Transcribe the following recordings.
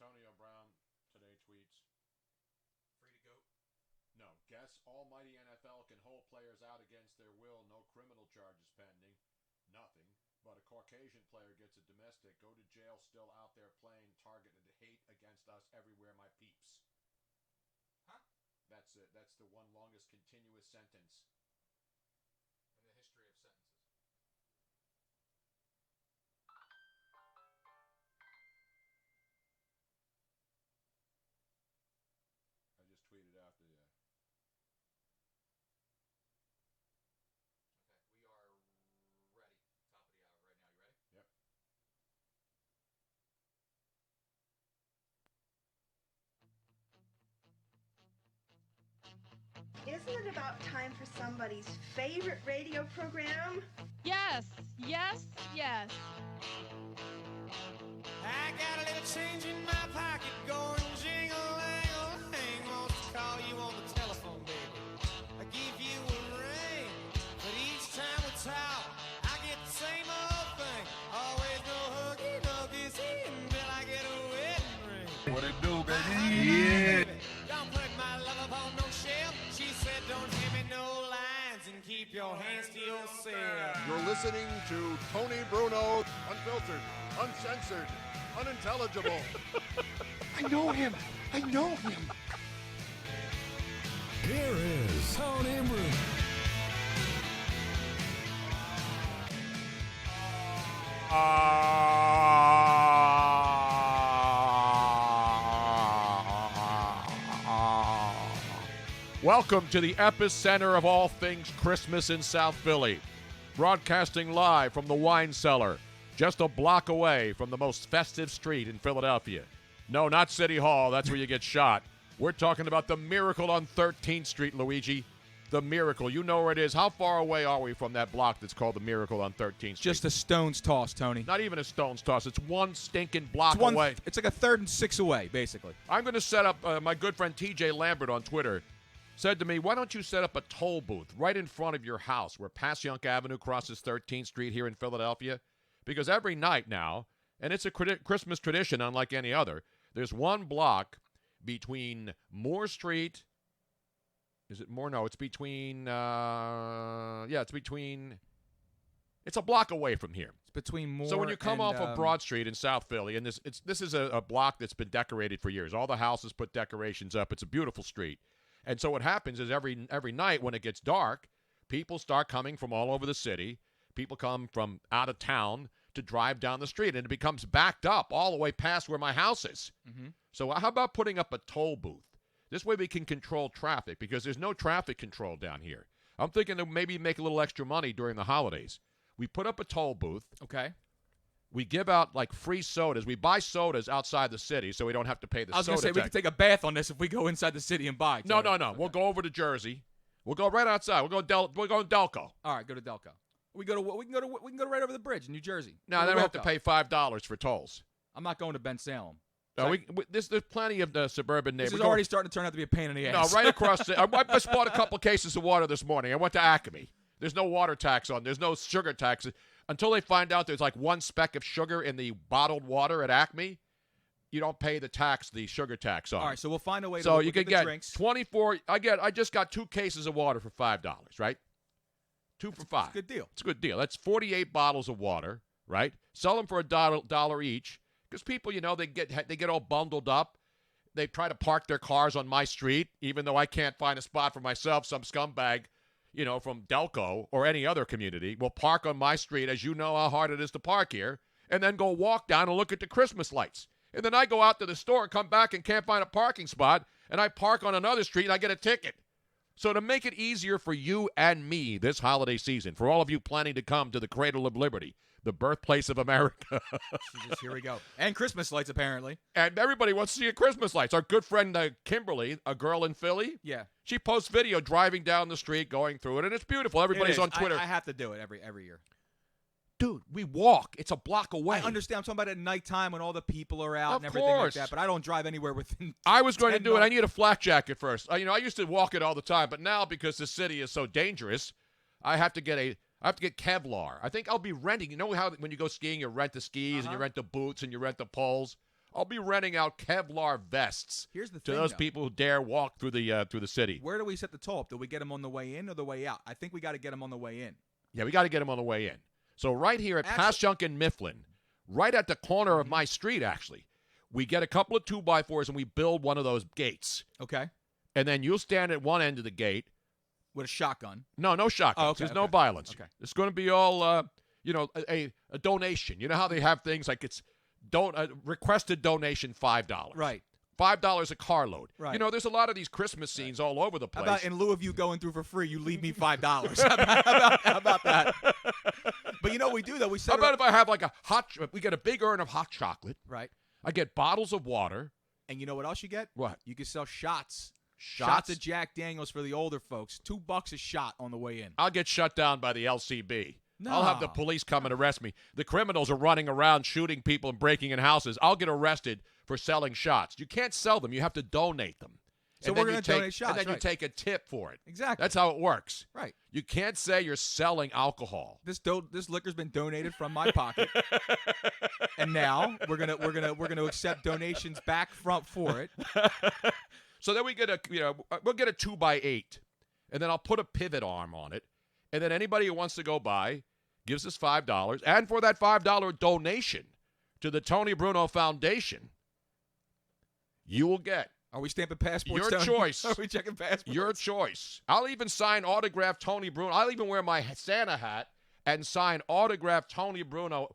Antonio Brown today tweets, Free to go. no, guess almighty NFL can hold players out against their will, no criminal charges pending, nothing, but a Caucasian player gets a domestic, go to jail, still out there playing, targeted hate against us everywhere, my peeps. Huh? That's it. That's the one longest continuous sentence In the history of sentences. I just tweeted out the. Okay, we are ready. Top of the hour right now. You ready? Yep. Isn't it about time for somebody's favorite radio program? Yes, yes, yes. I got a little change in my pocket going jingle-lang-a-lang. Wants to call you on the telephone, baby. I give you a ring, but each time we talk, I get the same old thing. Always no huggy, no kissy until I get a wedding ring. What it do, baby? Yeah. Don't put my love upon no shelf. She said don't hand me no lines and keep your hands to yourself. You're listening to Tony Bruno, unfiltered, uncensored, unintelligible. I know him. I know him. Here is Tony Bruno. Welcome to the epicenter of all things Christmas in South Philly. Broadcasting live from the wine cellar, just a block away from the most festive street in Philadelphia. No, not City Hall. That's where you get shot. We're talking about the Miracle on 13th Street, Luigi. The Miracle. You know where it is. How far away are we from that block that's called the Miracle on 13th Street? Just a stone's toss, Tony. Not even a stone's toss. It's one stinking block away. It's like a 3rd and 6 away, basically. I'm going to set up, my good friend TJ Lambert on Twitter said to me, why don't you set up a toll booth right in front of your house where Passyunk Avenue crosses 13th Street here in Philadelphia? Because every night now, and it's a Christmas tradition unlike any other, there's one block between Moore Street. Is it Moore? No, it's between, it's a block away from here. It's between Moore So when you come and, off of Broad Street in South Philly, and this is a block that's been decorated for years. All the houses put decorations up. It's a beautiful street. And so what happens is every night when it gets dark, people start coming from all over the city. People come from out of town to drive down the street, and it becomes backed up all the way past where my house is. Mm-hmm. So how about putting up a toll booth? This way we can control traffic because there's no traffic control down here. I'm thinking to maybe make a little extra money during the holidays. We put up a toll booth. Okay. We give out, like, free sodas. We buy sodas outside the city so we don't have to pay the soda I was going to say, we could take a bath on this if we go inside the city and buy. No. Okay. We'll go over to Jersey. We'll go right outside. We'll go in Delco. All right, go to Delco. We can go right over the bridge in New Jersey. No, then we have to pay $5 for tolls. I'm not going to Ben Salem. No, there's plenty of the suburban neighborhoods. This is already starting to turn out to be a pain in the ass. No, right across I just bought a couple cases of water this morning. I went to Acme. There's no water tax on. There's no sugar tax. Until they find out there's like one speck of sugar in the bottled water at Acme, you don't pay the sugar tax on. All right, so we'll find a way to So look you at can the get drinks. 24. I just got 2 cases of water for $5, right? 2 for $5. It's a good deal. It's a good deal. That's 48 bottles of water, right? Sell them for $1 each because people, they get all bundled up. They try to park their cars on my street, even though I can't find a spot for myself. Some scumbag, from Delco or any other community will park on my street, as you know how hard it is to park here, and then go walk down and look at the Christmas lights. And then I go out to the store and come back and can't find a parking spot, and I park on another street and I get a ticket. So to make it easier for you and me this holiday season, for all of you planning to come to the Cradle of Liberty, the birthplace of America. Here we go. And Christmas lights, apparently. And everybody wants to see a Christmas lights. Our good friend Kimberly, a girl in Philly, Yeah. she posts video driving down the street, going through it, and it's beautiful. Everybody's on Twitter. I have to do it every year. Dude, we walk. It's a block away. I understand. I'm talking about at nighttime when all the people are out Of and everything course. like that, but I don't drive anywhere within I was going to 10 do it. I miles. need a flak jacket first. I used to walk it all the time, but now because the city is so dangerous, I have to get Kevlar. I think I'll be renting. You know how when you go skiing, you rent the skis and you rent the boots and you rent the poles? I'll be renting out Kevlar vests Here's the to thing, those though. people who dare walk through the city. Where do we set the toll? Do we get them on the way in or the way out? I think we got to get them on the way in. Yeah, we got to get them on the way in. So right here at Passyunk and Mifflin, right at the corner of my street, actually, we get a couple of 2x4s and we build one of those gates. Okay. And then you'll stand at one end of the gate. With a shotgun. No shotguns. Oh, okay, There's no okay. violence. Okay. It's going to be all, a donation. You know how they have things like it's requested donation $5. Right. $5 a carload. Right. You know, there's a lot of these Christmas scenes all over the place. How about in lieu of you going through for free, you leave me $5? How about that? But you know what we do, though? We set How it about up- if I have like we get a big urn of hot chocolate. Right. I get bottles of water. And you know what else you get? What? You can sell shots. Shots? Shots of Jack Daniels for the older folks. $2 a shot on the way in. I'll get shut down by the LCB. No. I'll have the police come and arrest me. The criminals are running around shooting people and breaking in houses. I'll get arrested for selling shots. You can't sell them. You have to donate them. So And we're then going you to donate shots, And then you right. take a tip for it. Exactly. That's how it works. Right. You can't say you're selling alcohol. This liquor's been donated from my pocket, and now we're gonna accept donations back for it. So then we get we'll get a 2x8, and then I'll put a pivot arm on it, and then anybody who wants to go by gives us $5, and for that $5 donation to the Tony Bruno Foundation, you will get Are we stamping passports? your Tony? choice. Are we checking passports? Your choice. I'll even sign autographed Tony Bruno. I'll even wear my Santa hat and sign autographed Tony Bruno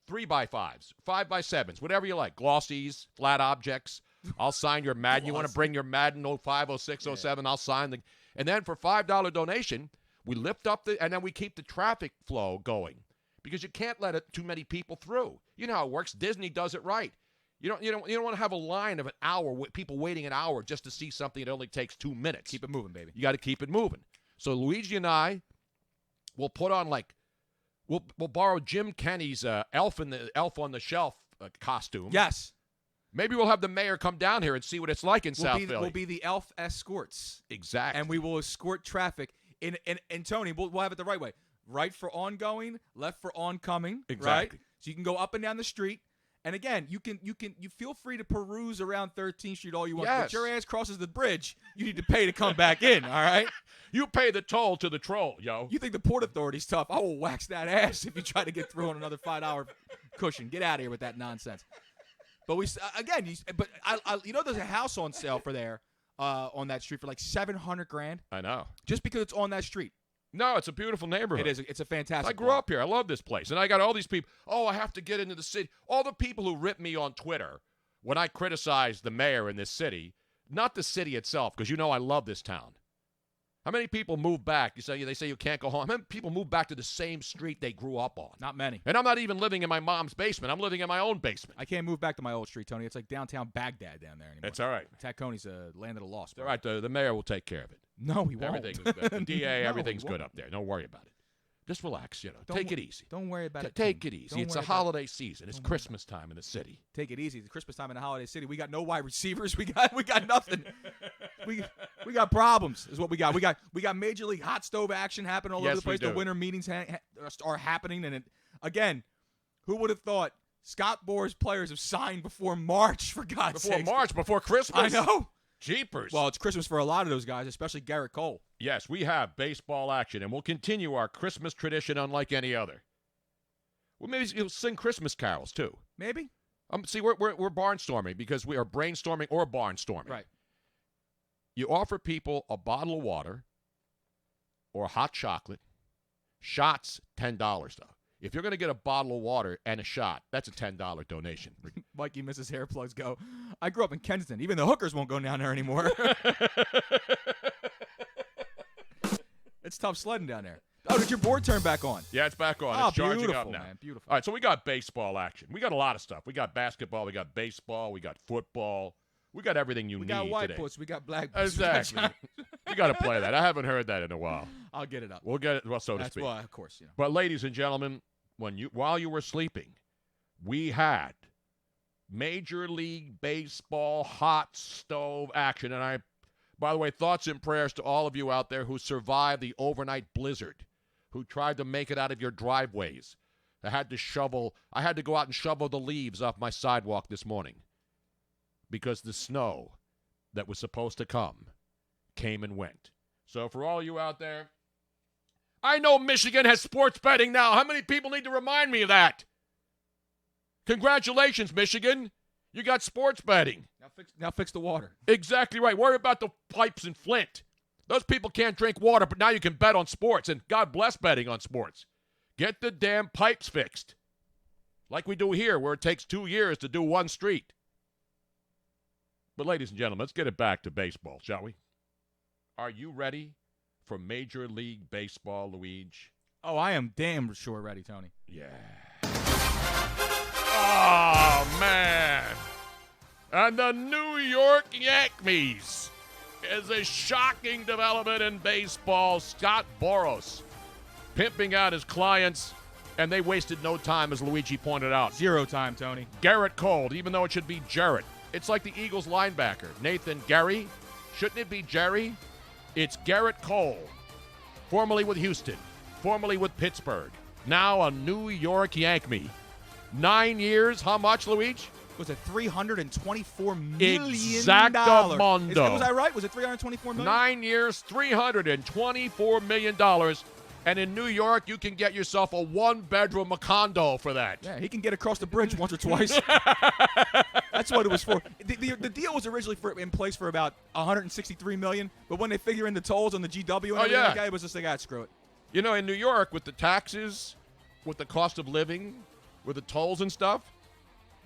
3x5s, 5x7s, whatever you like. Glossies, flat objects. I'll sign your Madden. You want to bring your Madden 05, 06, 07, I'll sign the. And then for $5 donation, we lift up and then we keep the traffic flow going because you can't let too many people through. You know how it works. Disney does it right. You don't want to have a line of an hour with people waiting an hour just to see something that only takes 2 minutes. Keep it moving, baby. You got to keep it moving. So Luigi and I will put on we'll borrow Jim Kenny's Elf on the Shelf costume. Yes. Maybe we'll have the mayor come down here and see what it's like in South Philly. We'll be the elf escorts. Exactly. And we will escort traffic. And Tony, we'll have it the right way. Right for ongoing, left for oncoming. Exactly. Right? So you can go up and down the street. And again, you feel free to peruse around 13th Street all you want. Yes. But your ass crosses the bridge, you need to pay to come back in, all right? You pay the toll to the troll, yo. You think the Port Authority's tough? I will wax that ass if you try to get through on another $5 cushion. Get out of here with that nonsense. But there's a house on sale for there on that street for like $700,000 I know. just because it's on that street. No, it's a beautiful neighborhood. It is. It's a fantastic. I grew up here. I love this place. And I got all these people. Oh, I have to get into the city. All the people who rip me on Twitter when I criticize the mayor in this city, not the city itself, because you know I love this town. How many people move back? They say you can't go home. How many people move back to the same street they grew up on? Not many. And I'm not even living in my mom's basement. I'm living in my own basement. I can't move back to my old street, Tony. It's like downtown Baghdad down there anymore. It's all right. Tacony's a land of the lost. It's all right. The mayor will take care of it. No, he won't. Everything is good. The DA, No, everything's he good won't. up there. Don't worry about it. Just relax, Don't take wor- it easy. Don't worry about it. Take Tony. it easy. Don't It's a worry about it. holiday season. It's Don't worry Christmas time in the city. Take it easy. It's Christmas time in the holiday city. We got no wide receivers. We got nothing. we got problems. Is what we got. We got Major League hot stove action happening all Yes, over the place. we The do. winter meetings are happening, and again, who would have thought Scott Boras players have signed before March? For God's sake. Before Christmas. I know. Jeepers. Well, it's Christmas for a lot of those guys, especially Garrett Cole. Yes, we have baseball action, and we'll continue our Christmas tradition unlike any other. Well, maybe you'll sing Christmas carols too. Maybe. See, we're barnstorming because we are brainstorming or barnstorming. Right. You offer people a bottle of water or hot chocolate. Shots, $10 though. If you're going to get a bottle of water and a shot, that's a $10 donation. Mikey Mrs. Hair Plugs go. I grew up in Kensington. Even the hookers won't go down there anymore. It's tough sledding down there. Oh, did your board turn back on? Yeah, it's back on. Oh, It's charging beautiful, up now. man. Beautiful. All right, so we got baseball action. We got a lot of stuff. We got basketball. We got baseball. We got football. We got everything you We need got white today. puss. We got black puss. we got Exactly. We got to play that. I haven't heard that in a while. I'll get it up. We'll get it, well, so to That's speak. why, of course. You know. But ladies and gentlemen, while you were sleeping, we had Major League Baseball hot stove action. And by the way, thoughts and prayers to all of you out there who survived the overnight blizzard, who tried to make it out of your driveways, I had to go out and shovel the leaves off my sidewalk this morning because the snow that was supposed to come came and went. So for all you out there, I know Michigan has sports betting now. How many people need to remind me of that? Congratulations, Michigan. You got sports betting. Now fix the water. Exactly right. Worry about the pipes in Flint. Those people can't drink water, but now you can bet on sports, and God bless betting on sports. Get the damn pipes fixed. Like we do here, where it takes 2 years to do one street. But ladies and gentlemen, let's get it back to baseball, shall we? Are you ready for Major League Baseball, Luigi? Oh, I am damn sure ready, Tony. Yeah. Oh, man. And the New York Yankees is a shocking development in baseball. Scott Boras pimping out his clients, and they wasted no time, as Luigi pointed out. 0 time, Tony. Garrett Cole, even though it should be Jarrett. It's like the Eagles linebacker, Nathan Gary. Shouldn't it be Jerry? It's Garrett Cole, formerly with Houston, formerly with Pittsburgh, now a New York Yankee. 9 years, how much, Luigi? Was it $324 million? Exactamundo. Was I right? Was it $324 million? 9 years, $324 million. And in New York, you can get yourself a one-bedroom condo for that. Yeah, he can get across the bridge once or twice. That's what it was for. The deal was originally in place for about $163 million, but when they figure in the tolls on the GW and everything like that, it was just like, screw it. You know, in New York, with the taxes, with the cost of living, with the tolls and stuff,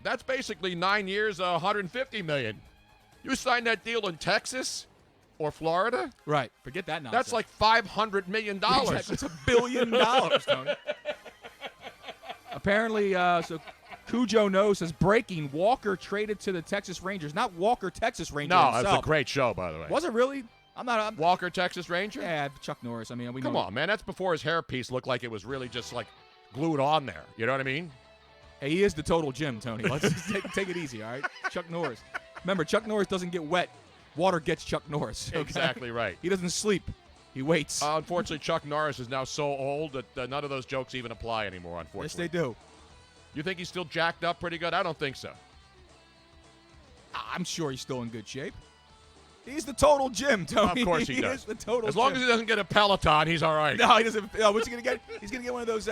that's basically 9 years, $150 million. You sign that deal in Texas or Florida? Right. Forget that nonsense. That's like $500 million. Exactly. It's $1 billion, Tony. Apparently, so Cujo knows says breaking. Walker traded to the Texas Rangers. Not Walker, Texas Ranger. No, himself. it was a great show, by the way. Was it really? I'm Walker, Texas Ranger? Yeah, Chuck Norris. I mean, we Come know. on, man. That's before his hairpiece looked like it was really just like glued on there. You know what I mean? Hey, he is the total Jim, Tony. Let's just take it easy, all right? Chuck Norris. Remember, Chuck Norris doesn't get wet. Water gets Chuck Norris. Okay? Exactly right. He doesn't sleep. He waits. Unfortunately, Chuck Norris is now so old that none of those jokes even apply anymore, unfortunately. Yes, they do. You think he's still jacked up pretty good? I don't think so. I'm sure he's still in good shape. He's the total Jim, Tony. Of course he does. He is the total As long Jim. as he doesn't get a Peloton, he's all right. No, he doesn't. What's he going to get? He's going to get one of those,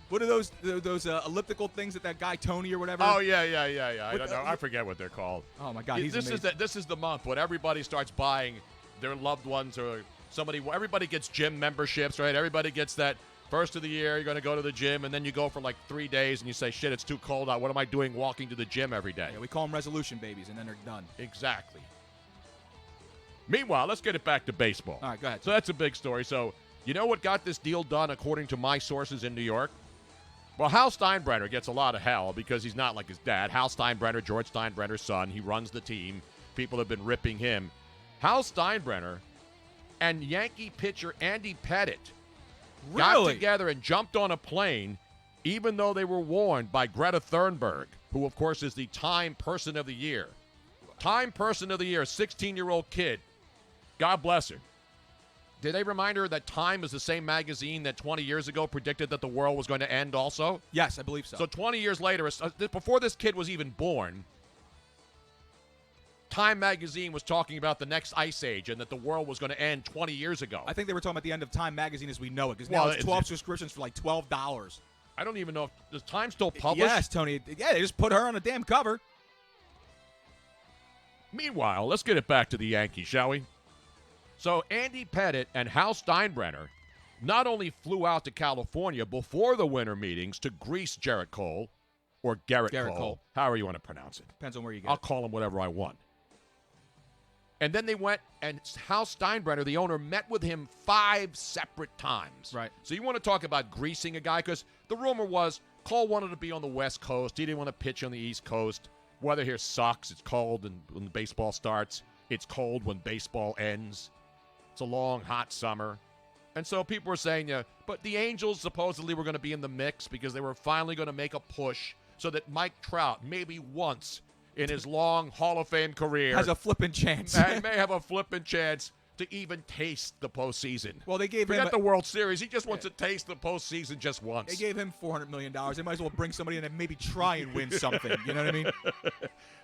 what are those elliptical things that guy Tony or whatever? Oh, yeah. I don't know. I forget what they're called. Oh, my God. This is the month when everybody starts buying their loved ones or somebody. Everybody gets gym memberships, right? Everybody gets that. First of the year, you're going to go to the gym, and then you go for like 3 days, and you say, shit, it's too cold out. What am I doing walking to the gym every day? Yeah, we call them resolution babies, and then they're done. Exactly. Meanwhile, let's get it back to baseball. All right, go ahead. So that's a big story. So you know what got this deal done, according to my sources in New York? Well, Hal Steinbrenner gets a lot of hell because he's not like his dad. Hal Steinbrenner, George Steinbrenner's son, he runs the team. People have been ripping him. Hal Steinbrenner and Yankee pitcher Andy Pettitte got together and jumped on a plane, even though they were warned by Greta Thunberg, who, of course, is the Time Person of the Year. Time Person of the Year, 16-year-old kid. God bless her. Did they remind her that Time is the same magazine that 20 years ago predicted that the world was going to end also? Yes, I believe so. So 20 years later, before this kid was even born, Time magazine was talking about the next ice age and that the world was going to end 20 years ago. I think they were talking about the end of Time magazine as we know it, because now it's 12 subscriptions for like $12. I don't even know if does Time still publish? Yes, Tony. Yeah, they just put her on the damn cover. Meanwhile, let's get it back to the Yankees, shall we? So Andy Pettitte and Hal Steinbrenner not only flew out to California before the winter meetings to grease Garrett Cole, or Garrett Cole, however you want to pronounce it. Depends on where you get I'll call him whatever I want. And then they went, and Hal Steinbrenner, the owner, met with him 5 separate times. Right. So you want to talk about greasing a guy? Because the rumor was Cole wanted to be on the West Coast. He didn't want to pitch on the East Coast. Weather here sucks. It's cold when baseball starts. It's cold when baseball ends. It's a long, hot summer. And so people were saying, but the Angels supposedly were going to be in the mix because they were finally going to make a push so that Mike Trout, maybe once in his long Hall of Fame career, has a flipping chance. may have a flipping chance to even taste the postseason. Well, they gave Forget him the World Series. He just wants to taste the postseason just once. They gave him $400 million. They might as well bring somebody in and maybe try and win something. You know what I mean?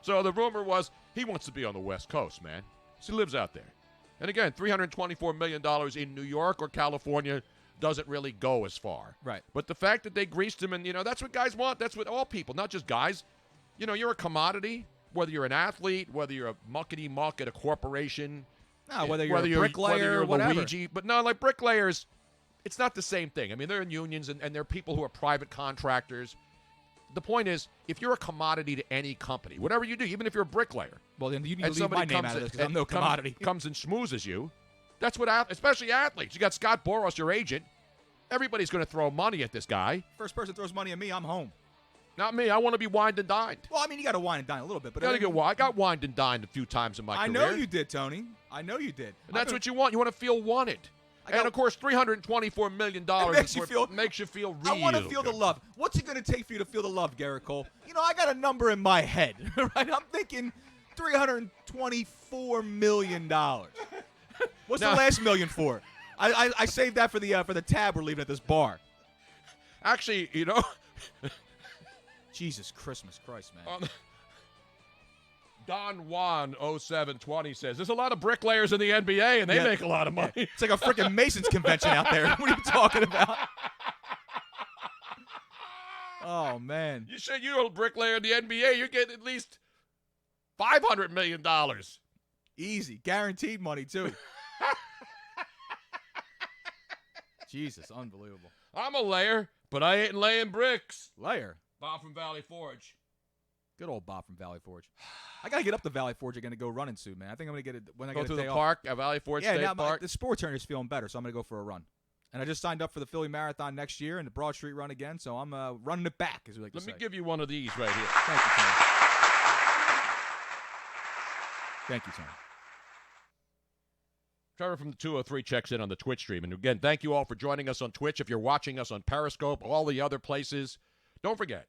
So the rumor was he wants to be on the West Coast, man. So he lives out there. And again, $324 million in New York or California doesn't really go as far. Right. But the fact that they greased him, and, that's what guys want. That's what all people, not just guys. You're a commodity, whether you're an athlete, whether you're a muckety-muck at a corporation. No, whether you're a bricklayer, whether you're whatever. Luigi. But no, like bricklayers, it's not the same thing. I mean, they're in unions, and they're people who are private contractors. The point is, if you're a commodity to any company, whatever you do, even if you're a bricklayer, well, then you need to and leave my somebody name out of this because I'm no commodity. comes and schmoozes you, that's what, especially athletes. You got Scott Boras, your agent. Everybody's going to throw money at this guy. First person throws money at me, I'm home. Not me. I want to be wined and dined. Well, I mean, you got to wine and dine a little bit. But I got wined and dined a few times in my career. I know you did, Tony. I know you did. And that's what you want. You want to feel wanted. And, of course, $324 million makes you feel real. I want to feel the love. What's it going to take for you to feel the love, Garrett Cole? I got a number in my head, right? I'm thinking $324 million. What's the last million for? I saved that for the tab we're leaving at this bar. Actually, Jesus Christmas Christ, man. Don Juan 0720 says, there's a lot of bricklayers in the NBA, and they make a lot of money. It's like a freaking Masons convention out there. What are you talking about? Oh, man. You say you're a bricklayer in the NBA, you're getting at least $500 million. Easy. Guaranteed money, too. Jesus, unbelievable. I'm a layer, but I ain't laying bricks. Layer? Bob from Valley Forge. Good old Bob from Valley Forge. I got to get up to Valley Forge again to go running soon, man. I think I'm going to get it when I go get to a the day park at Valley Forge State now Park. The sport turner's feeling better, so I'm going to go for a run. And I just signed up for the Philly Marathon next year and the Broad Street Run again, so I'm running it back, as we like to say. Let me give you one of these right here. Thank you, Tony. Thank you, Tony. Trevor from the 203 checks in on the Twitch stream. And again, thank you all for joining us on Twitch. If you're watching us on Periscope, all the other places, don't forget,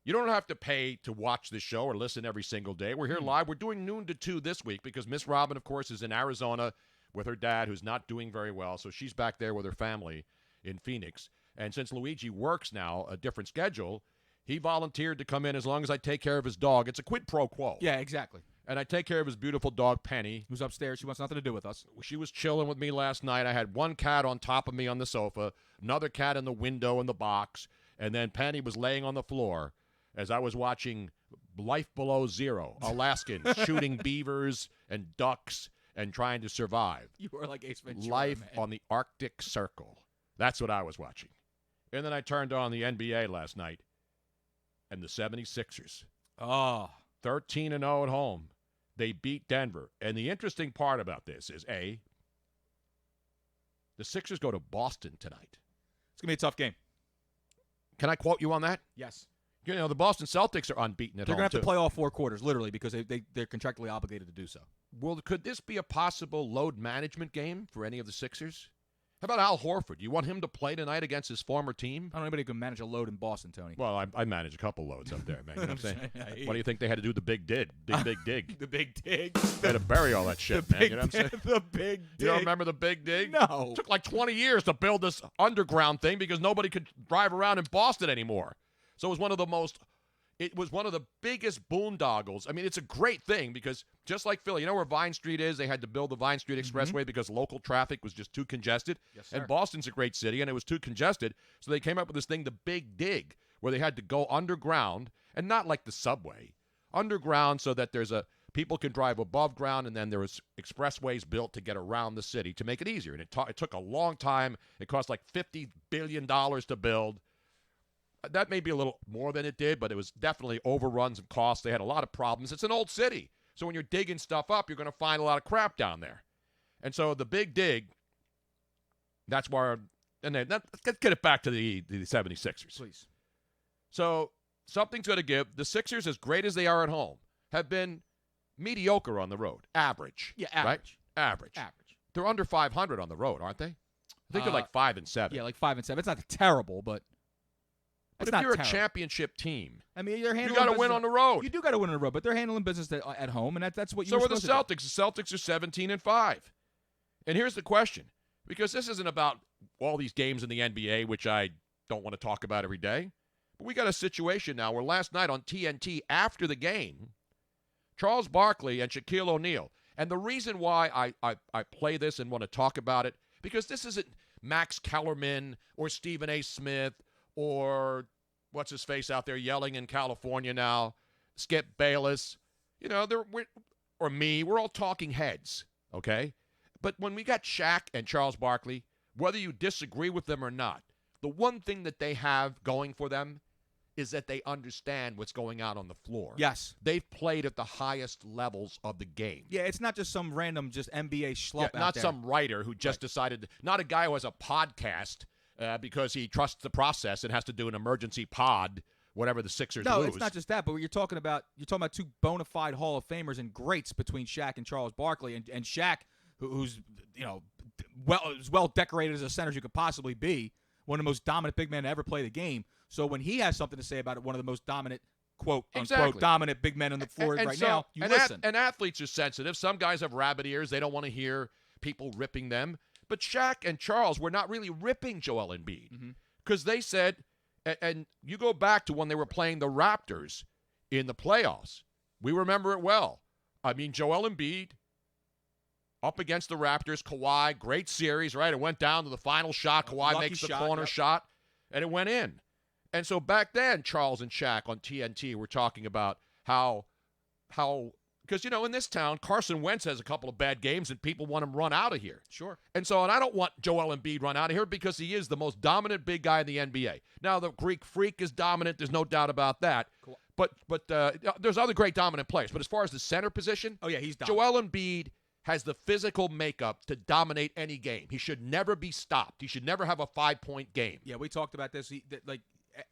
you don't have to pay to watch this show or listen every single day. We're here live. We're doing noon to 2 this week because Miss Robin, of course, is in Arizona with her dad, who's not doing very well. So she's back there with her family in Phoenix. And since Luigi works now a different schedule, he volunteered to come in as long as I take care of his dog. It's a quid pro quo. Yeah, exactly. And I take care of his beautiful dog, Penny. Who's upstairs. She wants nothing to do with us. She was chilling with me last night. I had one cat on top of me on the sofa, another cat in the window in the box, and then Penny was laying on the floor as I was watching Life Below Zero, Alaskans shooting beavers and ducks and trying to survive. You were like Ace Ventura, Life man. on the Arctic Circle. That's what I was watching. And then I turned on the NBA last night, and the 76ers. Oh. 13-0 at home. They beat Denver. And the interesting part about this is, A, the Sixers go to Boston tonight. It's going to be a tough game. Can I quote you on that? Yes. The Boston Celtics are unbeaten at They're home, going to have too. to play all 4 quarters, literally, because they're contractually obligated to do so. Well, could this be a possible load management game for any of the Sixers? How about Al Horford? You want him to play tonight against his former team? I don't know anybody who can manage a load in Boston, Tony. Well, I manage a couple loads up there, man. You know what I'm saying? saying? What do you think they had to do the big dig? Big dig. The big dig. They had to bury all that shit, man. You know what I'm saying? The big dig. You don't remember the big dig? No. It took like 20 years to build this underground thing because nobody could drive around in Boston anymore. So it was one of the biggest boondoggles. I mean, it's a great thing because just like Philly, you know where Vine Street is? They had to build the Vine Street Expressway because local traffic was just too congested. Yes, sir. And Boston's a great city, and it was too congested. So they came up with this thing, the Big Dig, where they had to go underground, and not like the subway, underground so that people can drive above ground, and then there was expressways built to get around the city to make it easier. And it took a long time. It cost like $50 billion to build. That may be a little more than it did, but it was definitely overruns of costs. They had a lot of problems. It's an old city. So when you're digging stuff up, you're going to find a lot of crap down there. And so the Big Dig, that's where – and then let's get it back to the 76ers. Please. So something's going to give. The Sixers, as great as they are at home, have been mediocre on the road. Average. Yeah, average. Right? Average. They're under 500 on the road, aren't they? I think they're like 5-7. Yeah, like 5-7. It's not terrible, but But it's if not you're terrible. a championship team, I mean, they're handling you got to business. win on the road. You do got to win on the road, but they're handling business at home, and that's what you. So were are the supposed to do. Celtics. The Celtics are 17-5. And here's the question, because this isn't about all these games in the NBA, which I don't want to talk about every day. But we got a situation now where last night on TNT after the game, Charles Barkley and Shaquille O'Neal, and the reason why I play this and want to talk about it, because this isn't Max Kellerman or Stephen A. Smith or what's his face out there yelling in California now, Skip Bayless, or me. We're all talking heads, okay? But when we got Shaq and Charles Barkley, whether you disagree with them or not, the one thing that they have going for them is that they understand what's going on the floor. Yes. They've played at the highest levels of the game. Yeah, it's not just some random just NBA schlub out not there. some writer who just decided, not a guy who has a podcast because he trusts the process and has to do an emergency pod whenever the Sixers lose. No, it's not just that, but you're talking about two bona fide Hall of Famers and greats between Shaq and Charles Barkley, and Shaq, who's as well decorated as a center as you could possibly be, one of the most dominant big men to ever play the game. So when he has something to say about it, one of the most dominant, quote, unquote, dominant big men on the floor now, you listen. And athletes are sensitive. Some guys have rabbit ears. They don't want to hear people ripping them. But Shaq and Charles were not really ripping Joel Embiid because they said, and you go back to when they were playing the Raptors in the playoffs. We remember it well. I mean, Joel Embiid up against the Raptors, Kawhi, great series, right? It went down to the final shot. Kawhi Lucky makes the shot, corner shot, and it went in. And so back then, Charles and Shaq on TNT were talking about how because, in this town, Carson Wentz has a couple of bad games and people want him run out of here. Sure. And I don't want Joel Embiid run out of here because he is the most dominant big guy in the NBA. Now, the Greek Freak is dominant. There's no doubt about that. Cool. But there's other great dominant players. But as far as the center position, oh, yeah, he's dominant. Joel Embiid has the physical makeup to dominate any game. He should never be stopped. He should never have a 5-point game. Yeah, we talked about this.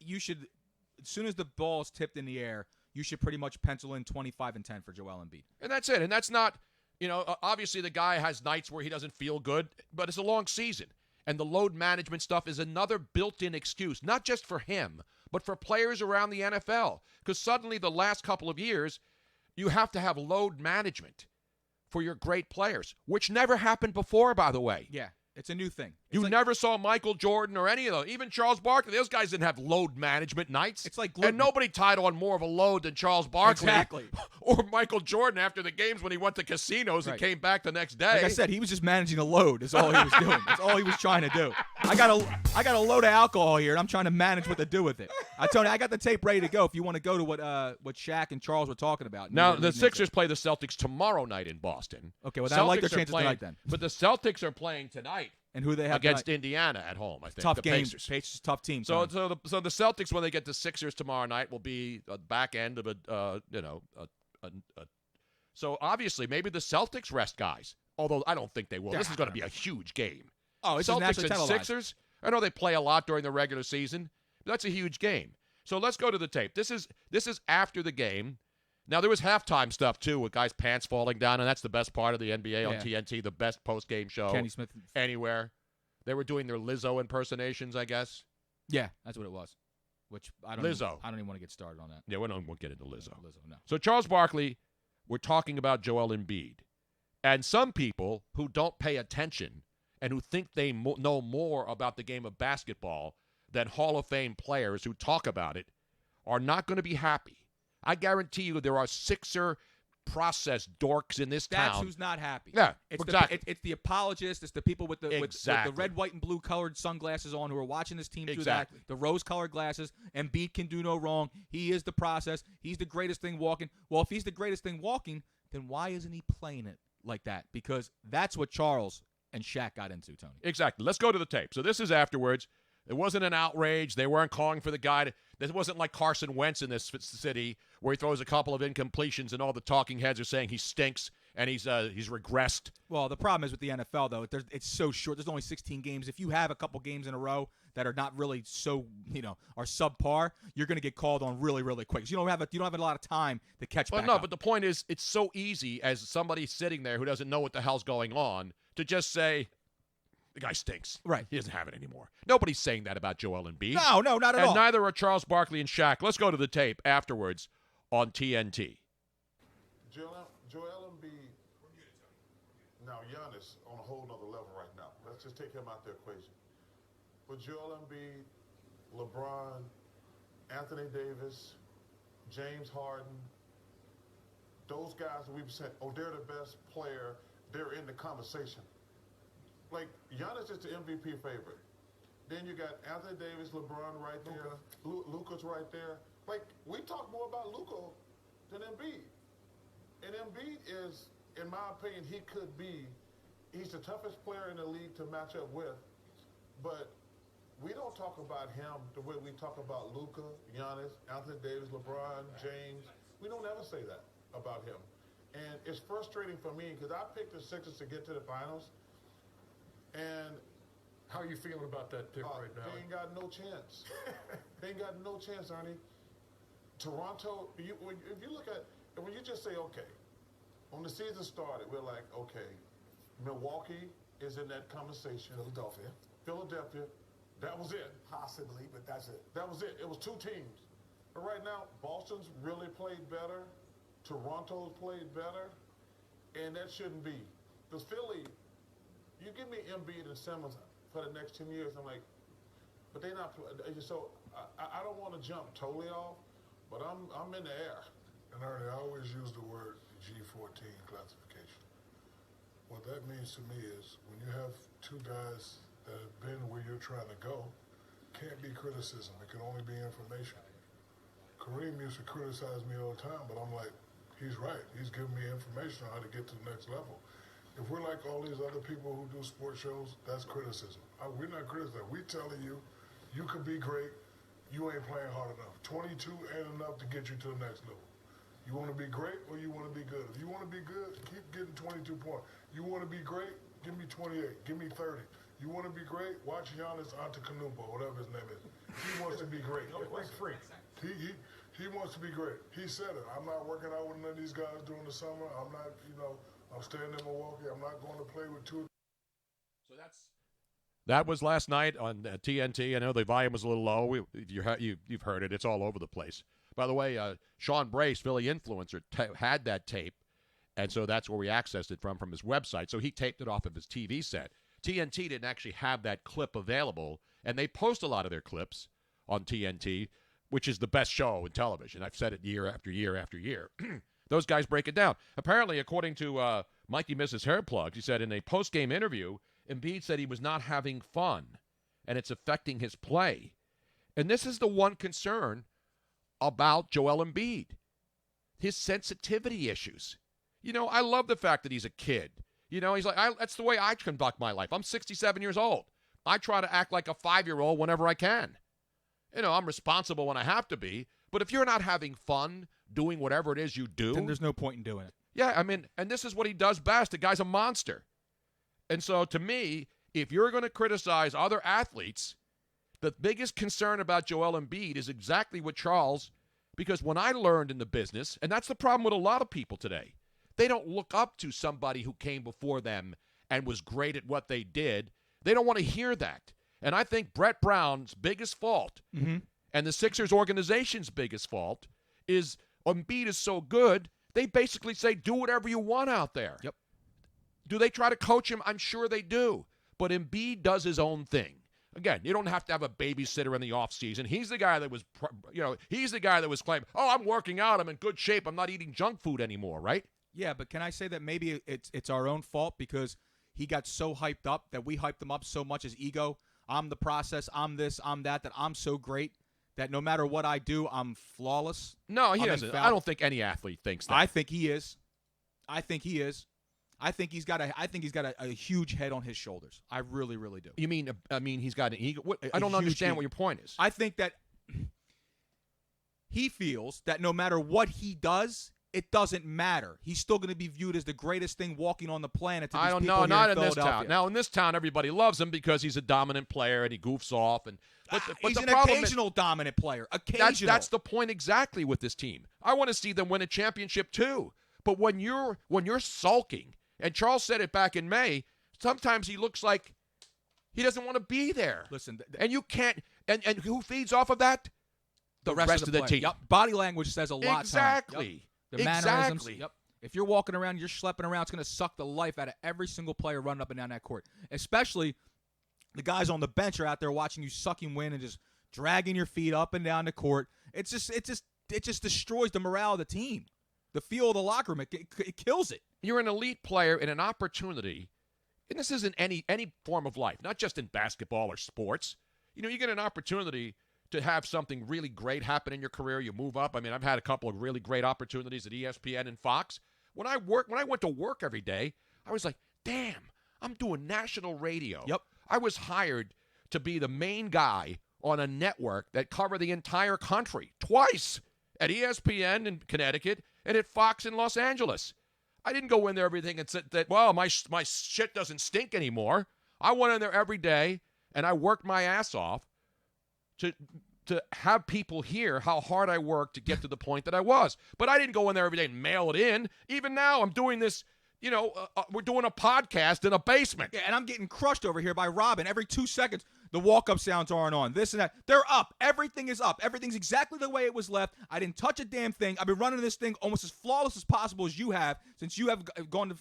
You should, as soon as the ball is tipped in the air, you should pretty much pencil in 25 and 10 for Joel Embiid. And that's it. And that's not, obviously the guy has nights where he doesn't feel good, but it's a long season. And the load management stuff is another built-in excuse, not just for him, but for players around the NFL. Because suddenly the last couple of years, you have to have load management for your great players, which never happened before, by the way. Yeah, it's a new thing. You never saw Michael Jordan or any of those. Even Charles Barkley. Those guys didn't have load management nights. It's like and nobody tied on more of a load than Charles Barkley. Exactly. Or Michael Jordan after the games when he went to casinos and came back the next day. Like I said, he was just managing a load. Is all he was doing. That's all he was trying to do. I got a load of alcohol here, and I'm trying to manage what to do with it. Tony, I got the tape ready to go if you want to go to what Shaq and Charles were talking about. Now, the Sixers play the Celtics tomorrow night in Boston. Okay, well, I like their chances tonight then. But the Celtics are playing tonight. And who they have against tonight? Indiana at home, I think. Tough the game. Pacers. Tough team. So the Celtics, when they get the Sixers tomorrow night, will be the back end of So obviously, maybe the Celtics rest guys. Although I don't think they will. This is going to be a huge game. Oh, it's Celtics and televised. Sixers. I know they play a lot during the regular season, but that's a huge game. So let's go to the tape. This is after the game. Now, there was halftime stuff, too, with guys' pants falling down, and that's the best part of the NBA on TNT, the best post-game show Kenny Smith. anywhere. They were doing their Lizzo impersonations, I guess. Yeah, that's what it was. Which I don't even want to get started on that. Yeah, we won't get into Lizzo. No. So Charles Barkley, we're talking about Joel Embiid. And some people who don't pay attention and who think they know more about the game of basketball than Hall of Fame players who talk about it are not going to be happy. I guarantee you there are Sixer process dorks in this town. That's who's not happy. Yeah, it's exactly. It's the apologists. It's the people with the red, white, and blue colored sunglasses on who are watching this team through that. The rose-colored glasses. Embiid can do no wrong. He is the process. He's the greatest thing walking. Well, if he's the greatest thing walking, then why isn't he playing it like that? Because that's what Charles and Shaq got into, Tony. Exactly. Let's go to the tape. So this is afterwards. It wasn't an outrage. They weren't calling for the guy. This wasn't like Carson Wentz in this city where he throws a couple of incompletions and all the talking heads are saying he stinks and he's regressed. Well, the problem is with the NFL, though, it's so short. There's only 16 games. If you have a couple games in a row that are not really so, are subpar, you're going to get called on really, really quick. You don't have a lot of time to catch back up. But the point is, it's so easy as somebody sitting there who doesn't know what the hell's going on to just say, the guy stinks. Right. He doesn't have it anymore. Nobody's saying that about Joel Embiid. No, not at all. And neither are Charles Barkley and Shaq. Let's go to the tape afterwards on TNT. Joel Embiid. Now Giannis on a whole nother just take him out the equation. But Joel Embiid, LeBron, Anthony Davis, James Harden, those guys that we've said, oh, they're the best player, they're in the conversation. Like, Giannis is the MVP favorite. Then you got Anthony Davis, LeBron right there, Luka's right there. Like, we talk more about Luka than Embiid. And Embiid is, in my opinion, he's the toughest player in the league to match up with. But we don't talk about him the way we talk about Luka, Giannis, Anthony Davis, LeBron, James. We don't ever say that about him. And it's frustrating for me because I picked the Sixers to get to the finals. And how are you feeling about that pick right now? They ain't got no chance. They ain't got no chance, Ernie. Toronto, if you look at, when you just say, okay, when the season started, we're like, okay, Milwaukee is in that conversation. Philadelphia, that was it. Possibly, but that's it. That was it. It was two teams. But right now, Boston's really played better. Toronto's played better. And that shouldn't be. Because Philly, you give me Embiid and Simmons for the next 10 years, I'm like, but they're not. So I don't want to jump totally off, but I'm in the air. And Ernie, I always use the word G14 classification. What that means to me is when you have two guys that have been where you're trying to go, can't be criticism. It can only be information. Kareem used to criticize me all the time, but I'm like, he's right. He's giving me information on how to get to the next level. If we're like all these other people who do sports shows, that's criticism. We're not criticizing. We're telling you, you could be great. You ain't playing hard enough. 22 ain't enough to get you to the next level. You want to be great or you want to be good? If you want to be good, keep getting 22 points. You want to be great? Give me 28. Give me 30. You want to be great? Watch Giannis Antetokounmpo, whatever his name is. He wants to be great. He wants to be great. He said it. I'm not working out with none of these guys during the summer. I'm not, I'm staying in Milwaukee. I'm not going to play with two. So that was last night on TNT. I know the volume was a little low. You've heard it. It's all over the place. By the way, Sean Brace, Philly influencer, had that tape, and so that's where we accessed it from his website. So he taped it off of his TV set. TNT didn't actually have that clip available, and they post a lot of their clips on TNT, which is the best show in television. I've said it year after year after year. Those guys break it down. Apparently, according to Mikey Mrs. Hairplugs, he said in a post-game interview, Embiid said he was not having fun, and it's affecting his play. And this is the one concern about Joel Embiid, his sensitivity issues. I love the fact that he's a kid. He's like, that's the way I conduct my life. I'm 67 years old. I try to act like a 5-year-old whenever I can. I'm responsible when I have to be, but if you're not having fun doing whatever it is you do, then there's no point in doing it. Yeah, and this is what he does best. The guy's a monster. And so to me, if you're going to criticize other athletes, the biggest concern about Joel Embiid is exactly what Charles, because when I learned in the business, and that's the problem with a lot of people today, they don't look up to somebody who came before them and was great at what they did. They don't want to hear that. And I think Brett Brown's biggest fault and the Sixers organization's biggest fault is Embiid is so good, they basically say, do whatever you want out there. Yep. Do they try to coach him? I'm sure they do. But Embiid does his own thing. Again, you don't have to have a babysitter in the offseason. He's the guy that was, he's the guy that was claiming, I'm working out, I'm in good shape, I'm not eating junk food anymore, right? Yeah, but can I say that maybe it's our own fault because he got so hyped up that we hyped him up so much as ego. I'm the process, I'm this, I'm that I'm so great that no matter what I do, I'm flawless. No, he doesn't. I don't think any athlete thinks that. I think he is. I think he's got a huge head on his shoulders. I really, really do. You mean, he's got an ego? I don't understand what your point is. I think that he feels that no matter what he does, it doesn't matter. He's still going to be viewed as the greatest thing walking on the planet. To these I don't know. Not in this town. Now, in this town, everybody loves him because he's a dominant player and he goofs off. But he's the an problem occasional dominant player. That's the point exactly with this team. I want to see them win a championship too. But when you're sulking, and Charles said it back in May, sometimes he looks like he doesn't want to be there. Listen, and you can't. And who feeds off of that? The rest of the team. Yep. Body language says a lot. Exactly. Yep. The mannerisms. Yep. If you're walking around, you're schlepping around, it's going to suck the life out of every single player running up and down that court. Especially The guys on the bench are out there watching you sucking wind and just dragging your feet up and down the court. It just destroys the morale of the team. The feel of the locker room, it kills it. You're an elite player in an opportunity, and this isn't any form of life, not just in basketball or sports. You know, you get an opportunity to have something really great happen in your career. You move up. I mean, I've had a couple of really great opportunities at ESPN and Fox. When I went to work every day, I was like, damn, I'm doing national radio. Yep. I was hired to be the main guy on a network that covered the entire country twice, at ESPN in Connecticut and at Fox in Los Angeles. I didn't go in there everything and said that, well, my shit doesn't stink anymore. I went in there every day and I worked my ass off to have people hear how hard I worked to get to the point that I was. But I didn't go in there every day and mail it in. Even now, I'm doing this, we're doing a podcast in a basement. Yeah, and I'm getting crushed over here by Robin. Every 2 seconds, the walk-up sounds aren't on. This and that. They're up. Everything is up. Everything's exactly the way it was left. I didn't touch a damn thing. I've been running this thing almost as flawless as possible as you have since you have gone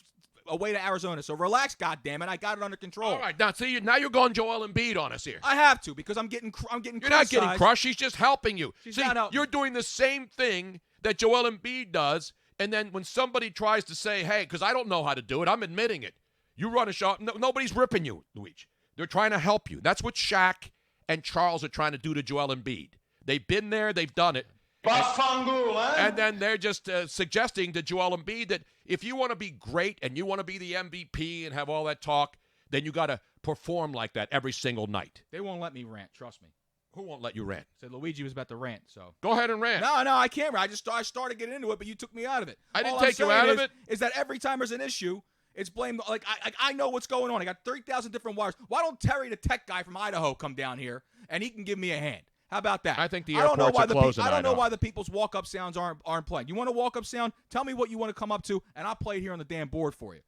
away to Arizona. So relax, goddammit. I got it under control. All right, now you're going Joel Embiid on us here. I have to because I'm getting You're criticized. not getting crushed. She's just helping you. She's See, not helping you're me. doing the same thing that Joel Embiid does, and then when somebody tries to say, hey, because I don't know how to do it, I'm admitting it. You run a shot. Nobody's ripping you, Luigi. They're trying to help you. That's what Shaq and Charles are trying to do to Joel Embiid. They've been there. They've done it. And then they're just suggesting to Joel Embiid that if you want to be great and you want to be the MVP and have all that talk, then you got to perform like that every single night. They won't let me rant. Trust me. Who won't let you rant? Said Luigi was about to rant, so. Go ahead and rant. No, I can't rant. I started getting into it, but you took me out of it. I didn't All I'm take you saying out of it. Is that every time there's an issue, it's blamed. Like I know what's going on. I got 30,000 different wires. Why don't Terry, the tech guy from Idaho, come down here and he can give me a hand? How about that? I think the airports are closed in I don't know Idaho. why the people's walk-up sounds aren't playing. You want a walk-up sound? Tell me what you want to come up to, and I'll play it here on the damn board for you.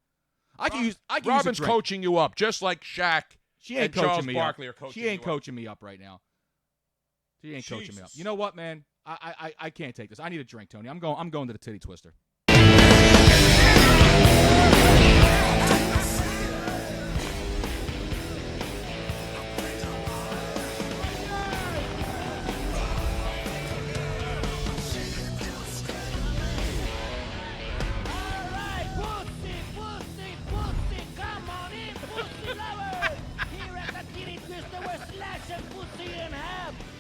I can use Robin's a drink. coaching you up, just like Shaq She ain't and coaching Charles me Barkley up. are coaching She ain't you coaching me up right now. She ain't coaching me up. You know what, man? I can't take this. I need a drink, Tony. I'm going to the titty twister.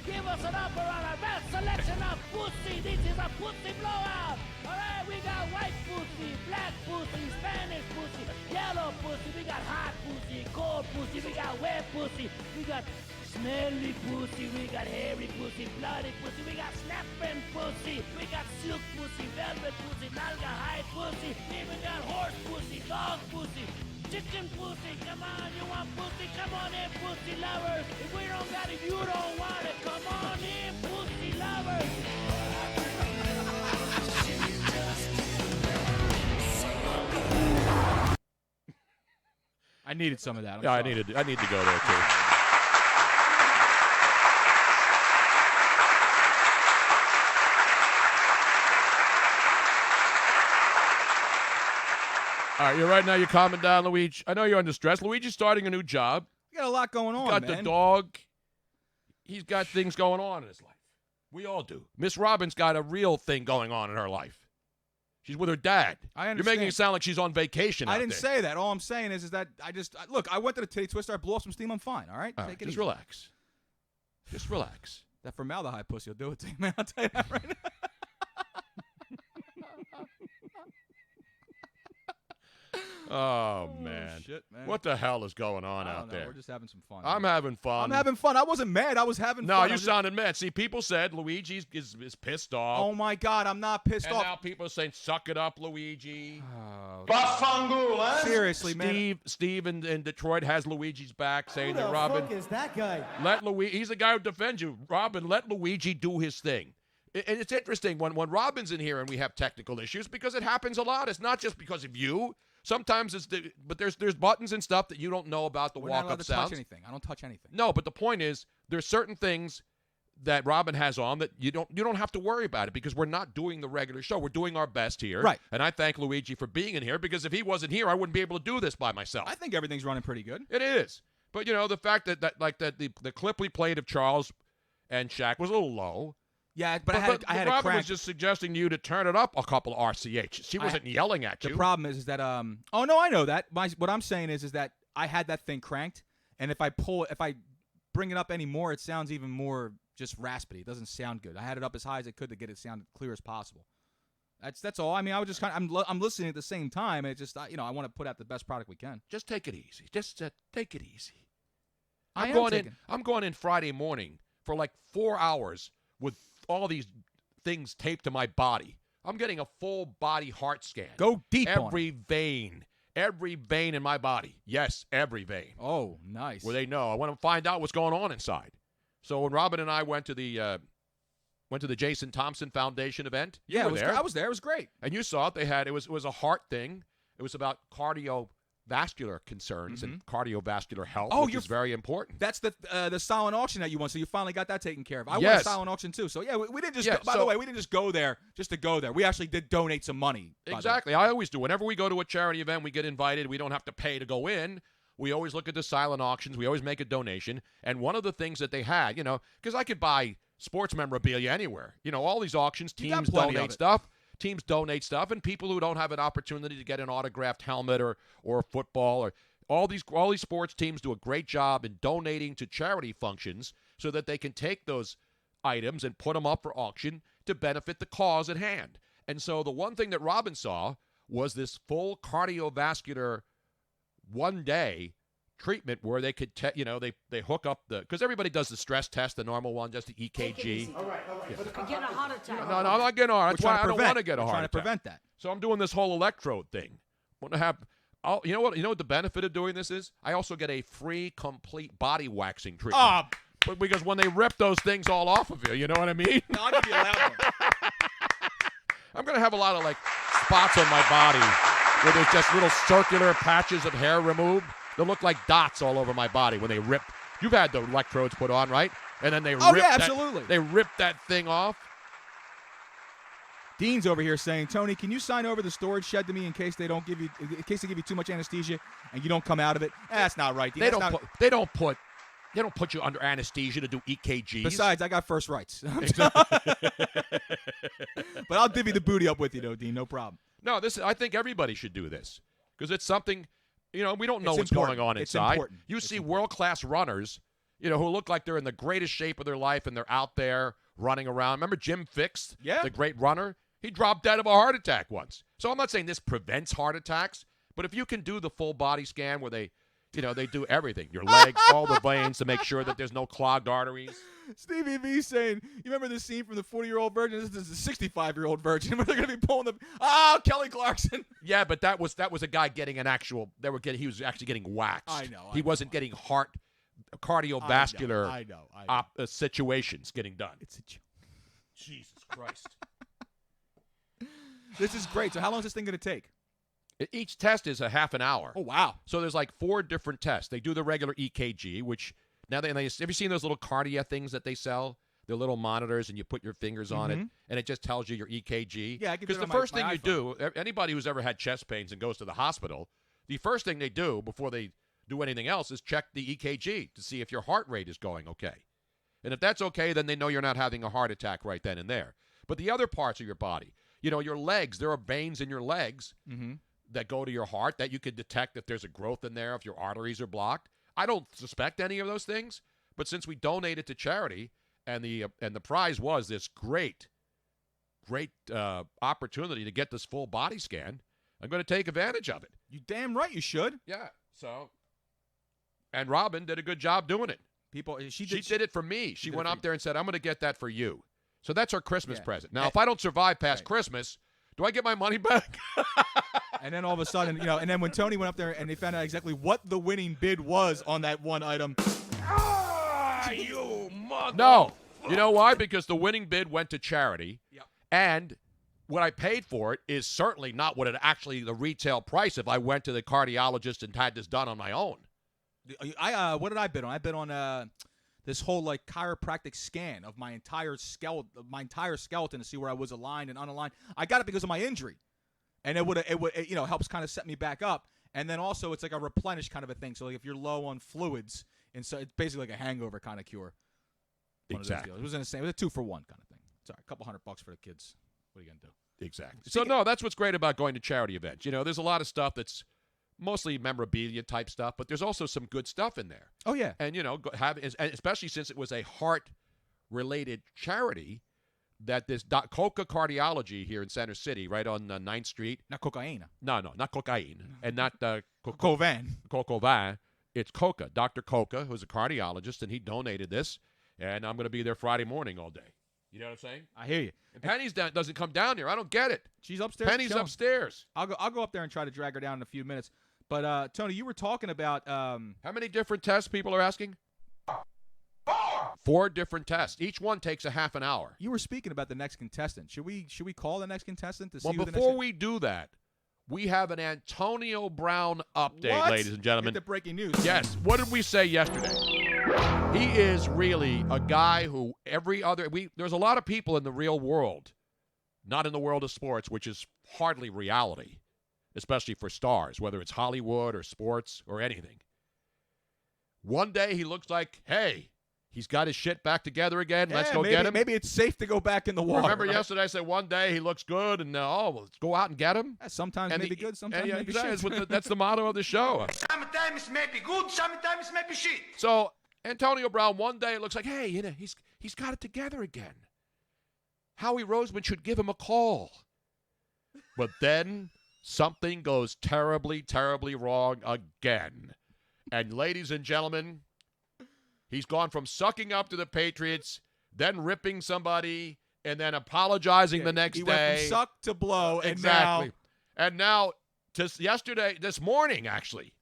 Give us an upper on our best selection of pussy. This is a pussy blowout. All right, we got white pussy, black pussy, Spanish pussy, yellow pussy. We got hot pussy, cold pussy. We got wet pussy. We got smelly pussy. We got hairy pussy, bloody pussy. We got snapping pussy. We got silk pussy, velvet pussy, nalga hide pussy. Even got horse pussy, dog pussy. Chicken pussy, come on, you want pussy? Come on in, pussy lovers. If we don't got it, you don't want it. Come on in, pussy lovers. I needed some of that. I need to go there too. All right, you're right now. You're calming down, Luigi. I know you're under stress. Luigi's starting a new job. You got a lot going on, Got man. the dog. He's got things going on in his life. We all do. Miss Robin's got a real thing going on in her life. She's with her dad. I understand. You're making it sound like she's on vacation I out didn't there. say that. All I'm saying is that look, I went to the titty twister. I blew off some steam. I'm fine. All right? All Take right, it just easy. relax. Just relax. That formaldehyde pussy will do it to you, man. I'll tell you that right now. Oh, man. Shit, man. What the hell is going on I out don't know. there? We're just having some fun. I'm having fun. I'm having fun. I wasn't mad. I was having No, fun. you sounded mad. See, people said Luigi is pissed off. Oh, my God. I'm not pissed and off. now people are saying, suck it up, Luigi. Seriously, man. Steve in Detroit has Luigi's back, saying that Robin. Who the fuck is that guy? Let Luigi. He's the guy who defends you. Robin, let Luigi do his thing. And it's interesting when Robin's in here and we have technical issues because it happens a lot. It's not just because of you. Sometimes but there's buttons and stuff that you don't know about the We're not allowed walk-up to sounds. touch anything. I don't touch anything. No, but the point is there's certain things that Robin has on that you don't have to worry about it because we're not doing the regular show. We're doing our best here. Right. And I thank Luigi for being in here because if he wasn't here, I wouldn't be able to do this by myself. I think everything's running pretty good. It is. But the fact that the clip we played of Charles and Shaq was a little low. Yeah, but I had it Robin cranked. was just suggesting to you to turn it up a couple of RCHs. She wasn't yelling at you. The problem is that oh no, I know that. What I'm saying is that I had that thing cranked, and if I bring it up anymore, it sounds even more just raspy. It doesn't sound good. I had it up as high as it could to get it sound clear as possible. That's all. I mean, I was just I'm listening at the same time, and it just I want to put out the best product we can. Just take it easy. Just take it easy. I'm going in Friday morning for like 4 hours with all these things taped to my body. I'm getting a full body heart scan. Go deep on every vein in my body. Yes, every vein. Oh, nice. Where they know. I want to find out what's going on inside. So when Robin and I went to the Jason Thompson Foundation event, I was there. It was great. And you saw it. It was a heart thing. It was about cardiovascular concerns and cardiovascular health, which is very important. That's the silent auction that you won, so you finally got that taken care of. I won Yes. a silent auction too. So yeah, we didn't just by the way, we didn't just go there just to go there. We actually did donate some money. Exactly. I always do. Whenever we go to a charity event, we get invited. We don't have to pay to go in. We always look at the silent auctions. We always make a donation. And one of the things that they had, because I could buy sports memorabilia anywhere. All these auctions, teams donate stuff. Teams donate stuff, and people who don't have an opportunity to get an autographed helmet or football or all these sports teams do a great job in donating to charity functions so that they can take those items and put them up for auction to benefit the cause at hand. And so the one thing that Robin saw was this full cardiovascular one-day treatment where they could, they hook up because everybody does the stress test, the normal one, just the EKG. All right. Yeah. Get a heart attack. No, I'm not getting a heart attack. That's why I don't want to get a heart attack. We're trying to prevent that. So I'm doing this whole electrode thing. Want to have, you know what the benefit of doing this is? I also get a free, complete body waxing treatment. Because when they rip those things all off of you, you know what I mean? No, I'll give you a loud one. I'm going to have a lot of spots on my body where there's just little circular patches of hair removed. They look like dots all over my body when they rip. You've had the electrodes put on, right? And then they absolutely. They rip that thing off. Dean's over here saying, Tony, can you sign over the storage shed to me in case they give you too much anesthesia and you don't come out of it? That's not right, Dean. They don't put you under anesthesia to do EKGs. Besides, I got first rights. Exactly. But I'll divvy the booty up with you, though, Dean. No problem. No, I think everybody should do this because it's something. We don't know what's important. going on It's inside. important. You see world-class runners, who look like they're in the greatest shape of their life, and they're out there running around. Remember Jim Fixx, the great runner? He dropped dead of a heart attack once. So I'm not saying this prevents heart attacks, but if you can do the full body scan where they do everything, your legs, all the veins to make sure that there's no clogged arteries. Stevie V saying, you remember this scene from the 40-year-old virgin? This is the 65-year-old virgin. Where they're going to be pulling Kelly Clarkson. Yeah, but that was a guy getting he was actually getting waxed. I know. He wasn't getting cardiovascular situations getting done. It's a joke. Jesus Christ. This is great. So how long is this thing going to take? Each test is a half an hour. Oh, wow. So there's 4 different tests. They do the regular EKG, which now have you seen those little Cardia things that they sell? They're little monitors, and you put your fingers on it, and it just tells you your EKG. Yeah, I can do it because the on first my thing you iPhone. do, anybody who's ever had chest pains and goes to the hospital, the first thing they do before they do anything else is check the EKG to see if your heart rate is going okay. And if that's okay, then they know you're not having a heart attack right then and there. But the other parts of your body, your legs, there are veins in your legs that go to your heart that you can detect if there's a growth in there, if your arteries are blocked. I don't suspect any of those things, but since we donated to charity and the prize was this great opportunity to get this full body scan, I'm going to take advantage of it. You damn right you should. Yeah. So, and Robin did a good job doing it. She did it for me. She went up there and said, I'm going to get that for you. So that's our Christmas present. Now, if I don't survive past Christmas, do I get my money back? And then all of a sudden, and then when Tony went up there and they found out exactly what the winning bid was on that one item. You mother! No. You know why? Because the winning bid went to charity. Yep. And what I paid for it is certainly not what it actually the retail price if I went to the cardiologist and had this done on my own. What did I bid on? I bid on this whole chiropractic scan of my entire skeleton to see where I was aligned and unaligned. I got it because of my injury, and it helps kind of set me back up. And then also it's like a replenish kind of a thing. So like if you're low on fluids, and so it's basically like a hangover kind of cure. Exactly. It was in the same. It was a 2-for-1 kind of thing. Sorry, a couple $100 for the kids. What are you gonna do? Exactly. So no, that's what's great about going to charity events. You know, there's a lot of stuff that's mostly memorabilia type stuff, but there's also some good stuff in there. Oh yeah. And you know, especially since it was a heart-related charity, that this Coca Cardiology here in Center City, right on 9th Street. Not cocaine. No, not cocaine, and not Covan. Cocovan. It's Coca, Dr. Coca, who's a cardiologist, and he donated this, and I'm going to be there Friday morning all day. You know what I'm saying? I hear you. And Penny's doesn't come down here. I don't get it. She's upstairs. Penny's chilling. upstairs. I'll go up there and try to drag her down in a few minutes. But Tony, you were talking about how many different tests people are asking? 4 different tests. Each one takes a half an hour. You were speaking about the next contestant. Should we call the next contestant to see? Well, who the before next we do that, we have an Antonio Brown update, What? ladies and gentlemen. Get the breaking news. Yes. What did we say yesterday? He is really a guy who there's a lot of people in the real world, not in the world of sports, which is hardly reality, especially for stars, whether it's Hollywood or sports or anything. One day he looks like, hey, he's got his shit back together again. Let's go get him. Maybe it's safe to go back in the water. Remember right? yesterday I said one day he looks good, and let's go out and get him. Sometimes maybe good, sometimes yeah, maybe exactly. shit. That's the motto of the show. Sometimes maybe good, sometimes maybe shit. So Antonio Brown, one day it looks like, hey, he's got it together again. Howie Roseman should give him a call. But then something goes terribly, terribly wrong again. And ladies and gentlemen, he's gone from sucking up to the Patriots, then ripping somebody, and then apologizing the next he day. Went from suck to blow, and exactly. And now, this morning, actually,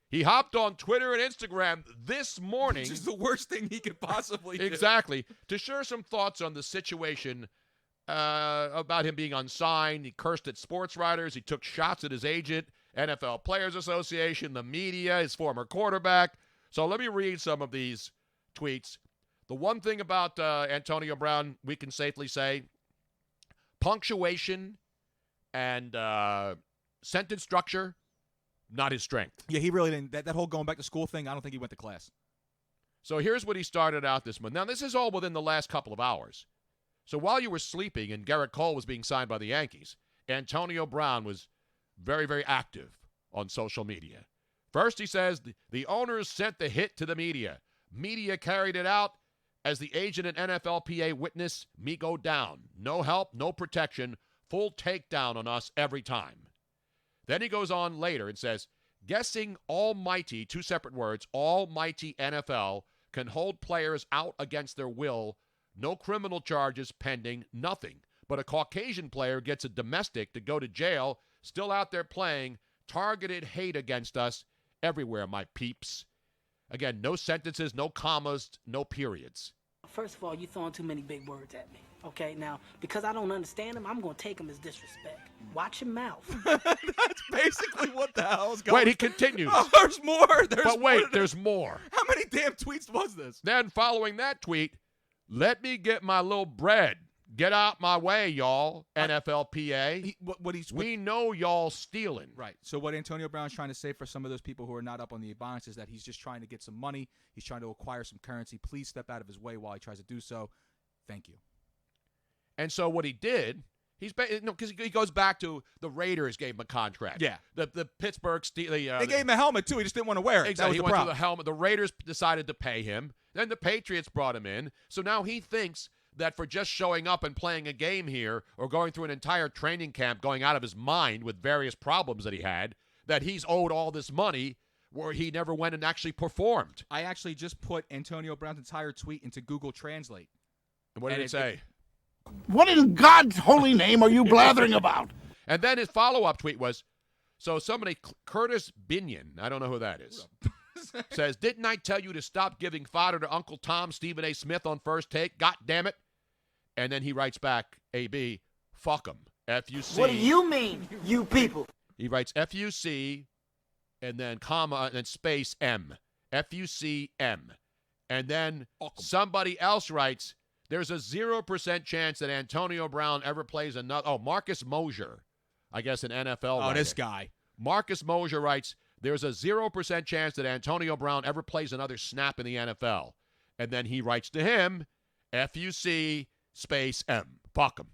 he hopped on Twitter and Instagram this morning. Which is the worst thing he could possibly do. Exactly. To share some thoughts on the situation about him being unsigned. He cursed at sports writers. He took shots at his agent, NFL Players Association, the media, his former quarterback. So let me read some of these tweets. The one thing about Antonio Brown, we can safely say, punctuation and sentence structure, not his strength. Yeah, he really didn't. That whole going back to school thing, I don't think he went to class. So here's what he started out this month. Now, this is all within the last couple of hours. So while you were sleeping and Garrett Cole was being signed by the Yankees, Antonio Brown was very, very active on social media. First, he says, the owners sent the hit to the media. Media carried it out. As the agent and NFLPA witness, me go down. No help, no protection, full takedown on us every time. Then he goes on later and says, guessing almighty, 2 separate words, almighty NFL can hold players out against their will, no criminal charges pending, nothing. But a Caucasian player gets a domestic to go to jail, still out there playing, targeted hate against us everywhere, my peeps. Again, no sentences, no commas, no periods. First of all, you're throwing too many big words at me. Okay, now, because I don't understand them, I'm going to take them as disrespect. Watch your mouth. That's basically what the hell's going on. Wait, he continues. Oh, there's more. But wait, there's more. How many damn tweets was this? Then following that tweet, let me get my little bread. Get out my way, y'all, NFLPA. We know y'all stealing. Right. So what Antonio Brown's trying to say for some of those people who are not up on the Ebonics is that he's just trying to get some money. He's trying to acquire some currency. Please step out of his way while he tries to do so. Thank you. And so what he did, because he goes back to the Raiders gave him a contract. Yeah. The Pittsburgh Steelers. They gave him a helmet, too. He just didn't want to wear it. Exactly. That was He the went problem. to the helmet. The Raiders decided to pay him. Then the Patriots brought him in. So now he thinks that for just showing up and playing a game here or going through an entire training camp, going out of his mind with various problems that he had, that he's owed all this money where he never went and actually performed. I actually just put Antonio Brown's entire tweet into Google Translate. And what did it say? What in God's holy name are you blathering about? And then his follow-up tweet was, so somebody, Curtis Binion, I don't know who that is, says, didn't I tell you to stop giving fodder to Uncle Tom, Stephen A. Smith on First Take? God damn it. And then he writes back, AB, fuck him. F-U-C. What do you mean, you people? He writes F-U-C and then comma and then space M. F-U-C-M. And then somebody else writes, there's a 0% chance that Antonio Brown ever plays another. Oh, Marcus Mosier, I guess an NFL writer. Oh, this guy. Marcus Mosier writes, there's a 0% chance that Antonio Brown ever plays another snap in the NFL. And then he writes to him, FUC space M. Fuck him.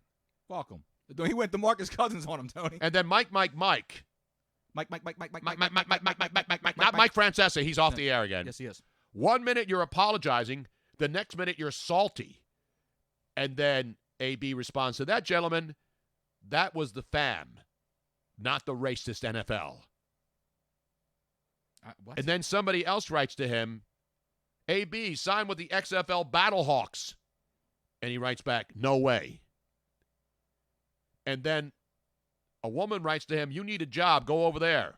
Fuck him. He went to Marcus Cousins on him, Tony. And then Mike. Not Mike Francesa. He's off the air again. Yes, he is. 1 minute you're apologizing. The next minute you're salty. And then AB responds to that, gentleman, that was the fam, not the racist NFL. What? And then somebody else writes to him, AB, sign with the XFL Battlehawks. And he writes back, no way. And then a woman writes to him, you need a job, go over there.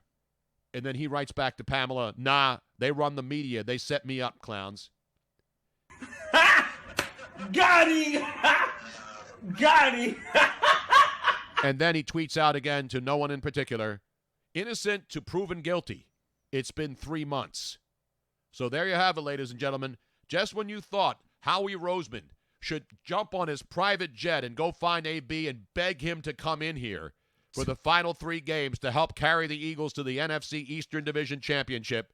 And then he writes back to Pamela, nah, they run the media. They set me up, clowns. Got him! Got him! And then he tweets out again to no one in particular, innocent to proven guilty. It's been 3 months. So there you have it, ladies and gentlemen. Just when you thought Howie Roseman should jump on his private jet and go find AB and beg him to come in here for the final 3 games to help carry the Eagles to the NFC Eastern Division Championship.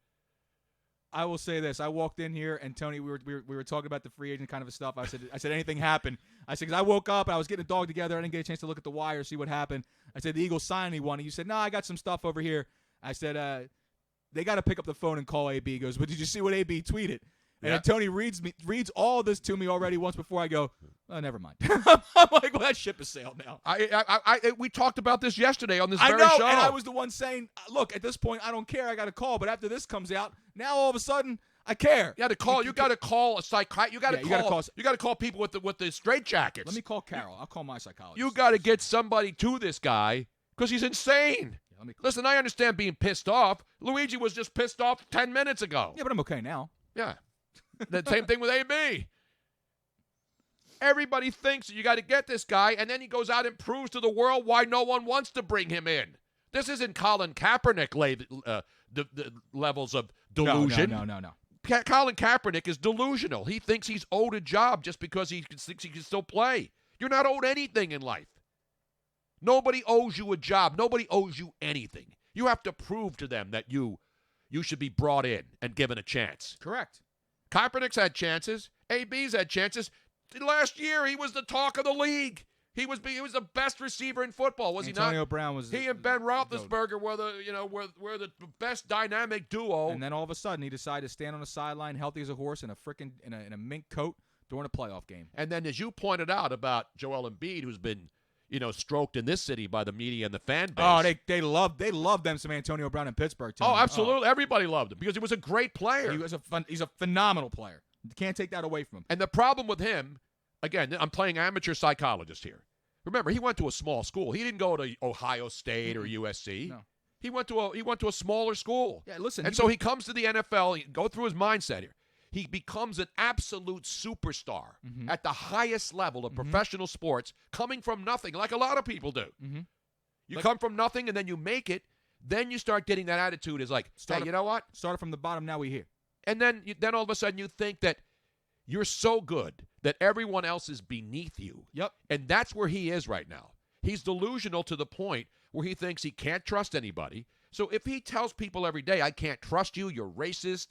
I will say this. I walked in here, and Tony, we were talking about the free agent kind of stuff. I said, anything happened? I said, because I woke up, and I was getting a dog together. I didn't get a chance to look at the wire, see what happened. I said, the Eagles signed anyone? And you said, no, I got some stuff over here. I said, they got to pick up the phone and call AB. He goes, but did you see what AB tweeted? And then Tony reads all this to me already once before I go, oh, never mind. I'm like, well, that ship has sailed now. We talked about this yesterday on this very show. And I was the one saying, look, at this point, I don't care. I got a call. But after this comes out, now all of a sudden, I care. You got to call a psychiatrist. You got to call people with the straitjackets. Let me call Carol. I'll call my psychologist. You got to get somebody to this guy because he's insane. Listen, I understand being pissed off. Luigi was just pissed off 10 minutes ago. Yeah, but I'm okay now. Yeah. The same thing with AB. Everybody thinks that you got to get this guy, and then he goes out and proves to the world why no one wants to bring him in. This isn't Colin Kaepernick the levels of delusion. No. Colin Kaepernick is delusional. He thinks he's owed a job just because he thinks he can still play. You're not owed anything in life. Nobody owes you a job. Nobody owes you anything. You have to prove to them that you should be brought in and given a chance. Correct. Kaepernick's had chances. AB's had chances. Last year, he was the talk of the league. He was the best receiver in football, was he not? Antonio Brown was. He and Ben Roethlisberger were the best dynamic duo. And then all of a sudden, he decided to stand on the sideline, healthy as a horse, in a mink coat during a playoff game. And then, as you pointed out about Joel Embiid, who's been stroked in this city by the media and the fan base. Oh, they loved them some Antonio Brown in Pittsburgh, Tony. Oh, absolutely. Everybody loved him because he was a great player. He's a phenomenal player. You can't take that away from him. And the problem with him, again, I'm playing amateur psychologist here. Remember, he went to a small school. He didn't go to Ohio State or USC. No. He went to a smaller school. Yeah, listen. And so he comes to the NFL. Go through his mindset here. He becomes an absolute superstar at the highest level of professional sports, coming from nothing, like a lot of people do. You come from nothing, and then you make it. Then you start getting that attitude is like, hey, you know what? Started from the bottom, now we're here. And then all of a sudden you think that you're so good that everyone else is beneath you. Yep. And that's where he is right now. He's delusional to the point where he thinks he can't trust anybody. So if he tells people every day, I can't trust you, you're racist,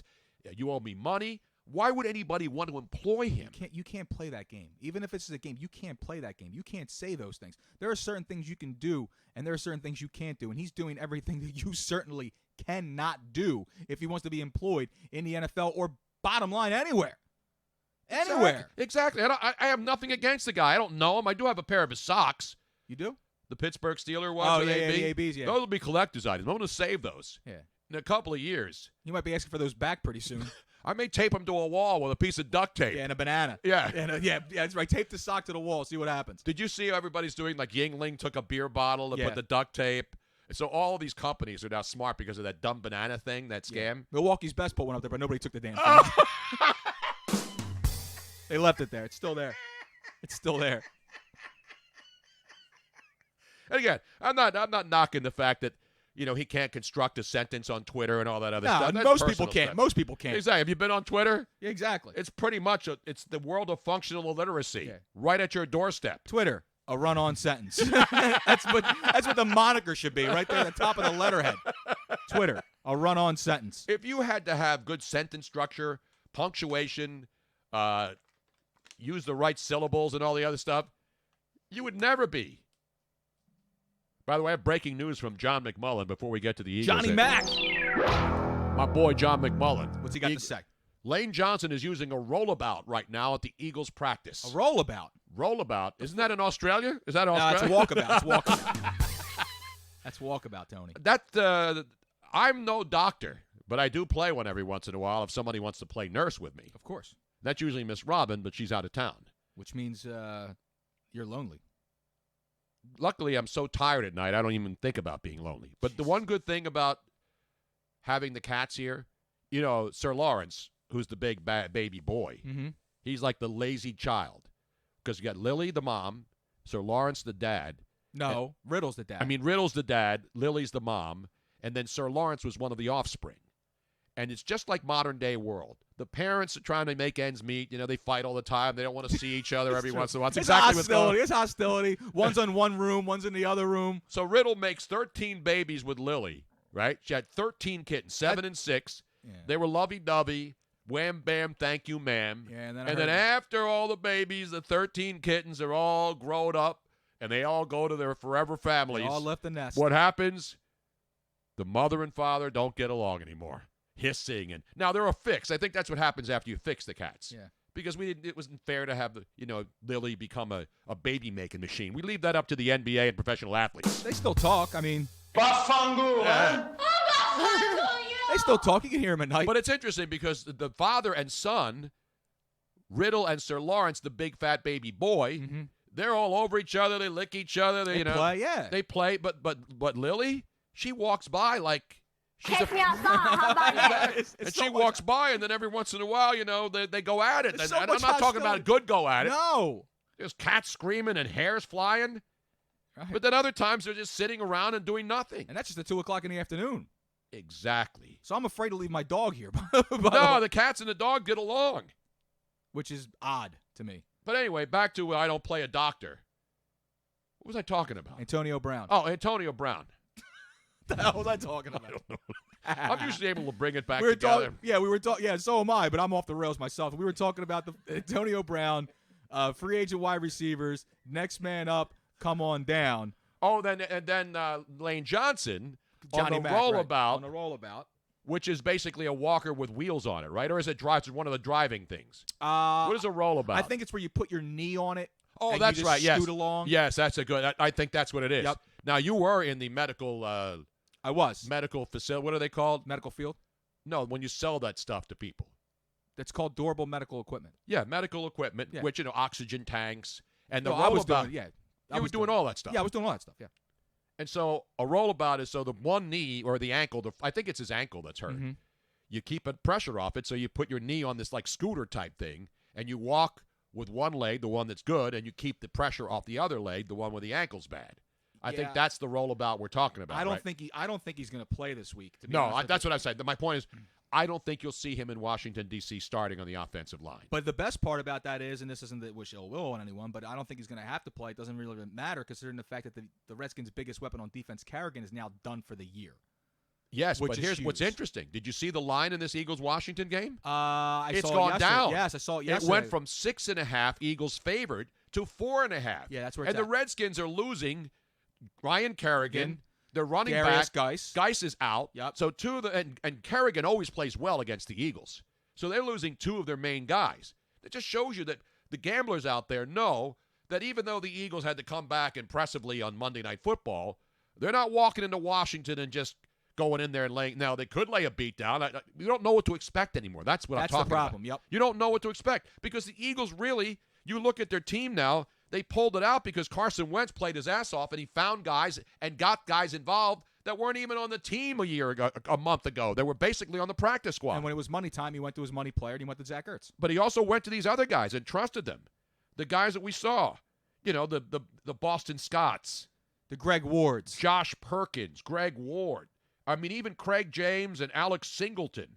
you owe me money, why would anybody want to employ him? You can't play that game. Even if it's a game, you can't play that game. You can't say those things. There are certain things you can do, and there are certain things you can't do. And he's doing everything that you certainly cannot do if he wants to be employed in the NFL or, bottom line, anywhere. Anywhere. Exactly. I have nothing against the guy. I don't know him. I do have a pair of his socks. You do? The Pittsburgh Steeler ones. Oh, yeah, the ABs, yeah. Those will be collector's items. I'm going to save those. Yeah. In a couple of years. You might be asking for those back pretty soon. I may tape them to a wall with a piece of duct tape. Yeah, and a banana. Yeah. Yeah, that's right. Tape the sock to the wall. See what happens. Did you see how everybody's doing? Like Yingling took a beer bottle and put the duct tape. So all these companies are now smart because of that dumb banana thing, that scam. Yeah. Milwaukee's Best put one up there, but nobody took the damn thing. They left it there. It's still there. It's still there. And again, I'm not knocking the fact that he can't construct a sentence on Twitter and all that other stuff. That's most people can't. Stuff. Most people can't. Exactly. Have you been on Twitter? Yeah, exactly. It's pretty much it's the world of functional illiteracy right at your doorstep. Twitter, a run-on sentence. That's what the moniker should be, right there at the top of the letterhead. Twitter, A run-on sentence. If you had to have good sentence structure, punctuation, use the right syllables and all the other stuff, you would never be. By the way, I have breaking news from John McMullen before we get to the Eagles. Johnny Mac. My boy, John McMullen. What's he got to say? Lane Johnson is using a rollabout right now at the Eagles practice. A rollabout? Rollabout. Isn't that in Australia? Is that No, Australia? it's a walkabout. It's walkabout. That's walkabout, Tony. I'm no doctor, but I do play one every once in a while if somebody wants to play nurse with me. Of course. That's usually Miss Robin, but she's out of town. Which means you're lonely. Luckily, I'm so tired at night, I don't even think about being lonely. But the one good thing about having the cats here, Sir Lawrence, who's the big baby boy, he's like the lazy child. Because you got Lily, the mom, Sir Lawrence, the dad. No, Riddle's the dad. I mean, Riddle's the dad, Lily's the mom, and then Sir Lawrence was one of the offspring. And it's just like modern-day world. The parents are trying to make ends meet. They fight all the time. They don't want to see each other every once in a while. That's exactly what's going on. It's hostility. One's in one room, one's in the other room. So Riddle makes 13 babies with Lily, right? She had 13 kittens, 7 and 6. Yeah. They were lovey-dovey. Wham, bam, thank you, ma'am. Yeah, and then after all the babies, the 13 kittens are all grown up, and they all go to their forever families. They all left the nest. What happens? The mother and father don't get along anymore. Hissing. And now they're a fix. I think that's what happens after you fix the cats. Yeah. Because it wasn't fair to have Lily become a baby-making machine. We leave that up to the NBA and professional athletes. They still talk. I mean. Bafangu, They still talk. You can hear them at night. But it's interesting because the father and son, Riddle and Sir Lawrence, the big fat baby boy, they're all over each other. They lick each other. They play, yeah. They play. But Lily, she walks by like she's Take me outside. How about that? And she walks by, and then every once in a while, they go at it. And I'm not talking about a good go at it. No. There's cats screaming and hairs flying. Right. But then other times they're just sitting around and doing nothing. And that's just at 2 o'clock in the afternoon. Exactly. So I'm afraid to leave my dog here. No, the cats and the dog get along. Which is odd to me. But anyway, back to I don't play a doctor. What was I talking about? Antonio Brown. Oh, Antonio Brown. What the hell was I talking about? I don't know. I'm usually able to bring it back we were together. we were talking. Yeah, so am I, but I'm off the rails myself. We were talking about the Antonio Brown, free agent wide receivers, next man up, come on down. Oh, then Lane Johnson Johnny on the Mac, rollabout. Right. On the rollabout. Which is basically a walker with wheels on it, right? Or is it one of the driving things? What is a rollabout? I think it's where you put your knee on it. Oh, and that's you just right. Yes. Scoot along. Yes, that's a good. I think that's what it is. Yep. Now you were in the medical. I was medical facility. What are they called? Medical field. No, when you sell that stuff to people. That's called durable medical equipment. Yeah, medical equipment, Yeah. which oxygen tanks and the No, rollabout. I was doing, you were doing all that stuff. Yeah, I was doing all that stuff. Yeah. And so a rollabout is so the one knee or the ankle. I think it's his ankle that's hurt. Mm-hmm. You keep a pressure off it, so you put your knee on this like scooter type thing, and you walk with one leg, the one that's good, and you keep the pressure off the other leg, the one where the ankle's bad. I think that's the rollabout we're talking about. I don't right? think he's going to play this week. To be No, honest that's what I'm saying. My point is, I don't think you'll see him in Washington D.C. starting on the offensive line. But the best part about that is, and this isn't to wish ill will on anyone, but I don't think he's going to have to play. It doesn't really matter considering the fact that the Redskins' biggest weapon on defense, Kerrigan, is now done for the year. Yes, which but is here's huge. what's interesting. Did you see the line in this Eagles-Washington game? It's It's saw gone it yesterday. down. Yes, I saw it yesterday. It went from 6.5 Eagles favored to 4.5. Yeah, that's where it's And the at. Redskins are losing Ryan Kerrigan. They're running Darius back. Geis. Geis is out. Yep. So two of the and Kerrigan always plays well against the Eagles. So they're losing two of their main guys. It just shows you that the gamblers out there know that even though the Eagles had to come back impressively on Monday Night Football, they're not walking into Washington and just going in there and laying. Now, they could lay a beat down. You don't know what to expect anymore. That's what I'm talking the problem. about. Yep. You don't know what to expect because the Eagles really, you look at their team now, they pulled it out because Carson Wentz played his ass off and he found guys and got guys involved that weren't even on the team a month ago. They were basically on the practice squad. And when it was money time, he went to his money player and he went to Zach Ertz. But he also went to these other guys and trusted them. The guys that we saw, the Boston Scotts, the Greg Wards, Josh Perkins, Greg Ward. I mean, even Craig James and Alex Singleton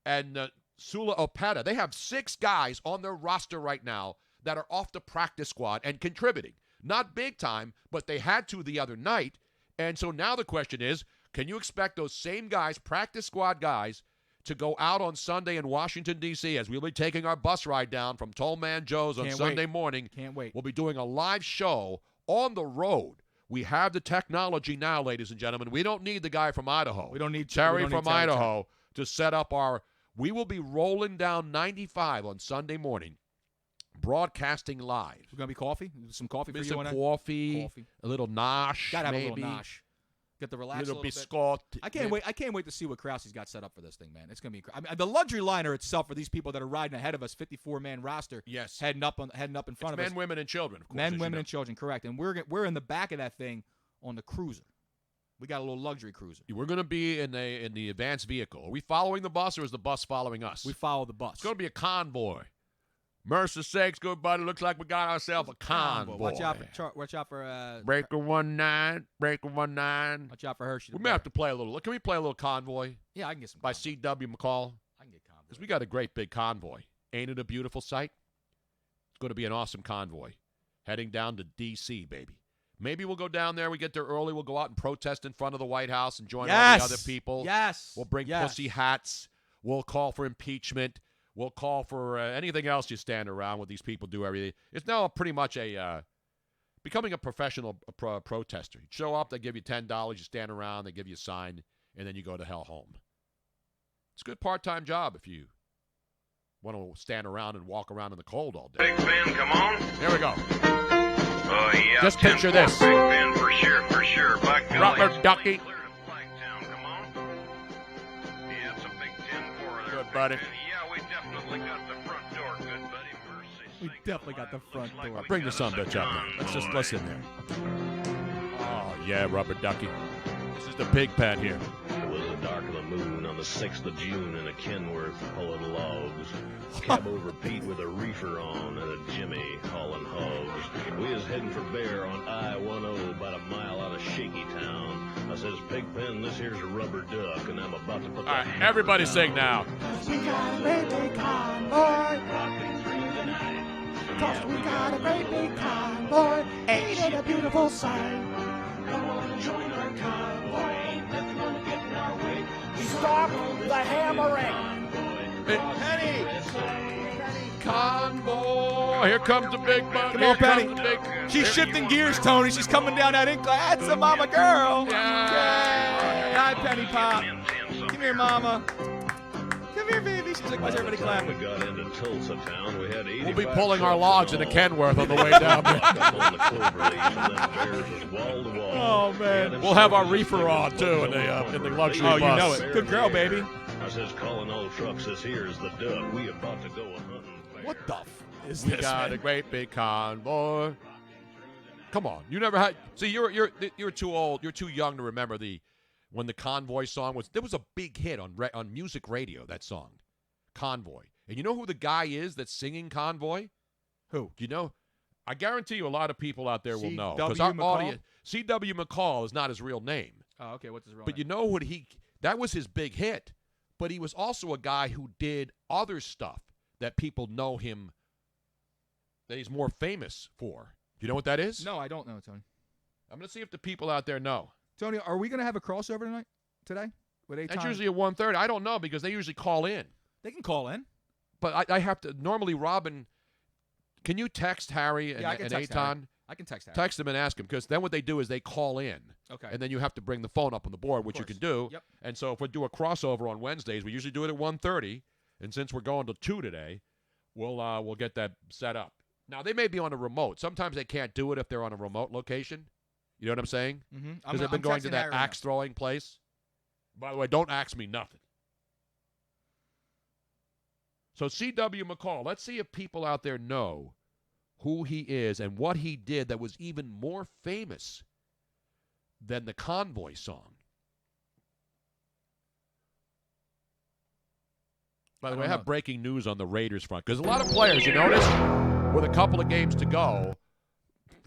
and Sula Opeta. They have 6 guys on their roster right now that are off the practice squad and contributing. Not big time, but they had to the other night. And so now the question is, Can you expect those same guys, practice squad guys, to go out on Sunday in Washington, D.C., as we'll be taking our bus ride down from Toll Man Joe's on Sunday morning. Can't wait. We'll be doing a live show on the road. We have the technology now, ladies and gentlemen. We don't need the guy from Idaho. We don't need Terry from Idaho to set up our – we will be rolling down 95 on Sunday morning, broadcasting live. We're going to be coffee? Some coffee for you? Some coffee, a little nosh, Gotta have maybe. a little nosh. Get the relax little a little biscuit. bit. I can't wait to see what Krause's got set up for this thing, man. It's gonna be. I mean, the luxury liner itself for these people that are riding ahead of us, 54-man roster. Yes, heading up in front of us. Men, women, and children. Of course, men, women, and children. Correct. And we're in the back of that thing on the cruiser. We got a little luxury cruiser. We're going to be in the advanced vehicle. Are we following the bus, or is the bus following us? We follow the bus. It's going to be a convoy. Mercy sakes, good buddy. Looks like we got ourselves a convoy. Watch out for Breaker 19, Breaker 19. Watch out for Hershey. We may have to play a little. Can we play a little convoy? Yeah, I can get some. By C.W. McCall. I can get convoy. Because we got a great big convoy. Ain't it a beautiful sight? It's going to be an awesome convoy. Heading down to D.C., baby. Maybe we'll go down there. We get there early. We'll go out and protest in front of the White House and join all the other people. Yes. We'll bring pussy hats. We'll call for impeachment. We'll call for anything else you stand around with these people do everything. It's now pretty much becoming a professional protester. You show up, they give you $10, you stand around, they give you a sign, and then you go to hell home. It's a good part-time job if you want to stand around and walk around in the cold all day. Big Ben, come on. Here we go. Oh, yeah. Just picture this. Big Ben, for sure. By golly, Rubber ducky. Clear to Flagtown, come on. Yeah, it's a big 10-4 there. Good, buddy. Yeah, we definitely got the front door, good buddy. Mercy. We definitely got the front door. Bring the son bitch up there. Let's just listen there. Oh, yeah, rubber ducky. This is the pig pen here. It was the dark of the moon on the 6th of June in a Kenworth pulling logs. Cab over Pete with a reefer on and a Jimmy hauling hogs. We was heading for Bear on I-10 about a mile out of Shaky Town. I says, Pigpen, this here's a rubber duck, and I'm about to put the hammer everybody down. sing now. We got a great big convoy. Cause we got a great big convoy. Ain't it a beautiful sight? Come on, join our convoy. Ain't nothing gonna get in our way. Stop the hammering. Penny. Convoy. Here comes the big bug. Come on, Penny. She's shifting gears, Tony. She's coming down that incline. That's the mama girl. Yay. Hi, Penny Pop. Come here, mama. Come here, baby. She's like, why's everybody clapping? We got into Tulsa town. We had We'll be pulling our logs into Kenworth on the way down there. Oh, man. We'll have our reefer on, too, in the luxury bus. Oh, you know it. Good girl, baby. I says, calling all trucks, this here is the duck. We about to go a-hunting. What the f is this, We got a great big convoy. Come on. You never had... See, you're too old. You're too young to remember when the Convoy song was... There was a big hit on music radio, that song. Convoy. And you know who the guy is that's singing Convoy? Who? Do you know? I guarantee you a lot of people out there will know. C.W. Our McCall? audience... C.W. McCall is not his real name. Oh, okay. What's his real But name? you know what that was his big hit. But he was also a guy who did other stuff that people know him, that he's more famous for. Do you know what that is? No, I don't know, Tony. I'm going to see if the people out there know. Tony, are we going to have a crossover today? With That's usually at 1:30. I don't know because they usually call in. They can call in. But I have to, normally Robin, can you text Harry and, Yeah, I can and text Eitan? Harry. I can text Harry. Text them and ask them because then what they do is they call in. Okay. And then you have to bring the phone up on the board, which you can do. Yep. And so if we do a crossover on Wednesdays, we usually do it at 1:30. And since we're going to 2 today, we'll get that set up. Now, they may be on a remote. Sometimes they can't do it if they're on a remote location. You know what I'm saying? Mm-hmm. Because they've been going to that axe throwing place. By the way, don't axe me nothing. So C.W. McCall, let's see if people out there know who he is and what he did that was even more famous than the Convoy song. By the way, I have breaking news on the Raiders front. Because a lot of players, you notice, with a couple of games to go,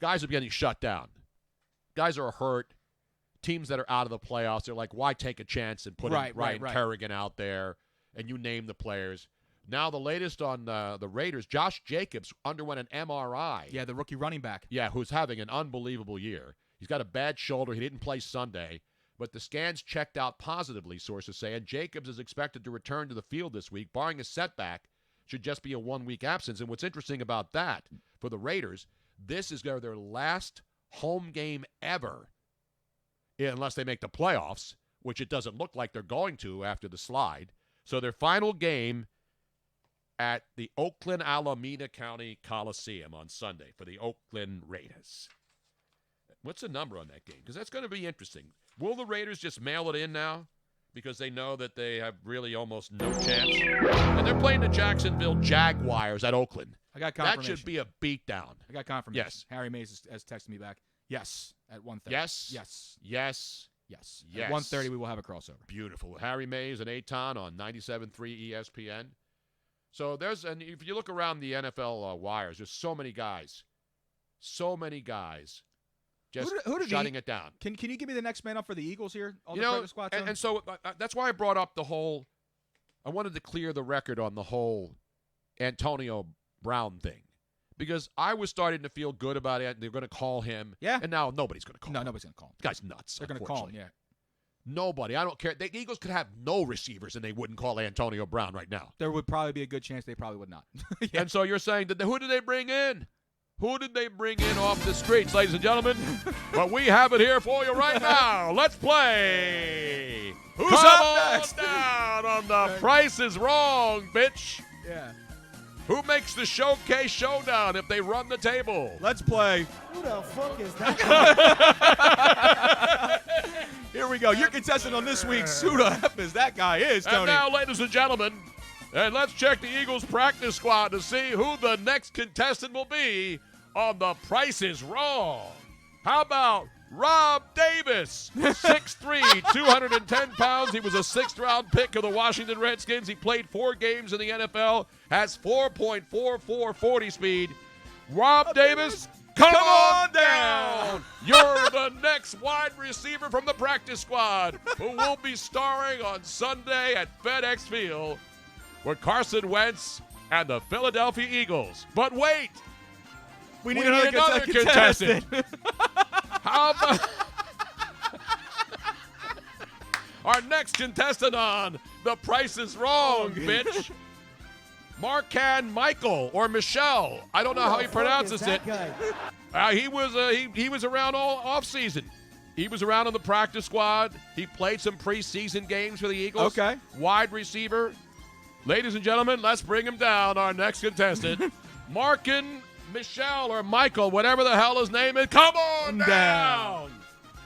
guys are getting shut down. Guys are hurt. Teams that are out of the playoffs, they're like, why take a chance and put Ryan Kerrigan out there? And you name the players. Now the latest on the Raiders, Josh Jacobs underwent an MRI. Yeah, the rookie running back. Yeah, who's having an unbelievable year. He's got a bad shoulder. He didn't play Sunday. but the scans checked out positively, sources say, and Jacobs is expected to return to the field this week, barring a setback. Should just be a 1-week absence. And what's interesting about that for the Raiders, this is their last home game ever, unless they make the playoffs, which it doesn't look like they're going to after the slide. So their final game at the Oakland Alameda County Coliseum on Sunday for the Oakland Raiders. What's the number on that game? Because that's going to be interesting. Will the Raiders just mail it in now? Because they know that they have really almost no chance. And they're playing the Jacksonville Jaguars at Oakland. I got confirmation. That should be a beatdown. I got confirmation. Yes. Harry Mays has texted me back. Yes, at 1:30. Yes. Yes. Yes. Yes. Yes. At 1:30 we will have a crossover. Beautiful. Harry Mays and Aton on 97.3 ESPN. So and if you look around the NFL wires, there's so many guys. Just shutting it down. Can you give me the next man up for the Eagles here? Squad, and so that's why I brought up the whole. I wanted to clear the record on the whole Antonio Brown thing, because I was starting to feel good about it. They're going to call him, and now nobody's going to call him. No, nobody's going to call him. The guy's nuts. They're going to call him. Yeah. Nobody. I don't care. The Eagles could have no receivers, and they wouldn't call Antonio Brown right now. There would probably be a good chance they probably would not. And so you're saying that who did they bring in? Who did they bring in off the streets, ladies and gentlemen? But we have it here for you right now. Let's play. Who's up next? Down on the Price is Wrong, bitch. Yeah. Who makes the showcase showdown if they run the table? Let's play. Who the fuck is that? Here we go. Your contestant on this week's Who the F is that guy is, Tony. And now, ladies and gentlemen, and let's check the Eagles practice squad to see who the next contestant will be on The Price is Wrong. How about Rob Davis, 6'3", 210 pounds. He was a sixth-round pick of the Washington Redskins. He played 4 games in the NFL, has 4.44 40 speed. Rob Davis, come on down. You're the next wide receiver from the practice squad who will be starring on Sunday at FedEx Field with Carson Wentz and the Philadelphia Eagles. But wait. We need another contestant. How about our next contestant on The Price is Wrong, bitch? Marcan Michael or Michelle. I don't know how he pronounces it. He was around all offseason. He was around on the practice squad. He played some preseason games for the Eagles. Okay. Wide receiver. Ladies and gentlemen, let's bring him down. Our next contestant, Marcan Michelle or Michael, whatever the hell his name is. Come on down.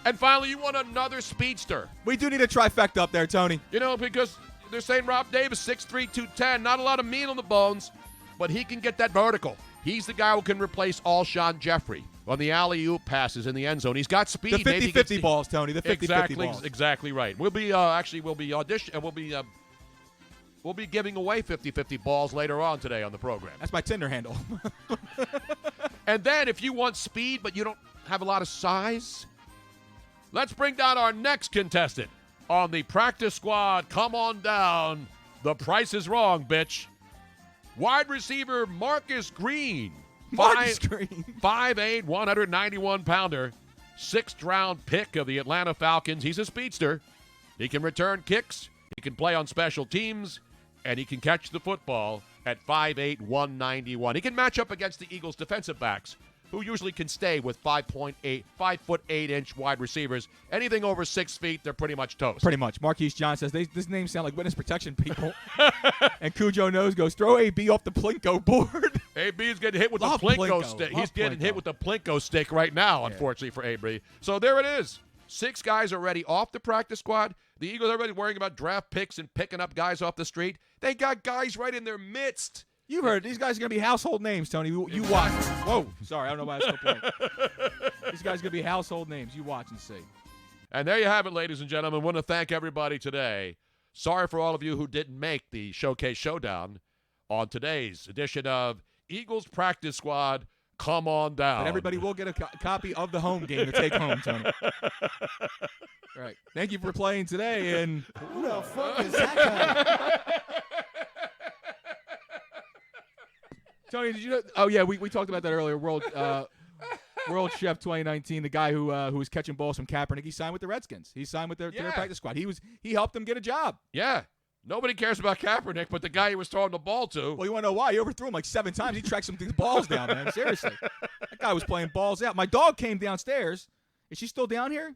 And finally, you want another speedster. We do need a trifecta up there, Tony. You know, because they're saying Rob Davis, 6'3", 210, not a lot of meat on the bones, but he can get that vertical. He's the guy who can replace Alshon Jeffrey on the alley-oop passes in the end zone. He's got speed. The 50-50 balls, Tony. The 50-50 balls. Exactly right. We'll be We'll be giving away 50-50 balls later on today on the program. That's my Tinder handle. And then if you want speed but you don't have a lot of size, let's bring down our next contestant on the practice squad. Come on down. The Price is Wrong, bitch. Wide receiver Marcus Green. 5'8", 191-pounder. 6th-round pick of the Atlanta Falcons. He's a speedster. He can return kicks. He can play on special teams. And he can catch the football at 5'8", 191. He can match up against the Eagles' defensive backs, who usually can stay with 5'8" wide receivers. Anything over 6 feet, they're pretty much toast. Pretty much. Marquise John says, this name sound like witness protection people. And Cujo Nose goes, throw AB off the Plinko board. AB is getting hit with the Plinko stick. He's getting hit with the Plinko stick right now, unfortunately, for AB. So there it is. 6 guys already off the practice squad. The Eagles are already worrying about draft picks and picking up guys off the street. They got guys right in their midst. You heard these guys are going to be household names, Tony. You watch. Whoa. Sorry, I don't know why I was still playing. These guys are going to be household names. You watch and see. And there you have it, ladies and gentlemen. I want to thank everybody today. Sorry for all of you who didn't make the Showcase Showdown on today's edition of Eagles Practice Squad. Come on down. But everybody will get a copy of the home game to take home, Tony. All right. Thank you for playing today. And who the fuck is that guy? Tony, did you know? Oh, yeah, we talked about that earlier. World Chef 2019, the guy who was catching balls from Kaepernick, he signed with the Redskins. He signed with their practice squad. He helped them get a job. Yeah. Nobody cares about Kaepernick, but the guy he was throwing the ball to. Well, you want to know why? He overthrew him like 7 times. He tracked some balls down, man. Seriously. That guy was playing balls out. My dog came downstairs. Is she still down here?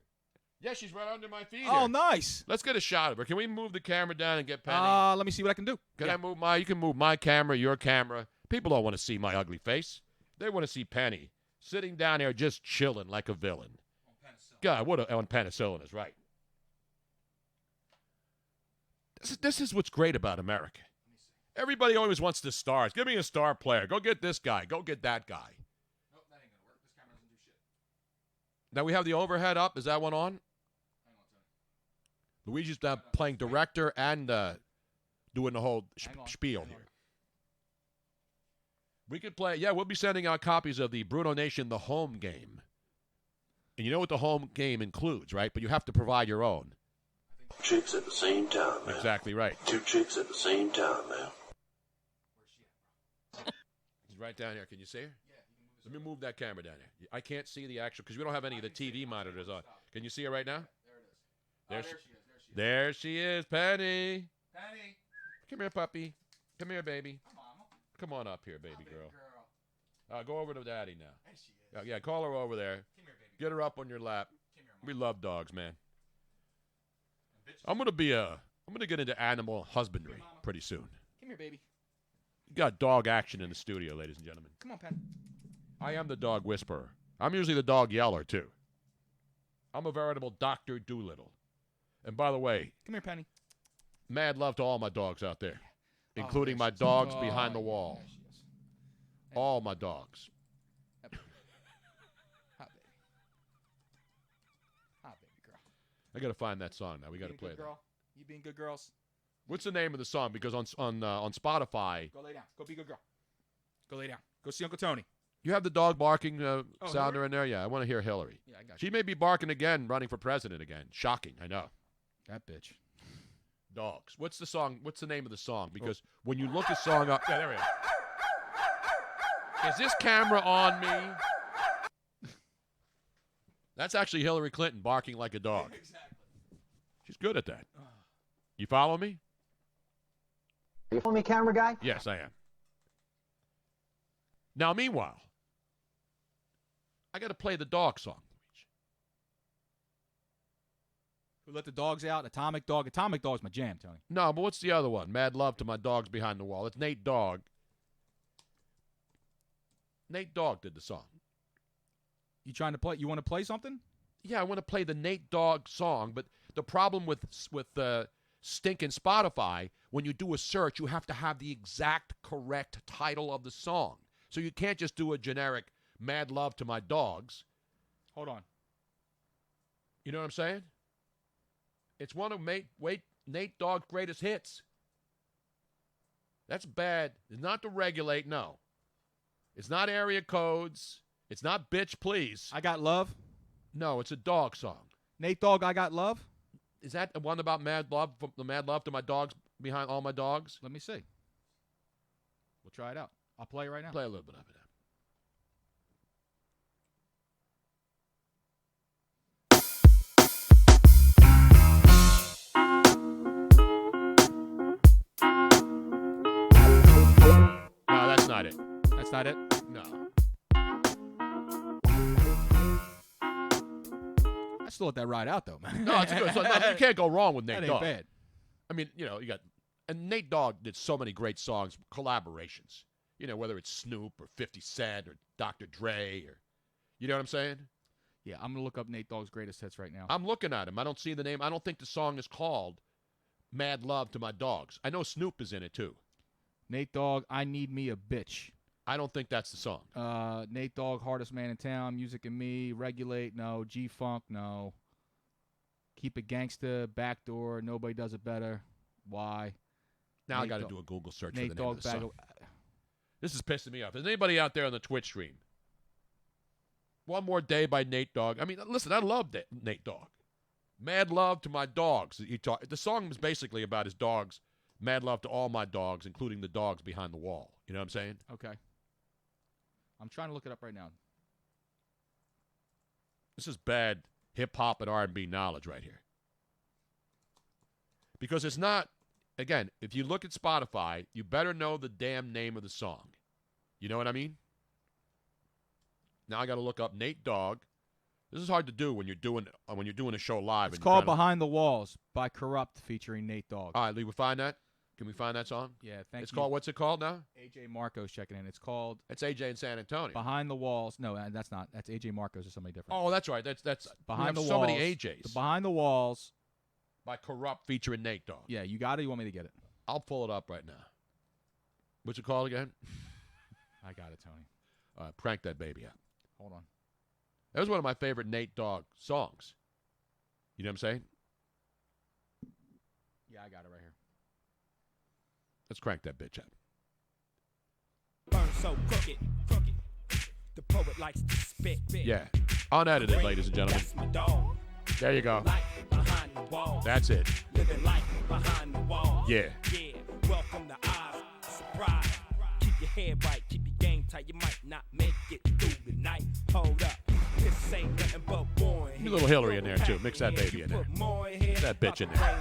Yeah, she's right under my feet. Oh, here. nice. Let's get a shot of her. Can we move the camera down and get Penny? Let me see what I can do. Can I move you can move my camera, your camera. People don't want to see my ugly face. They want to see Penny sitting down there just chilling like a villain. God, on penicillin is right. This is what's great about America. Everybody always wants the stars. Give me a star player. Go get this guy. Go get that guy. Nope, that ain't gonna work. This camera doesn't do shit. Now we have the overhead up. Is that one on? Hang on, Tony. Luigi's playing director and doing the whole spiel here. We could play. Yeah, we'll be sending out copies of the BrunoNation The Home Game. And you know what the home game includes, right? But you have to provide your own. Chicks at the same time, man. Exactly right. 2 chicks at the same time, man. She's right down here. Can you see her? Yeah. Let me move that camera down here. I can't see the actual, because we don't have any of the TV monitors on. Can you see her right now? There it is. There she is, Penny. Penny. Come here, puppy. Come here, baby. Come on up here, baby girl. Go over to Daddy now. There she is. Yeah, call her over there. Come here, baby. Get her up on your lap. Come here, We love dogs, man. I'm gonna get into animal husbandry pretty soon. Come here, baby. You got dog action in the studio, ladies and gentlemen. Come on, Pen. I am the dog whisperer. I'm usually the dog yeller too. I'm a veritable Dr. Doolittle. And by the way, come here, Penny. Mad love to all my dogs out there, including my dogs behind the wall. All my dogs. Hot baby. Hot baby girl. I gotta find that song now. We gotta play that. Girl. You being good girls. What's the name of the song? Because on Spotify. Go lay down. Go be a good girl. Go lay down. Go see Uncle Tony. You have the dog barking sounder Hillary? in there? Yeah, I want to hear Hillary. Yeah, I got you. She may be barking again, running for president again. Shocking, I know. That bitch. Dogs. What's the song? What's the name of the song? Because when you look a song up... Yeah, there we go. Is this camera on me? That's actually Hillary Clinton barking like a dog. Exactly. She's good at that. You follow me? You follow me, camera guy? Yes, I am. Now, meanwhile, I got to play the dog song. Who let the dogs out? Atomic Dog. Atomic Dog's my jam, Tony. No, but what's the other one? Mad love to my dogs behind the wall. It's Nate Dogg. Nate Dogg did the song. You trying to play? You want to play something? Yeah, I want to play the Nate Dogg song, but the problem with stinking Spotify, when you do a search, you have to have the exact correct title of the song. So you can't just do a generic Mad Love to My Dogs. Hold on. You know what I'm saying? It's one of Nate Dogg's greatest hits. That's bad. It's not to regulate, no. It's not area codes. It's not bitch, please. I Got Love? No, it's a dog song. Nate Dogg, I Got Love? Is that the one about mad love, from the mad love to my dogs behind all my dogs? Let me see. We'll try it out. I'll play it right now. Play a little bit of it. No, that's not it. That's not it? No. I still let that ride out, though, man. No, it's good. So, no, you can't go wrong with Nate That ain't Dogg. bad. I mean, you know, and Nate Dogg did so many great songs, collaborations. You know, whether it's Snoop or 50 Cent or Dr. Dre or, you know what I'm saying? Yeah, I'm going to look up Nate Dogg's greatest hits right now. I'm looking at him. I don't see the name. I don't think the song is called Mad Love to My Dogs. I know Snoop is in it, too. Nate Dogg, I Need Me a Bitch. I don't think that's the song. Nate Dogg, Hardest Man in Town, Music and Me, Regulate, no. G-Funk, no. Keep It Gangsta, Backdoor, Nobody Does It Better. Why? Now Nate I got to Dogg- do a Google search Nate for the name Dogg, of the song. This is pissing me off. Is anybody out there on the Twitch stream? One More Day by Nate Dogg. I mean, listen, I love Nate Dogg. Mad Love to My Dogs. The song is basically about his dogs. Mad love to all my dogs, including the dogs behind the wall. You know what I'm saying? Okay. I'm trying to look it up right now. This is bad hip-hop and R&B knowledge right here. Because it's not, again, if you look at Spotify, you better know the damn name of the song. You know what I mean? Now I got to look up Nate Dogg. This is hard to do when you're doing a show live. It's called Behind the Walls by Corrupt featuring Nate Dogg. All right, Lee, we find that? Can we find that song? Yeah, thank you. It's called, what's it called now? AJ Marcos checking in. It's called... It's AJ in San Antonio. Behind the Walls. No, that's not. That's AJ Marcos or somebody different. Oh, that's right. That's Behind the Walls. So many AJs. The Behind the Walls. By Corrupt featuring Nate Dogg. Yeah, you got it? You want me to get it? I'll pull it up right now. What's it called again? I got it, Tony. Prank that baby out. Hold on. That was one of my favorite Nate Dogg songs. You know what I'm saying? Yeah, I got it right here. Let's crank that bitch up. Burn so crooked. The poet likes to spit. Yeah. Unedited, ladies and gentlemen. That's my dog. There you go. Behind the walls. That's it. Living life behind the walls. Yeah. Yeah. Welcome to Oz. Surprise. Keep your head right. Keep your game tight. You might not make it through the night. Hold up. This ain't nothing but boring. A little Hillary in there, too. Mix that baby in there. Put that bitch in there.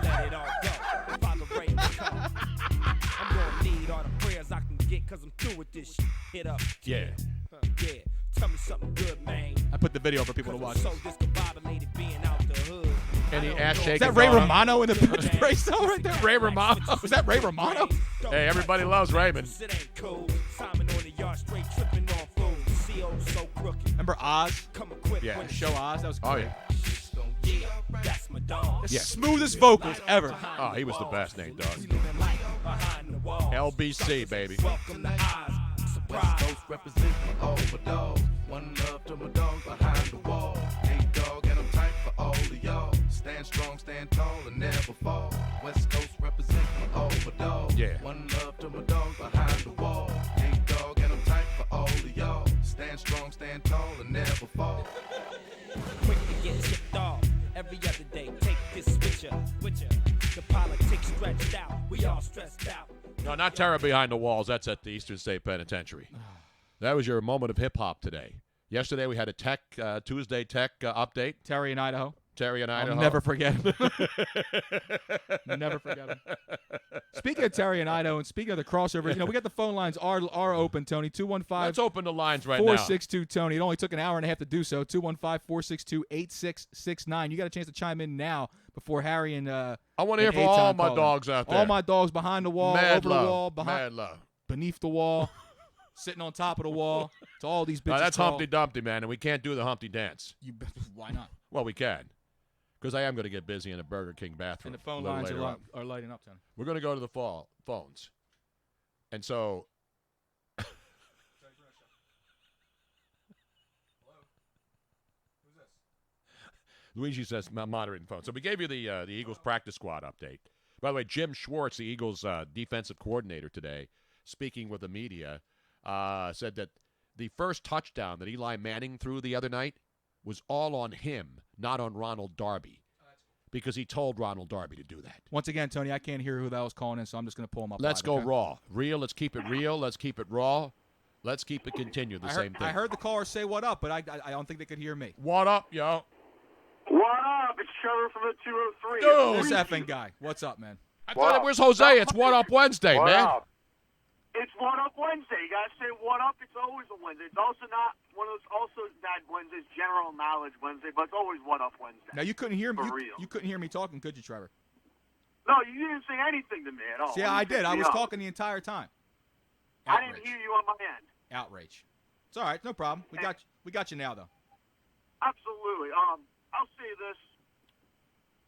Let it all go. Father Ray, come. I'm gonna need all the prayers I can get because I'm through with this shit. Hit up. Yeah. Yeah. Tell me something good, man. I put the video for people to watch. So discombobulated being out the hood. Any ass shaking? Is that Ray Romano in the bench brace though right there? Ray Romano? Was that Ray Romano? Hey, everybody loves Raymond. It ain't cool. Simon on the yard straight tripping on fools. CO so crooked. Remember Oz? Come equipped. Yeah. when The show Oz? That was great. Oh, yeah. Yeah, that's my dog. The Yeah. smoothest vocals ever. Oh, he was the best, Nate Dogg. We living life behind the walls. LBC, baby. Welcome to Oz. Surprise. Coast represent all my dogs. One love to my dogs behind the wall. Nate Dogg and I'm tight for all of y'all. Stand strong, stand tall, and never fall. West Coast represent all my dogs. Yeah. One love to my dogs behind the wall. Nate Dogg and I'm tight for all of y'all. Stand strong, stand tall, and never fall. Quick to get tipped off. Every other day, take this switcher. The politics stretched out. We all stressed out. No, not Terror Behind the Walls. That's at the Eastern State Penitentiary. That was your moment of hip-hop today. Yesterday we had a Tuesday tech update. Terry in Idaho. Terry in Idaho. I'll never forget him. Never forget him. Speaking of Terry in Idaho and speaking of the crossover, we got the phone lines are open, Tony. 215. Let's open the lines right now. 462 Tony. It only took an hour and a half to do so. 215-462-8669. You got a chance to chime in now before Harry and I want to hear from all my dogs out there. All my dogs behind the wall, Mad over love. the wall, behind, Mad love. beneath the wall, sitting on top of the wall. To all these bitches. That's call. Humpty Dumpty, man, and we can't do the Humpty dance. Why not? Well, we can. Because I am going to get busy in the Burger King bathroom. And the phone a little lines later on. are lighting up, Tony. We're going to go to the phones. And so... Luigi says moderating phone. So we gave you the Eagles practice squad update. By the way, Jim Schwartz, the Eagles defensive coordinator today, speaking with the media, said that the first touchdown that Eli Manning threw the other night was all on him, not on Ronald Darby, because he told Ronald Darby to do that. Once again, Tony, I can't hear who that was calling in, so I'm just going to pull him up. Let's live, go okay? raw. Real, let's keep it real. Let's keep it raw. Let's keep it continue, same thing. I heard the caller say what up, but I don't think they could hear me. What up, yo? What up? It's Trevor from the 203. Dude. This effing guy. What's up, man? I thought it was Jose. It's What Up Wednesday, What man. up? It's What Up Wednesday. You gotta say what up. It's always a Wednesday. It's also not one of those also not Wednesdays, general knowledge Wednesday, but it's always What Up Wednesday. Now you couldn't hear me. For real. You couldn't hear me talking, could you, Trevor? No, you didn't say anything to me at all. Yeah, I did. I You was know. talking the entire time. I didn't hear you on my end. Outrage. It's all right. No problem. We got you now, though. Absolutely. I'll say this.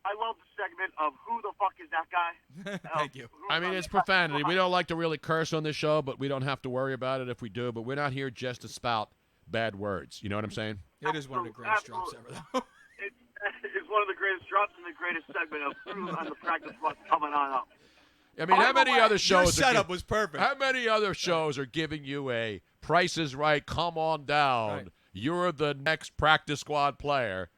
I love the segment of who the fuck is that guy? Thank you. I mean, it's profanity. We don't like to really curse on this show, but we don't have to worry about it if we do. But we're not here just to spout bad words. You know what I'm saying? It is one of the greatest drops ever, though. It's one of the greatest drops and the greatest segment of who on the practice bus coming on up. I mean, how many other shows? Your setup was perfect. How many other shows are giving you a Price is Right, come on down? Right. You're the next practice squad player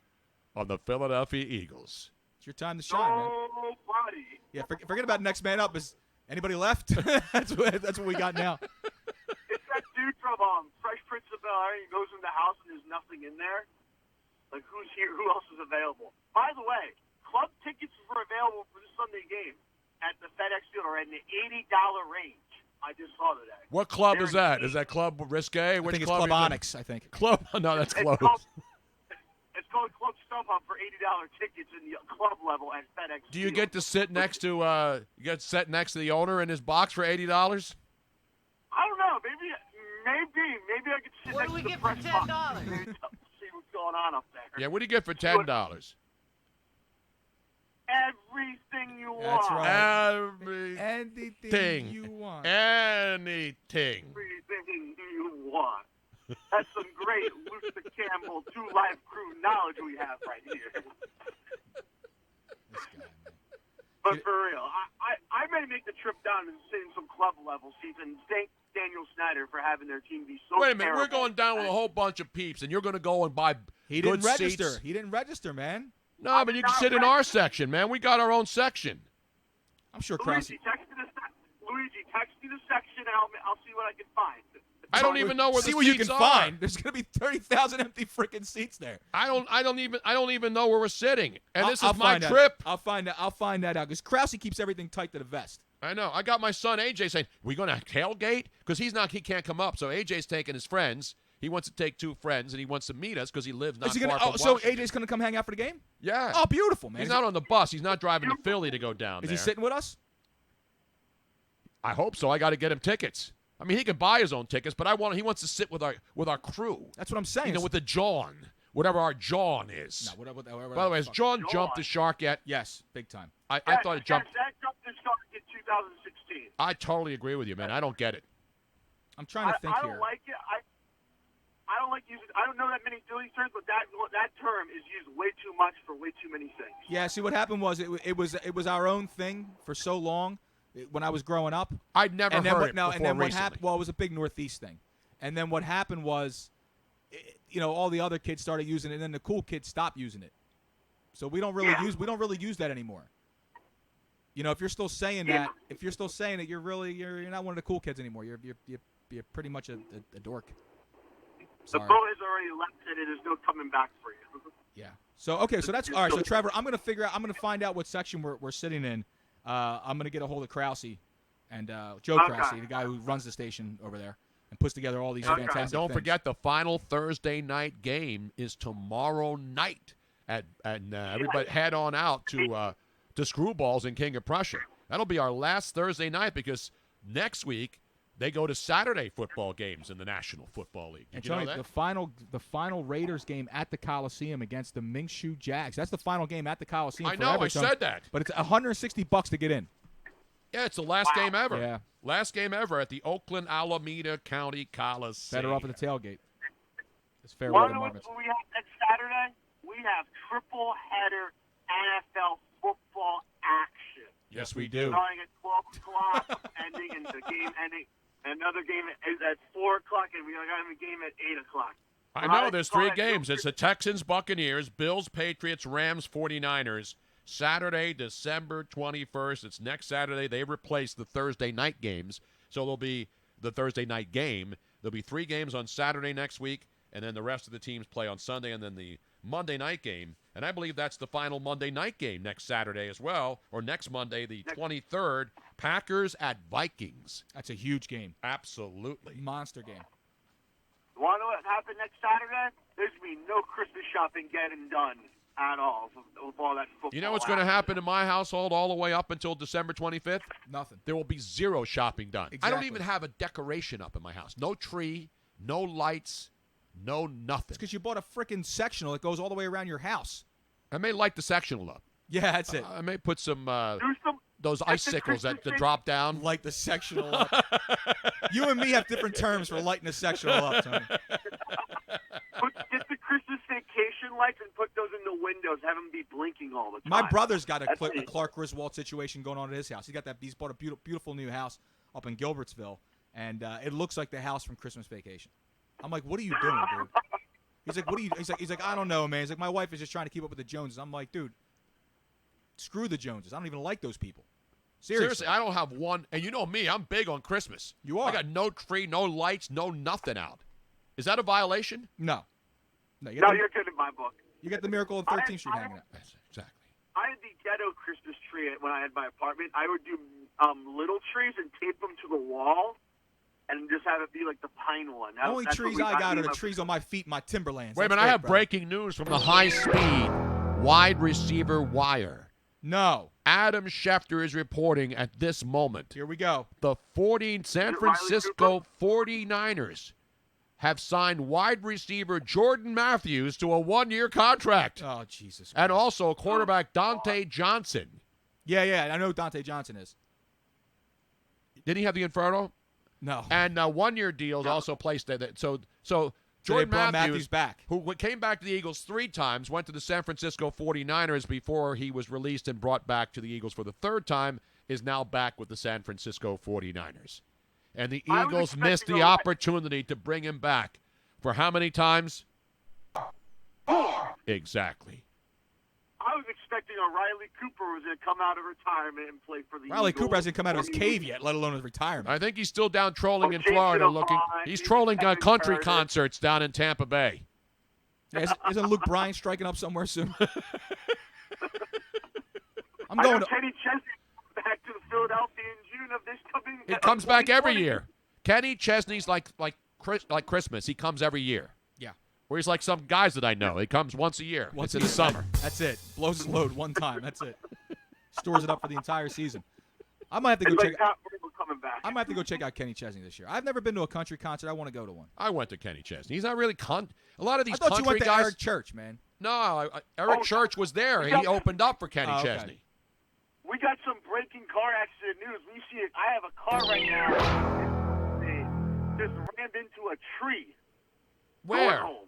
on the Philadelphia Eagles. It's your time to shine, man. Nobody. Yeah, forget about next man up. Is anybody left? that's what we got now. It's that dude from Fresh Prince of Bel-Air. He goes in the house and there's nothing in there. Like, who's here? Who else is available? By the way, club tickets were available for this Sunday game at the FedEx Field are in the $80 range. I just saw today. What club is that? Is that Club Risque? Which I think it's club Club Onyx, I think. Club? No, that's close. It's called Club StubHub for $80 tickets in the club level at FedEx. Do you Field. get to sit next to the owner in his box for $80? I don't know. Maybe I could sit next to the press box. See what's going on up there. Yeah, what do you get for $10? Everything you want. That's right. Anything you want. Anything. Everything you want. That's some great Luther Campbell 2 Live Crew knowledge we have right here. But for real, I may make the trip down and sit in some club level seats and thank Daniel Snyder for having their team be so Wait a minute, terrible. we're going down with a whole bunch of peeps, and you're going to go and buy He good didn't register. seats? He didn't register, man. No, but you can sit in our section, man. We got our own section. I'm sure Krause. Luigi, text me the section, and I'll see what I can find. I don't even know where See the what you seats can are. find. There's going to be 30,000 empty freaking seats there. I don't even know where we're sitting. And this I'll is my find that. trip. I'll find that out because Krause keeps everything tight to the vest. I know. I got my son AJ saying, "We going to tailgate?" Because he can't come up. So AJ's taking his friends. He wants to take 2 friends, and he wants to meet us because he lives not far from So Washington. AJ's going to come hang out for the game? Yeah. Oh, beautiful, man. He's not on the bus. He's not driving to Philly to go down Is there. he sitting with us? I hope so. I got to get him tickets. I mean, he can buy his own tickets, but he wants to sit with our crew. That's what I'm saying. You know, with the John, whatever our John is. No, whatever By the way, has John jumped the shark yet? Yes, big time. I thought it jumped. That jumped the shark in 2016. I totally agree with you, man. I don't get it. I'm trying to think I don't here. like it. I don't like using. I don't know that many Phillies terms, but that term is used way too much for way too many things. Yeah, see what happened was it was our own thing for so long when I was growing up. I'd never heard it before and then what recently. happened? Well, it was a big Northeast thing, and then what happened was, all the other kids started using it, and then the cool kids stopped using it. So we don't really use that anymore. If you're still saying that, you're not one of the cool kids anymore. You're pretty much a dork. The Sorry. boat has already left it, and there's no coming back for you. Yeah. So so that's all right. So Trevor, I'm gonna find out what section we're sitting in. I'm gonna get a hold of Krause and Joe Krause, the guy who runs the station over there, and puts together all these fantastic And don't things. forget, the final Thursday night game is tomorrow night. Everybody head on out to Screwballs in King of Prussia. That'll be our last Thursday night because next week they go to Saturday football games in the National Football League. Did you know that? The final Raiders game at the Coliseum against the Minshew Jags. That's the final game at the Coliseum. I know, I said that. But it's $160 to get in. Yeah, it's the last game ever. Yeah. Last game ever at the Oakland Alameda County Coliseum. Better off at the tailgate. It's fair What weather do markets. we have next Saturday? We have triple header NFL football action. Yes, we do. Starting at 12 o'clock, ending in the game ending. Another game is at 4 o'clock, and we got a game at 8 o'clock. I know, there's 3 games. It's the Texans, Buccaneers, Bills, Patriots, Rams, 49ers. Saturday, December 21st. It's next Saturday. They replaced the Thursday night games, so there'll be the Thursday night game. There'll be 3 games on Saturday next week, and then the rest of the teams play on Sunday, and then the Monday night game. And I believe that's the final Monday night game next Saturday as well, or next Monday, the 23rd. Packers at Vikings. That's a huge game. Absolutely. Monster game. You want to know what happened next Saturday? There's going to be no Christmas shopping getting done at all with all that football. You know what's going to happen in my household all the way up until December 25th? Nothing. There will be 0 shopping done. Exactly. I don't even have a decoration up in my house. No tree, no lights, no nothing. It's because you bought a freaking sectional that goes all the way around your house. I may light the sectional up. Yeah, that's it. I may put some those icicles that drop down. Light the sectional up. You and me have different terms for lighting a sectional up, Tony. Get the Christmas vacation lights and put those in the windows. Have them be blinking all the time. My brother's got a Clark Griswold situation going on at his house. He's bought a beautiful new house up in Gilbertsville, and it looks like the house from Christmas Vacation. I'm like, what are you doing, dude? He's like, what are you? He's like, I don't know, man. He's like, my wife is just trying to keep up with the Joneses. I'm like, dude, screw the Joneses. I don't even like those people. Seriously, I don't have one. And you know me, I'm big on Christmas. You are. I got no tree, no lights, no nothing out. Is that a violation? No. You're good in my book. You got the Miracle on 13th Street hanging out. Exactly. I had the ghetto Christmas tree when I had my apartment. I would do little trees and tape them to the wall, and just have it be like the pine one. The only trees I got are the trees on my feet, my Timberlands. Wait a minute, I have breaking news from the high-speed wide receiver wire. No. Adam Schefter is reporting at this moment. Here we go. The San Francisco 49ers have signed wide receiver Jordan Matthews to a one-year contract. Oh, Jesus. And also quarterback Dante Johnson. Yeah, I know who Dante Johnson is. Did he have the Inferno? No. And one-year deals also placed there. So Jordan Matthews back. who came back to the Eagles 3 times, went to the San Francisco 49ers before he was released and brought back to the Eagles for the 3rd time, is now back with the San Francisco 49ers. And the Eagles missed the opportunity to bring him back. For how many times? 4. Exactly. I was expecting a Riley Cooper was going to come out of retirement and play for the Riley Eagles. Cooper hasn't come out of his cave yet, let alone his retirement. I think he's still down trolling in Florida looking. He's trolling country concerts down in Tampa Bay. Yeah, isn't Luke Bryan striking up somewhere soon? I'm I going know to Kenny Chesney back to the Philadelphia in June of this coming. He comes back every year. Kenny Chesney's like Christmas. He comes every year. Yeah. Or he's like some guys that I know. He comes once a year. It's in the summer. That's it. Blows his load one time. That's it. Stores it up for the entire season. I might have to go check. I might have to go check out Kenny Chesney this year. I've never been to a country concert. I want to go to one. I went to Kenny Chesney. He's not really a lot of these I thought country you went to guys. Eric Church, man. No, Eric Church was there. He opened up for Kenny okay. Chesney. We got some breaking car accident news. We see it. I have a car right now. It just rammed into a tree. Where? Going home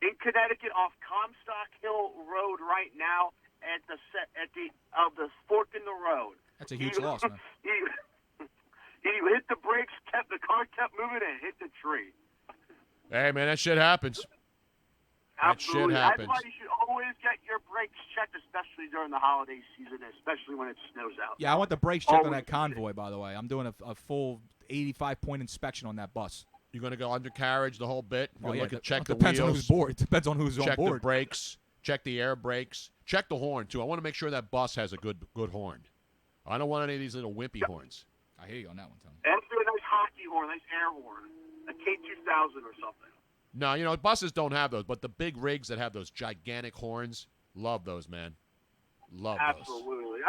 in Connecticut, off Comstock Hill Road, right now at the fork in the road. That's a huge loss, man. He hit the brakes, the car kept moving, and hit the tree. Hey, man, that shit happens. Absolutely. That shit happens. That's why you should always get your brakes checked, especially during the holiday season, especially when it snows out. Yeah, I want the brakes checked on that convoy, by the way. I'm doing a full 85-point inspection on that bus. You're going to go undercarriage the whole bit? You're going to check the depends wheels. on who's board. Depends on who's on check board. the brakes. Check the air brakes. Check the horn, too. I want to make sure that bus has a good horn. I don't want any of these little wimpy horns. I hear you on that one, Tony. And do a nice hockey horn, nice air horn. A K2000 or something. No, buses don't have those, but the big rigs that have those gigantic horns, love those, man. Love those. Absolutely.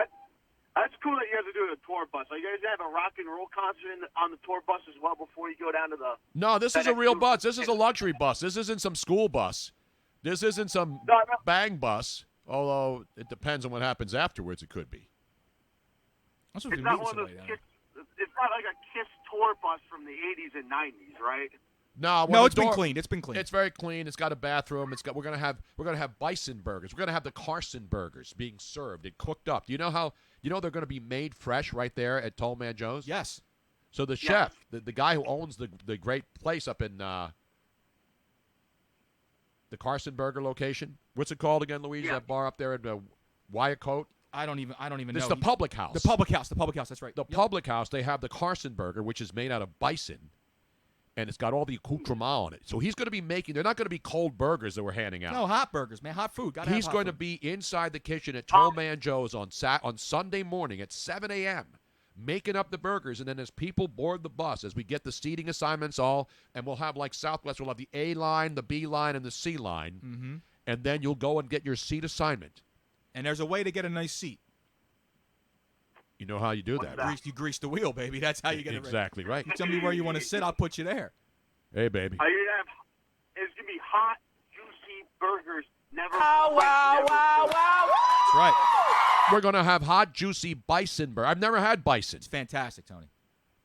That's cool that you guys are doing a tour bus. Are you guys have a rock and roll concert on the tour bus as well before you go down to the... No, this is a real bus. This is a luxury bus. This isn't some school bus. This isn't some bang bus, although it depends on what happens afterwards. It could be. It's not one of those it's not like a KISS tour bus from the 80s and 90s, right? No, it's been cleaned. It's been cleaned. It's very clean. It's got a bathroom. We're gonna have bison burgers. We're gonna have the Carson burgers being served and cooked up. Do you know they're gonna be made fresh right there at Tall Man Joe's? Yes. So the chef, the guy who owns the great place up in the Carson Burger location. What's it called again, Luigi? That bar up there in Wyacote. I don't even know. It's the Public House. The Public House. That's right. The Public House. They have the Carson Burger, which is made out of bison, and it's got all the accoutrement on it. So he's going to be making. They're not going to be cold burgers that we're handing out. No, hot burgers, man. Hot food. He's going to be inside the kitchen at Tall Man Joe's on Sunday morning at 7 a.m. making up the burgers, and then as people board the bus, as we get the seating assignments and we'll have like Southwest, we'll have the A line, the B line, and the C line, and then you'll go and get your seat assignment. And there's a way to get a nice seat. You know how you do that. You grease the wheel, baby. That's how you get it right. Exactly right. You tell me where you want to sit, I'll put you there. Hey, baby. It's going to be hot, juicy burgers. Never. That's right. We're going to have hot, juicy bison burger. I've never had bison. It's fantastic, Tony.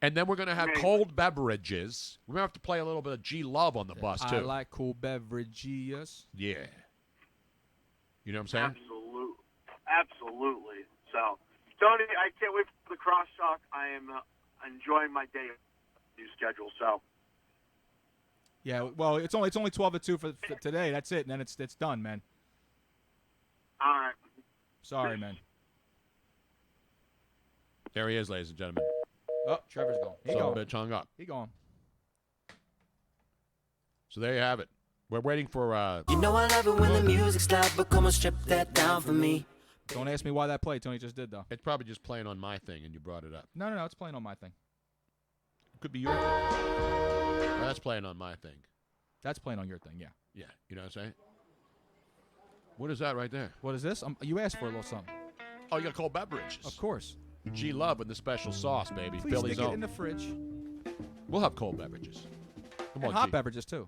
And then we're going to have cold beverages. We're going to have to play a little bit of G-Love on the bus, too. I like cold beverages. Yeah. You know what I'm saying? Absolutely. So, Tony, I can't wait for the crosstalk. I am enjoying my day new schedule. So. Yeah, well, it's only 12 to 2 for today. That's it, and then it's done, man. All right. Sorry, man. There he is, ladies and gentlemen. Oh, Trevor's gone. Son of a bitch hung up. He gone. So there you have it. We're waiting for. You know I love it when the music's loud, but come on, strip that down for me. Don't ask me why that played. Tony just did, though. It's probably just playing on my thing, and you brought it up. No, it's playing on my thing. It could be your thing. Well, that's playing on my thing. That's playing on your thing, yeah. Yeah, you know what I'm saying? What is that right there? What is this? You asked for a little something. Oh, you got cold beverages. Of course. G Love with the special sauce, baby. Please Philly's stick it own. in the fridge. We'll have cold beverages. Come And on, hot G. beverages, too.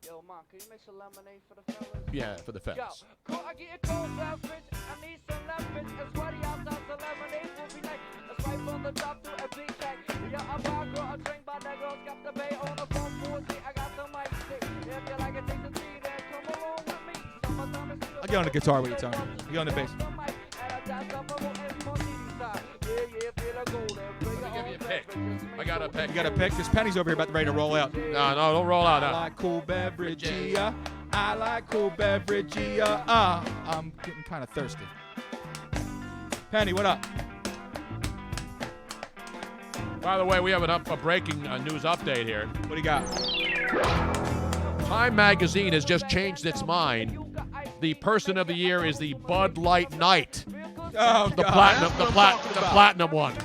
Yo, Mom, can you make some lemonade for the fellas? Yeah, for the fellas. Yo, I get a cold beverage. I need some leverage. And sweaty outside, the lemonade will be nice. A swipe on the top to a big check. Yo, I buy a girl a drink, but that girl's got the bay on the phone for a seat. I got the mic stick. If you like it, take the tea, then come along with me. Summertime is I'll get on the guitar with you, Tony. You get on the bass. I got a pick. You got a pick? This Penny's over here about ready to roll out. No, don't roll out now. I like cool beverage, yeah. I like cool beverage, yeah. I'm getting kind of thirsty. Penny, what up? By the way, we have a breaking news update here. What do you got? Time Magazine has just changed its mind. The person of the year is the Bud Light Knight. Oh, the God. platinum one.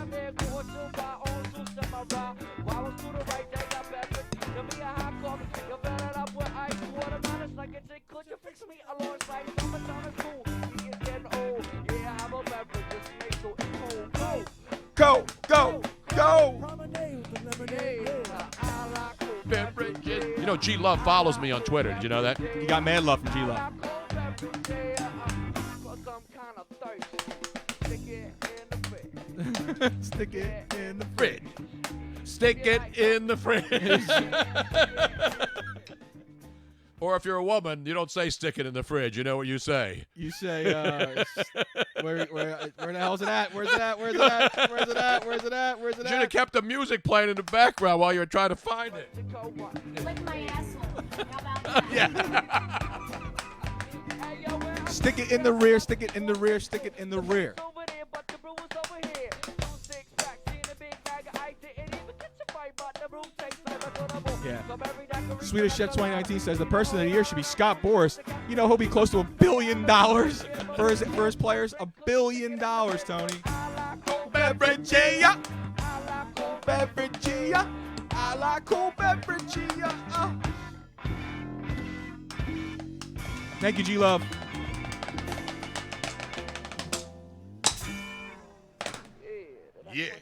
Go, go, go. Beverages. You know, G Love follows me on Twitter. Did you know that? You got mad love from G Love. Stick it in the fridge. Stick it in the fridge. Or if you're a woman, you don't say stick it in the fridge. You know what you say? You say, where the hell's it at? Where's it at? Where's it at? Where's it at? Where's it at? Where's it You at? should have kept the music playing in the background while you were trying to find it. Lick my asshole. How about that? Yeah. Stick it in the rear, stick it in the rear, stick it in the rear. Yeah. Swedish Chef 2019 says the person of the year should be Scott Boras. You know he'll be close to $1 billion for his players. $1 billion, Tony. Beverage, yeah. Beverage, yeah. I like cool beverage, yeah. Thank you, G Love. Yeah. Did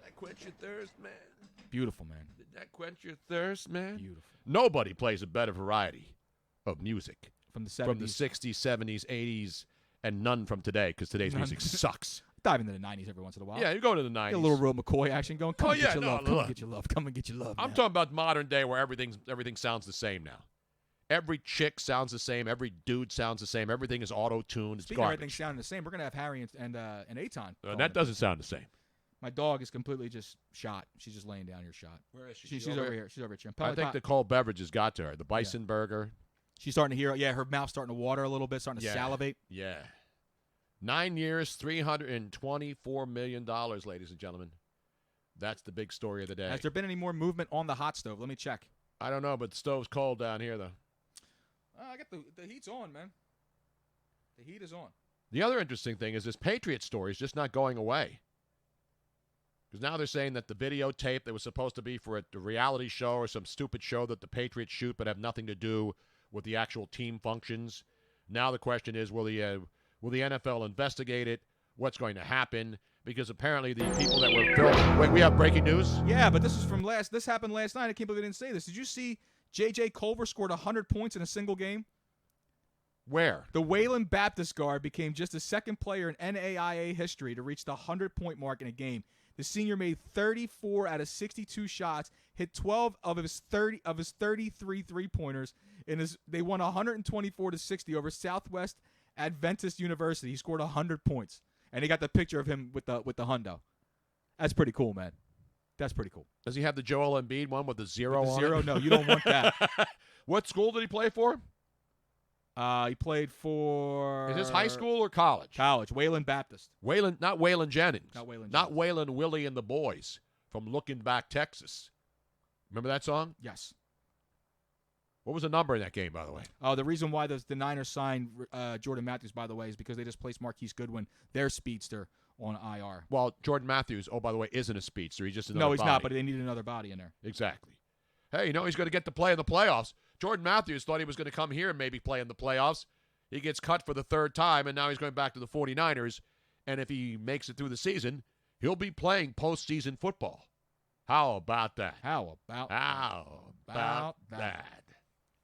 that quench your thirst, man? Beautiful, man. Did that quench your thirst, man? Beautiful. Nobody plays a better variety of music from the 70s, from the 60s, 70s, 80s, and none from today because today's music sucks. Dive into the 90s every once in a while. Yeah, you go to the 90s. Get a little Real McCoy action going. Come and get your love. Come look. and get your love. Come and get your love. I'm man. talking about modern day where everything sounds the same now. Every chick sounds the same. Every dude sounds the same. Everything is auto-tuned. It's Speaking of garbage. everything sounding the same, we're going to have Harry and Aton. That doesn't sound the same. My dog is completely just shot. She's just laying down here shot. Where is she? She's over here. She's over here. I think the cold beverages got to her. The bison burger. She's starting to hear. Yeah, her mouth's starting to water a little bit, starting to salivate. Yeah. 9 years, $324 million, ladies and gentlemen. That's the big story of the day. Has there been any more movement on the hot stove? Let me check. I don't know, but the stove's cold down here, though. I got the heat's on, man. The heat is on. The other interesting thing is this Patriot story is just not going away. Because now they're saying that the videotape that was supposed to be for a reality show or some stupid show that the Patriots shoot but have nothing to do with the actual team functions. Now the question is, will the NFL investigate it? What's going to happen? Because apparently the people that were filming... Wait, we have breaking news? Yeah, but this is from this happened last night. I can't believe I didn't say this. Did you see J.J. Culver scored 100 points in a single game? Where? The Wayland Baptist guard became just the second player in NAIA history to reach the 100-point mark in a game. The senior made 34 out of 62 shots, hit 12 of his 33 three-pointers, and they won 124-60 over Southwest Adventist University. He scored 100 points, and he got the picture of him with the hundo. That's pretty cool, man. That's pretty cool. Does he have the Joel Embiid one with the zero With the on zero? it? No, you don't want that. What school did he play for? He played for... Is this high school or college? College. Wayland Baptist. Not Waylon Jennings. Not Waylon Jennings. Not Waylon Willie and the Boys from Looking Back, Texas. Remember that song? Yes. What was the number in that game, by the way? Oh, the reason why the Niners signed Jordan Matthews, by the way, is because they just placed Marquise Goodwin, their speedster, on IR. Well, Jordan Matthews, oh, by the way, isn't a speedster. He's just another No, he's body. not, but they needed another body in there. Exactly. Hey, he's going to get to play in the playoffs. Jordan Matthews thought he was going to come here and maybe play in the playoffs. He gets cut for the third time, and now he's going back to the 49ers. And if he makes it through the season, he'll be playing postseason football. How about that? How about that?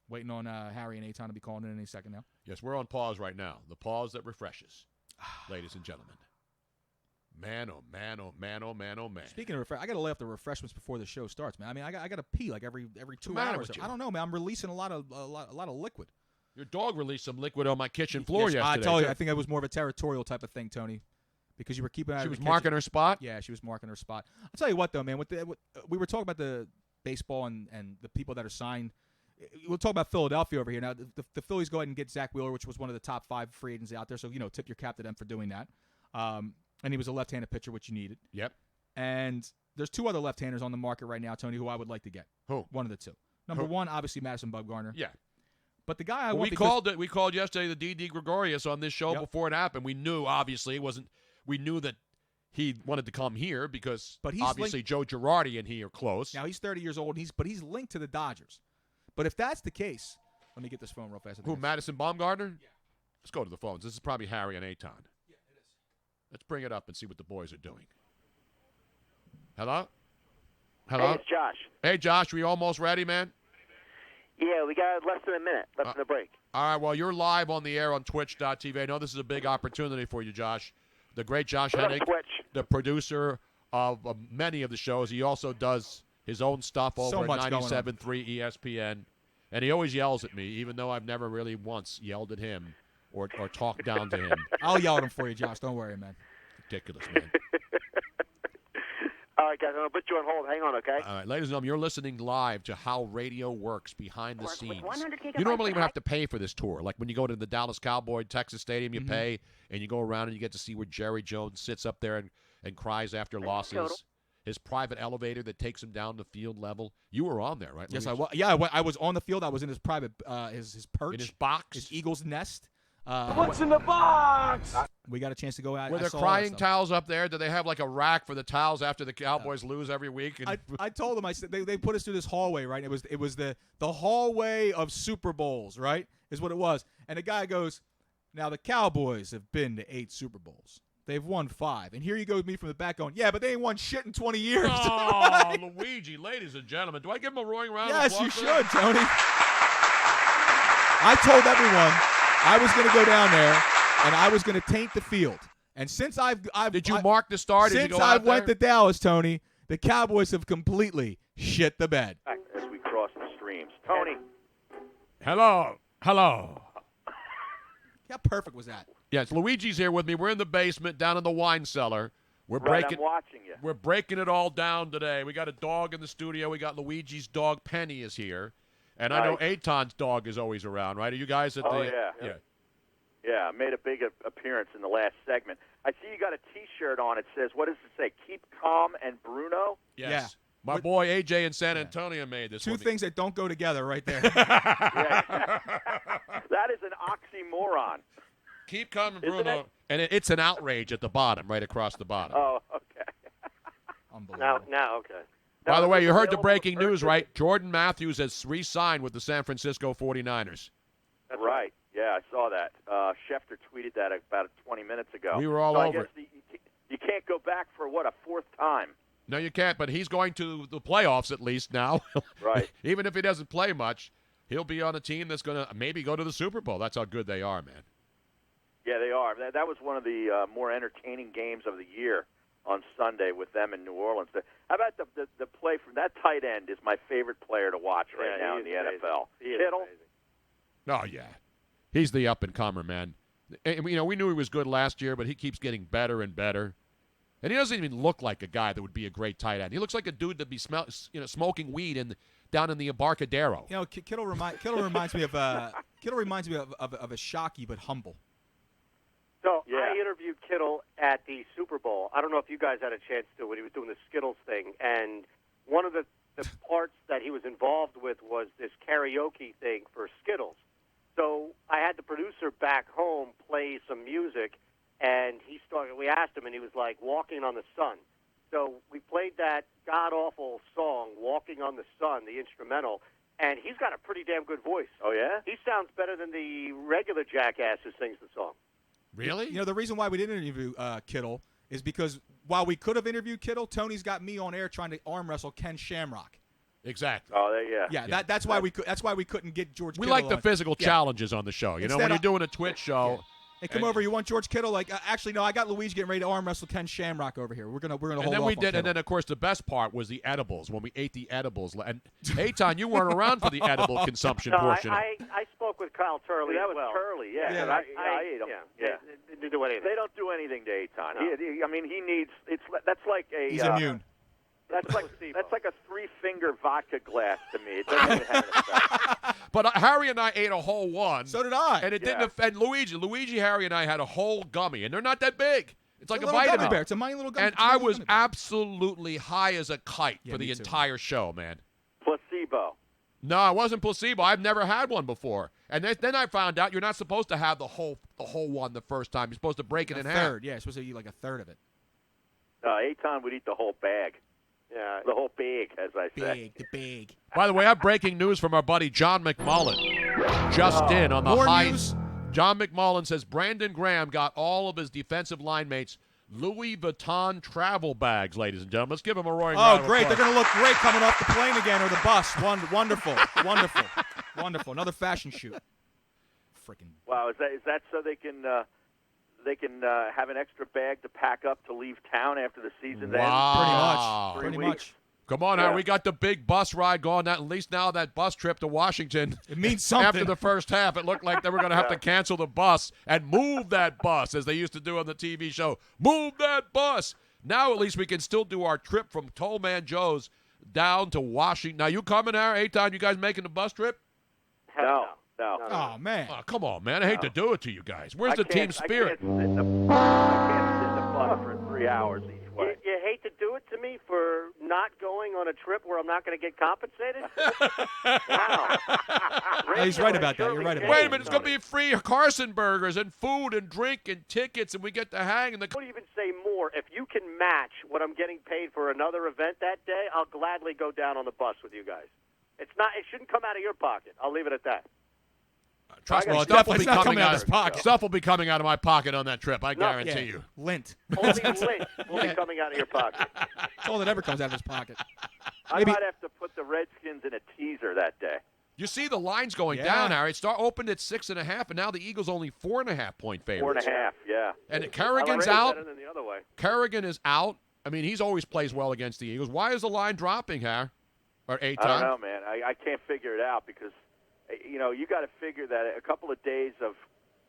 Waiting on Harry and Aton to be calling in any second now. Yes, we're on pause right now. The pause that refreshes, ladies and gentlemen. Man, oh man, oh man, oh man, oh man. Speaking of refresh, I got to lay off the refreshments before the show starts, man. I mean, I got to pee like every 2 hours. I don't know, man. I'm releasing a lot of liquid. Your dog released some liquid on my kitchen floor yesterday. I tell you, I think it was more of a territorial type of thing, Tony, because you were keeping out. She was marking her spot. Yeah, she was marking her spot. I'll tell you what, though, man. We were talking about the baseball and the people that are signed. We'll talk about Philadelphia over here now. The Phillies go ahead and get Zach Wheeler, which was one of the top 5 free agents out there. So tip your cap to them for doing that. And he was a left-handed pitcher, which you needed. Yep. And there's 2 other left-handers on the market right now, Tony, who I would like to get. Who? One of the 2. Number 1, obviously Madison Bumgarner. Yeah. But the guy we called yesterday the D.D. Gregorius on this show before it happened. We knew, obviously, we knew that he wanted to come here because obviously Joe Girardi and he are close. Now, he's 30 years old, but he's linked to the Dodgers. But if that's the case, let me get this phone real fast. Who, Madison Bumgarner? Yeah. Let's go to the phones. This is probably Harry and Aton. Yeah, it is. Let's bring it up and see what the boys are doing. Hello? Hello? Hey, it's Josh. Hey, Josh, we almost ready, man? Yeah, we got less than a minute left in the break. All right, well, you're live on the air on Twitch.tv. I know this is a big opportunity for you, Josh. The great Josh Hennig, the producer of many of the shows. He also does his own stuff over at 97.3 ESPN. And he always yells at me, even though I've never really once yelled at him or talked down to him. I'll yell at him for you, Josh. Don't worry, man. Ridiculous, man. All right, guys, I'm going to put you on hold. Hang on, okay? All right, ladies and gentlemen, you're listening live to how radio works behind the scenes. 100 You normally even have to pay for this tour. Like when you go to the Dallas Cowboy Texas Stadium, you pay, and you go around and you get to see where Jerry Jones sits up there and cries after losses. His private elevator that takes him down to field level. You were on there, right? Yes, I was. Yeah, I was on the field. I was in his private, his perch. In his box? His eagle's nest. What's in the box? We got a chance to go out. Were there crying towels up there? Do they have like a rack for the towels after the Cowboys lose every week? And I told them, I said they put us through this hallway, right? It was the hallway of Super Bowls, right? Is what it was. And the guy goes, now the Cowboys have been to 8 Super Bowls. They've won 5. And here you go with me from the back going, yeah, but they ain't won shit in 20 years. Oh, Luigi, ladies and gentlemen. Do I give him a roaring round of applause? Yes, you should, Tony. I told everyone I was going to go down there and I was going to taint the field. And since Did you mark the start? Since I went to Dallas, Tony, the Cowboys have completely shit the bed. As we cross the streams. Tony. Hello. How perfect was that? Yes, Luigi's here with me. We're in the basement down in the wine cellar. I'm watching you. We're breaking it all down today. We got a dog in the studio. We got Luigi's dog, Penny, is here. And I know Aton's dog is always around, right? Are you guys at the... Yeah. Yeah, made a big appearance in the last segment. I see you got a T-shirt on. It says, what does it say? Keep calm and Bruno? Yes. Yeah. My boy AJ in San Antonio made this. 2 things that don't go together right there. That is an oxymoron. Keep calm and Bruno. And it's an outrage at the bottom, right across the bottom. Oh, okay. Unbelievable. Now, okay. By the way, you heard the breaking news, right? Jordan Matthews has re-signed with the San Francisco 49ers. That's right. Yeah, I saw that. Schefter tweeted that about 20 minutes ago. We were all over it. You can't go back for, what, a 4th time? No, you can't, but he's going to the playoffs at least now. Right. Even if he doesn't play much, he'll be on a team that's going to maybe go to the Super Bowl. That's how good they are, man. Yeah, they are. That was one of the more entertaining games of the year on Sunday with them in New Orleans. How about the play from that tight end is my favorite player to watch right now in the NFL. Kittle. Oh, yeah. He's the up-and-comer, man. And, we knew he was good last year, but he keeps getting better and better. And he doesn't even look like a guy that would be a great tight end. He looks like a dude that'd be smoking weed down in the Embarcadero. Kittle reminds me of a shocky but humble. So I interviewed Kittle at the Super Bowl. I don't know if you guys had a chance to when he was doing the Skittles thing. And one of the the parts that he was involved with was this karaoke thing for Skittles. So I had the producer back home play some music, and we asked him, and he was like, Walking on the Sun. So we played that god-awful song, Walking on the Sun, the instrumental, and he's got a pretty damn good voice. Oh, yeah? He sounds better than the regular jackass who sings the song. Really? You know, the reason why we didn't interview Kittle is because while we could have interviewed Kittle, Tony's got me on air trying to arm wrestle Ken Shamrock. Exactly. Oh, yeah. Yeah, that's why we couldn't get George We Kittle like the on. physical Yeah. challenges on the show. You know, when you're doing a Twitch show. Hey, come over. You want George Kittle? Like, actually, no. I got Luigi getting ready to arm wrestle Ken Shamrock over here. We're gonna hold And then off we on did, Kittle. and then of course the best part was the edibles when we ate the edibles. And Eitan, you weren't around for the edible consumption No, portion. I spoke with Kyle Turley that as was well. Turley, yeah. I ate them. Yeah. They didn't do anything. They don't do anything to Eitan. No. I mean, he needs. That's like a. He's immune. That's like a 3-finger vodka glass to me. It doesn't even have an effect. But Harry and I ate a whole one. So did I. And it didn't offend Luigi, Harry, and I had a whole gummy, and they're not that big. It's like a little vitamin gummy bear. It's a mighty little gummy. And I was absolutely high as a kite for the me too. entire show, man. Placebo. No, it wasn't placebo. I've never had one before. And then I found out you're not supposed to have the whole one the first time. You're supposed to break it in half. Third, yeah. You're supposed to eat like a third of it. Eitan would eat the whole bag. Yeah. The whole bag, as I say. The big. By the way, I have breaking news from our buddy John McMullen. Just in on the More high. news? John McMullen says Brandon Graham got all of his defensive line mates Louis Vuitton travel bags, ladies and gentlemen. Let's give him a roaring round of Oh, great. applause. They're going to look great coming off the plane again or the bus. Wonderful. Wonderful. Another fashion shoot. Freaking. Wow, is that so they can have an extra bag to pack up to leave town after the season Wow. ends? Pretty 3 much. weeks. Come on, Harry. We got the big bus ride going. At least now that bus trip to Washington. It means something. After the first half, it looked like they were going to have to cancel the bus and move that bus, as they used to do on the TV show. Move that bus. Now at least we can still do our trip from Tollman Joe's down to Washington. Now, you coming, Harry? Eitan, you guys making the bus trip? No. Oh, man. Oh, come on, man. I hate to do it to you guys. Where's the team spirit? I can't sit in the bus for 3 hours each way. You hate to do it to me for not going on a trip where I'm not going to get compensated? Wow. He's right about that. You're right about Wait a that. minute. It's going to be free Carson burgers and food and drink and tickets, and we get to hang in the. I would even say more. If you can match what I'm getting paid for another event that day, I'll gladly go down on the bus with you guys. It shouldn't come out of your pocket. I'll leave it at that. Trust me, Well, stuff will definitely be it's not coming coming out out of his pocket. Stuff will be coming out of my pocket on that trip. I guarantee you. Lint. Only lint will be coming out of your pocket. That's all that ever comes out of his pocket. I might have to put the Redskins in a teaser that day. You see the lines going down, Harry. It opened at 6.5, and now the Eagles only 4.5 point favorites. 4.5, yeah. And Kerrigan's Already out. better than the other way. Kerrigan is out. I mean, he's always plays well against the Eagles. Why is the line dropping, Harry? Or Eitan? I don't know, man. I can't figure it out because, you got to figure that a couple of days of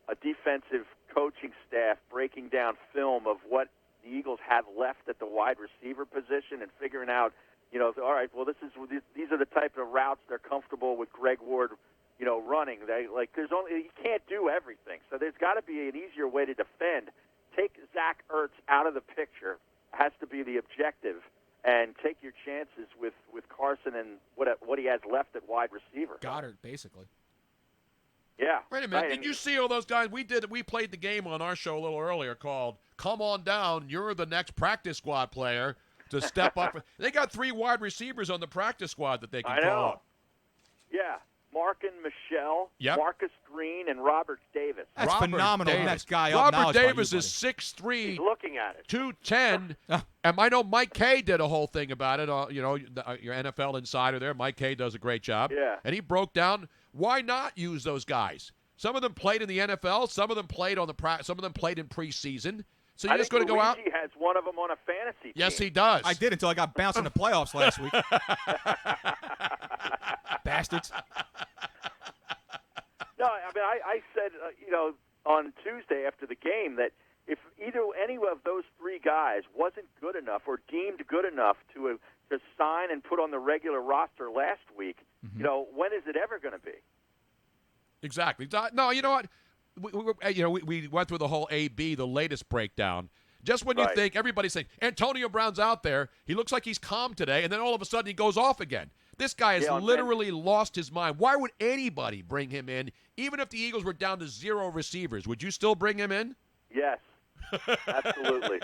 a defensive coaching staff breaking down film of what the Eagles have left at the wide receiver position and figuring out, all right, well, these are the type of routes they're comfortable with Greg Ward, running. You can't do everything. So there's got to be an easier way to defend. Take Zach Ertz out of the picture has to be the objective. And take your chances with Carson and what he has left at wide receiver. Goddard, basically. Yeah. Wait a minute. Right. Did you see all those guys? We played the game on our show a little earlier called Come On Down. You're the next practice squad player to step up. They got 3 wide receivers on the practice squad that they can call up. Yeah. Mark and Michelle, Yep. Marcus Green, and Robert Davis. That's Robert phenomenal. Davis. Next guy up. Robert Davis is 6'3", He's looking at it. 210. And I know Mike Kay did a whole thing about it. Your NFL insider there, Mike Kay does a great job. Yeah. And he broke down why not use those guys. Some of them played in the NFL. Some of them played some of them played in preseason. So you're just going to go out. He has one of them on a fantasy team. Yes, he does. I did until I got bounced in the playoffs last week. Bastards. No, I mean, I said, on Tuesday after the game that if any of those 3 guys wasn't good enough or deemed good enough to sign and put on the regular roster last week, when is it ever going to be? Exactly. No, you know what? We went through the whole AB, the latest breakdown. Just when you think everybody's saying, Antonio Brown's out there, he looks like he's calm today, and then all of a sudden he goes off again. This guy has literally lost his mind. Why would anybody bring him in? Even if the Eagles were down to 0 receivers, would you still bring him in? Yes. Absolutely.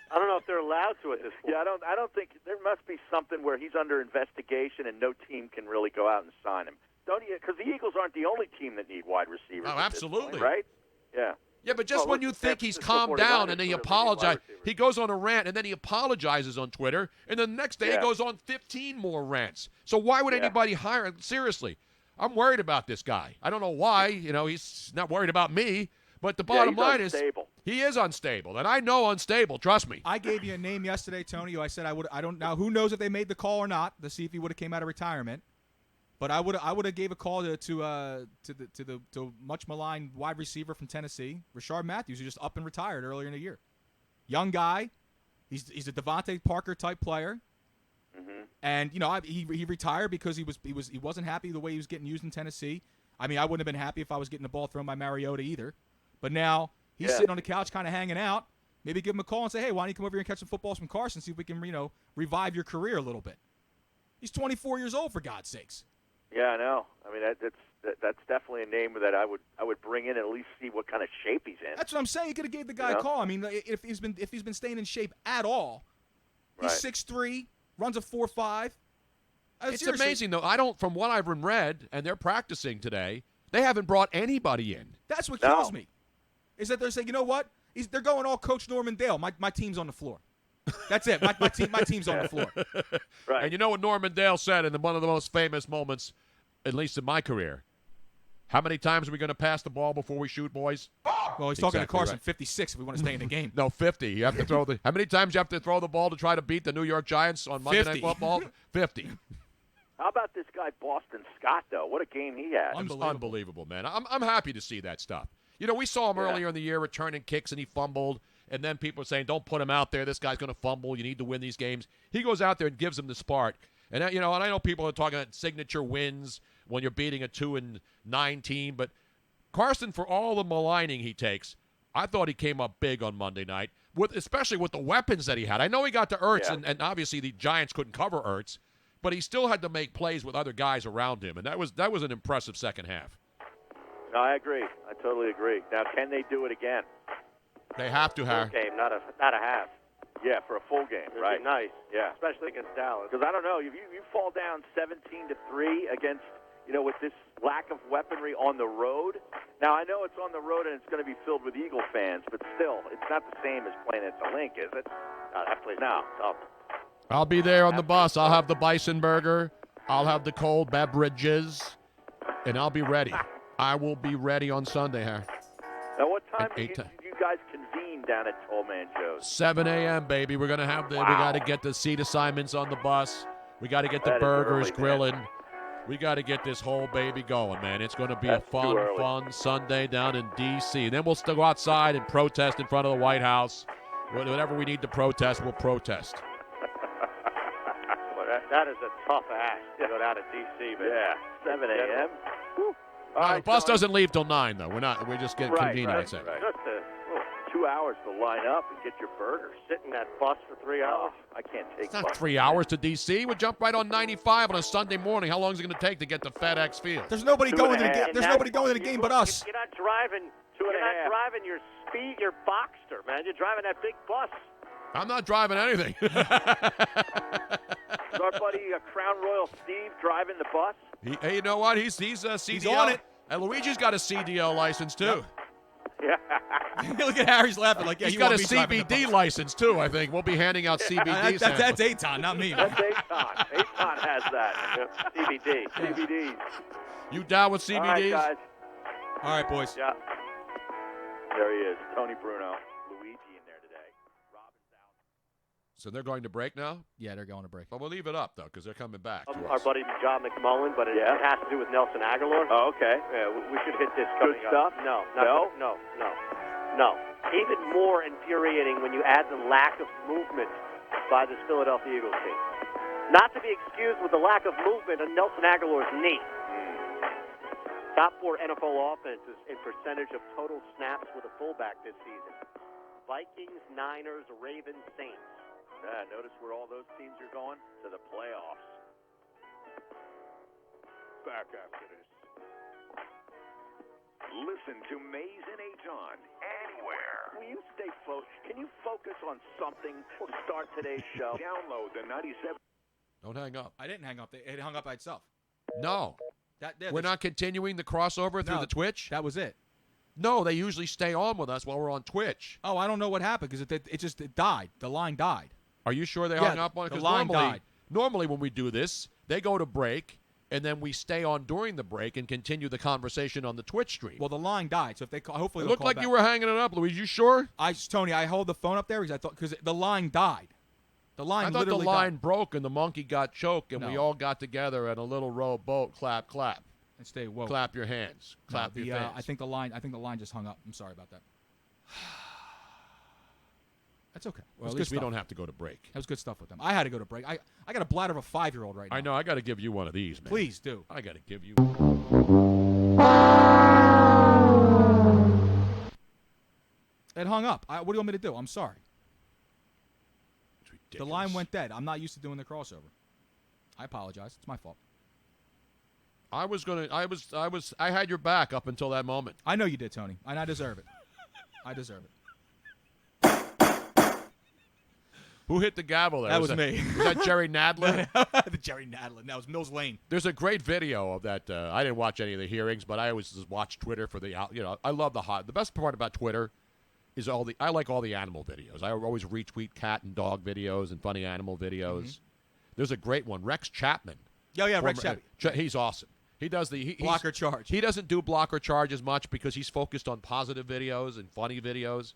I don't know if they're allowed to at this point. Yeah, I don't think there must be something where he's under investigation and no team can really go out and sign him. Don't you? Because the Eagles aren't the only team that need wide receivers. Oh, at this absolutely. point, right? Yeah. Yeah, but just when you think he's calmed down and then he apologizes, he goes on a rant and then he apologizes on Twitter, and then the next day he goes on 15 more rants. So why would anybody hire him? Seriously, I'm worried about this guy. I don't know why. You know, he's not worried about me, but the bottom line is he is unstable, and I know unstable. Trust me. I gave you a name yesterday, Tony. I said I don't know. Who knows if they made the call or not to see if he would have came out of retirement. But I would have gave a call to the much maligned wide receiver from Tennessee, Rashard Matthews, who just up and retired earlier in the year. Young guy, he's a Devontae Parker type player, and you know he retired because he wasn't happy the way he was getting used in Tennessee. I mean, I wouldn't have been happy if I was getting the ball thrown by Mariota either. But now he's sitting on the couch, kind of hanging out. Maybe give him a call and say, hey, why don't you come over here and catch some footballs from Carson, see if we can revive your career a little bit. He's 24 years old, for God's sakes. Yeah, I know. I mean, that's definitely a name that I would bring in and at least see what kind of shape he's in. That's what I'm saying. You could have gave the guy a call. I mean, if he's been staying in shape at all, he's 6'3", runs a 4.5. It's amazing though. From what I've read, and they're practicing today, they haven't brought anybody in. That's what kills me. Is that they're saying, you know what? They're going all Coach Norman Dale. My team's on the floor. That's it. My team's on the floor. Right. And you know what Norman Dale said in one of the most famous moments, at least in my career? How many times are we going to pass the ball before we shoot, boys? Well, he's talking to Carson, 56 if we want to stay in the game. No, 50. You have to throw how many times you have to throw the ball to try to beat the New York Giants on Monday Night Football? 50. How about this guy Boston Scott, though? What a game he had. Unbelievable, man. I'm happy to see that stuff. You know, we saw him earlier in the year returning kicks, and he fumbled. And then people are saying, don't put him out there. This guy's going to fumble. You need to win these games. He goes out there and gives them the spark. And, and I know people are talking about signature wins when you're beating a 2-9 team. But Carson, for all the maligning he takes, I thought he came up big on Monday night, especially with the weapons that he had. I know he got to Ertz, and obviously the Giants couldn't cover Ertz. But he still had to make plays with other guys around him. And that was an impressive second half. No, I agree. I totally agree. Now, can they do it again? They have to, Harry. Full game, not a half. Yeah, for a full game, right? Nice. Yeah, especially against Dallas. Because I don't know, if you fall down 17-3 against, with this lack of weaponry on the road. Now I know it's on the road and it's going to be filled with Eagle fans, but still, it's not the same as playing at the Link, is it? No, that place I'll be there on the bus. I'll have the bison burger. I'll have the cold beverages, and I'll be ready. I will be ready on Sunday, Harry. Now, what time do you guys convene down at Tall Man Joe's? 7 a.m., baby. We're going to have we got to get the seat assignments on the bus. We got to get the burgers grilling. We got to get this whole baby going, man. It's going to be a fun Sunday down in D.C. And then we'll still go outside and protest in front of the White House. Whatever we need to protest, we'll protest. Well, that is a tough ask to go down to D.C., man. Yeah, 7 a.m. No, the bus doesn't leave till 9, though. We're just getting convenient. Right. Just 2 hours to line up and get your burgers. Sit in that bus for 3 hours. I can't take It's not 3 hours to D.C. We jump right on 95 on a Sunday morning. How long is it going to take to get to FedEx Field? There's nobody going to the game. There's nobody going to the game but us. You're not driving. You're not driving your Boxster, man. You're driving that big bus. I'm not driving anything. Is our buddy Crown Royal Steve driving the bus? Hey, you know what? He's a CDL. He's on it. And Luigi's got a CDL license, too. Yeah. Look at Harry's laughing like, he's got a CBD license, too, I think. We'll be handing out CBD That's Aton, not me. That's Aton. Aton has that. CBD. CBDs. You down with CBDs? All right, guys. All right, boys. Yeah. There he is. Tony Bruno. Luigi in there today. Robin's out. So they're going to break now? Yeah, they're going to break. Well, we'll leave it up, though, because they're coming back. Our buddy John McMullen, but it has to do with Nelson Aguilar. Oh, okay. Yeah, we should hit this coming Good stuff? up. No. Even more infuriating when you add the lack of movement by this Philadelphia Eagles team. Not to be excused with the lack of movement on Nelson Aguilar's knee. Top 4 NFL offenses in percentage of total snaps with a fullback this season. Vikings, Niners, Ravens, Saints. Notice where all those teams are going? To the playoffs. Back after this. Listen to Mays and Aton anywhere. Will you stay focused? Can you focus on something to start today's show? Download the 97. Don't hang up. I didn't hang up. It hung up by itself. No. We're not continuing the crossover through the Twitch? That was it. No, they usually stay on with us while we're on Twitch. Oh, I don't know what happened because it died. The line died. Are you sure they hung up on it? The 'Cause line died. Normally when we do this, they go to break, and then we stay on during the break and continue the conversation on the Twitch stream. Well, the line died, so if they hopefully it they'll looked call like back. you were hanging it up, Luigi. You sure? Tony, I hold the phone up there because the line died. The line I thought the literally line died. broke and the monkey got choked, and we No. all got together at a little rowboat. Clap, clap. And stay woke. Clap your hands. Clap your fans. I think the line just hung up. I'm sorry about that. That's okay. Well, at least we don't have to go to break. That was good stuff with them. I had to go to break. I got a bladder of a 5-year-old right now. I know. I got to give you one of these, man. Please do. I got to give you. It hung up. What do you want me to do? I'm sorry. The line went dead. I'm not used to doing the crossover. I apologize. It's my fault. I had your back up until that moment. I know you did, Tony, and I deserve it. I deserve it. Who hit the gavel there? That was me. Was that Jerry Nadler? The Jerry Nadler. That was Mills Lane. There's a great video of that. I didn't watch any of the hearings, but I always just watch Twitter for the. I love the best part about Twitter is I like all the animal videos. I always retweet cat and dog videos and funny animal videos. Mm-hmm. There's a great one, Rex Chapman. Yeah, Rex Chapman. He's awesome. He does the blocker charge. He doesn't do blocker charge as much because he's focused on positive videos and funny videos,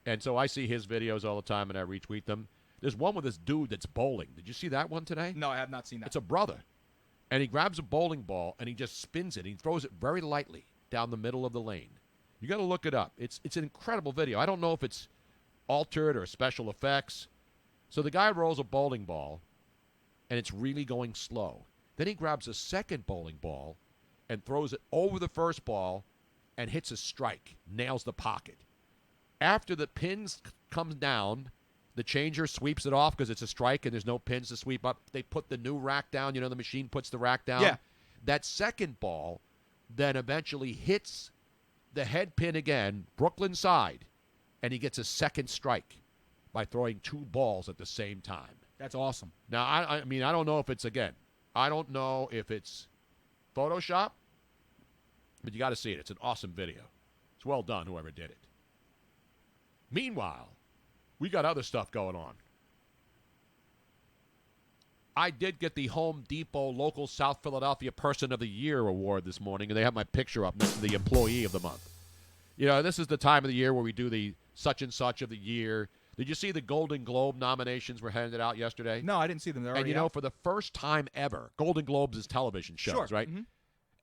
and so I see his videos all the time and I retweet them. There's one with this dude that's bowling. Did you see that one today? No, I have not seen that. It's a brother, and he grabs a bowling ball and he just spins it. He throws it very lightly down the middle of the lane. You got to look it up. It's an incredible video. I don't know if it's altered or special effects. So the guy rolls a bowling ball, and it's really going slow. Then he grabs a second bowling ball and throws it over the first ball and hits a strike, nails the pocket. After the pins come down, the changer sweeps it off because it's a strike and there's no pins to sweep up. They put the new rack down. The machine puts the rack down. Yeah. That second ball then eventually hits the head pin again, Brooklyn side, and he gets a second strike by throwing two balls at the same time. That's awesome. Now, I mean, I don't know if it's Photoshop, but you got to see it. It's an awesome video. It's well done, whoever did it. Meanwhile, we got other stuff going on. I did get the Home Depot Local South Philadelphia Person of the Year award this morning, and they have my picture up next to the Employee of the Month. This is the time of the year where we do the such and such of the year. Did you see the Golden Globe nominations were handed out yesterday? No, I didn't see them. They're And already out. for the first time ever, Golden Globes is television shows, Sure. right? Mm-hmm.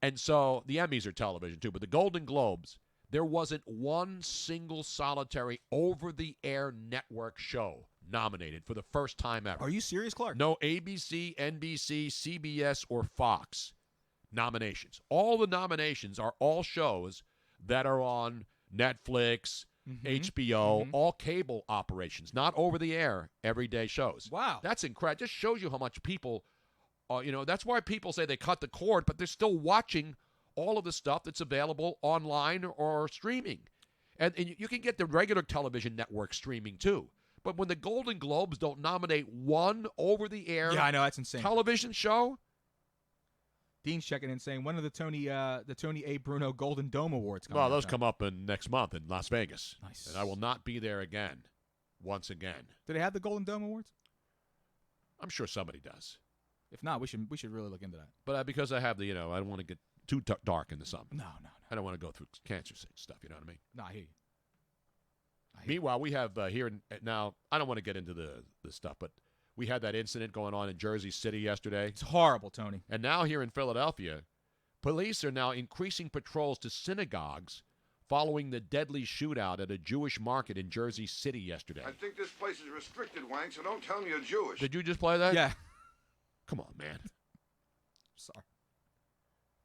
And so the Emmys are television too, but the Golden Globes, there wasn't one single solitary over-the-air network show nominated for the first time ever. Are you serious, Clark? No ABC, NBC, CBS, or Fox nominations. All the nominations are all shows that are on Netflix, HBO, all cable operations, not over-the-air everyday shows. Wow. That's incredible. Just shows you how much people, that's why people say they cut the cord, but they're still watching all of the stuff that's available online or streaming. And you can get the regular television network streaming too. But when the Golden Globes don't nominate one over-the-air Yeah, I know, that's insane. television show, Dean's checking in saying, when are the Tony A. Bruno Golden Dome Awards coming well, out those now? come up in next month in Las Vegas. Nice. And I will not be there again, once again. Do they have the Golden Dome Awards? I'm sure somebody does. If not, we should really look into that. But because I have the, I don't want to get too dark into something. No. I don't want to go through cancer stuff, you know what I mean? No, I hear you. Meanwhile, we have now, I don't want to get into the stuff, but we had that incident going on in Jersey City yesterday. It's horrible, Tony. And now here in Philadelphia, police are now increasing patrols to synagogues following the deadly shootout at a Jewish market in Jersey City yesterday. I think this place is restricted, Wang, so don't tell me you're Jewish. Did you just play that? Yeah. Come on, man. Sorry.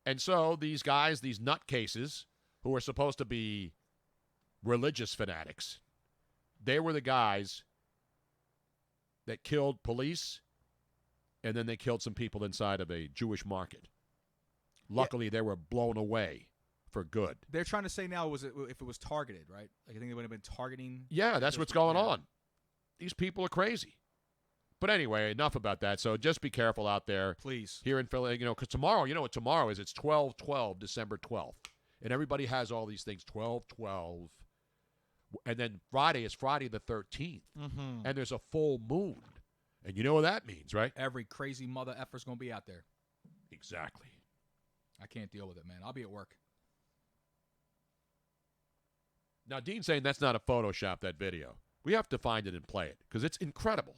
And so these guys, these nutcases, who are supposed to be religious fanatics, They were the guys that killed police, and then they killed some people inside of a Jewish market. Luckily, they were blown away for good. They're trying to say now if it was targeted, right? Like I think they would have been targeting. Yeah, that's what's going on. These people are crazy. But anyway, enough about that. So just be careful out there. Please. Here in Philly, because tomorrow, you know what tomorrow is? It's 12/12, December 12th. And everybody has all these things, 12/12. And then Friday is Friday the 13th. Mm-hmm. And there's a full moon. And you know what that means, right? Every crazy mother effer's going to be out there. Exactly. I can't deal with it, man. I'll be at work. Now, Dean's saying that's not a Photoshop, that video. We have to find it and play it because it's incredible.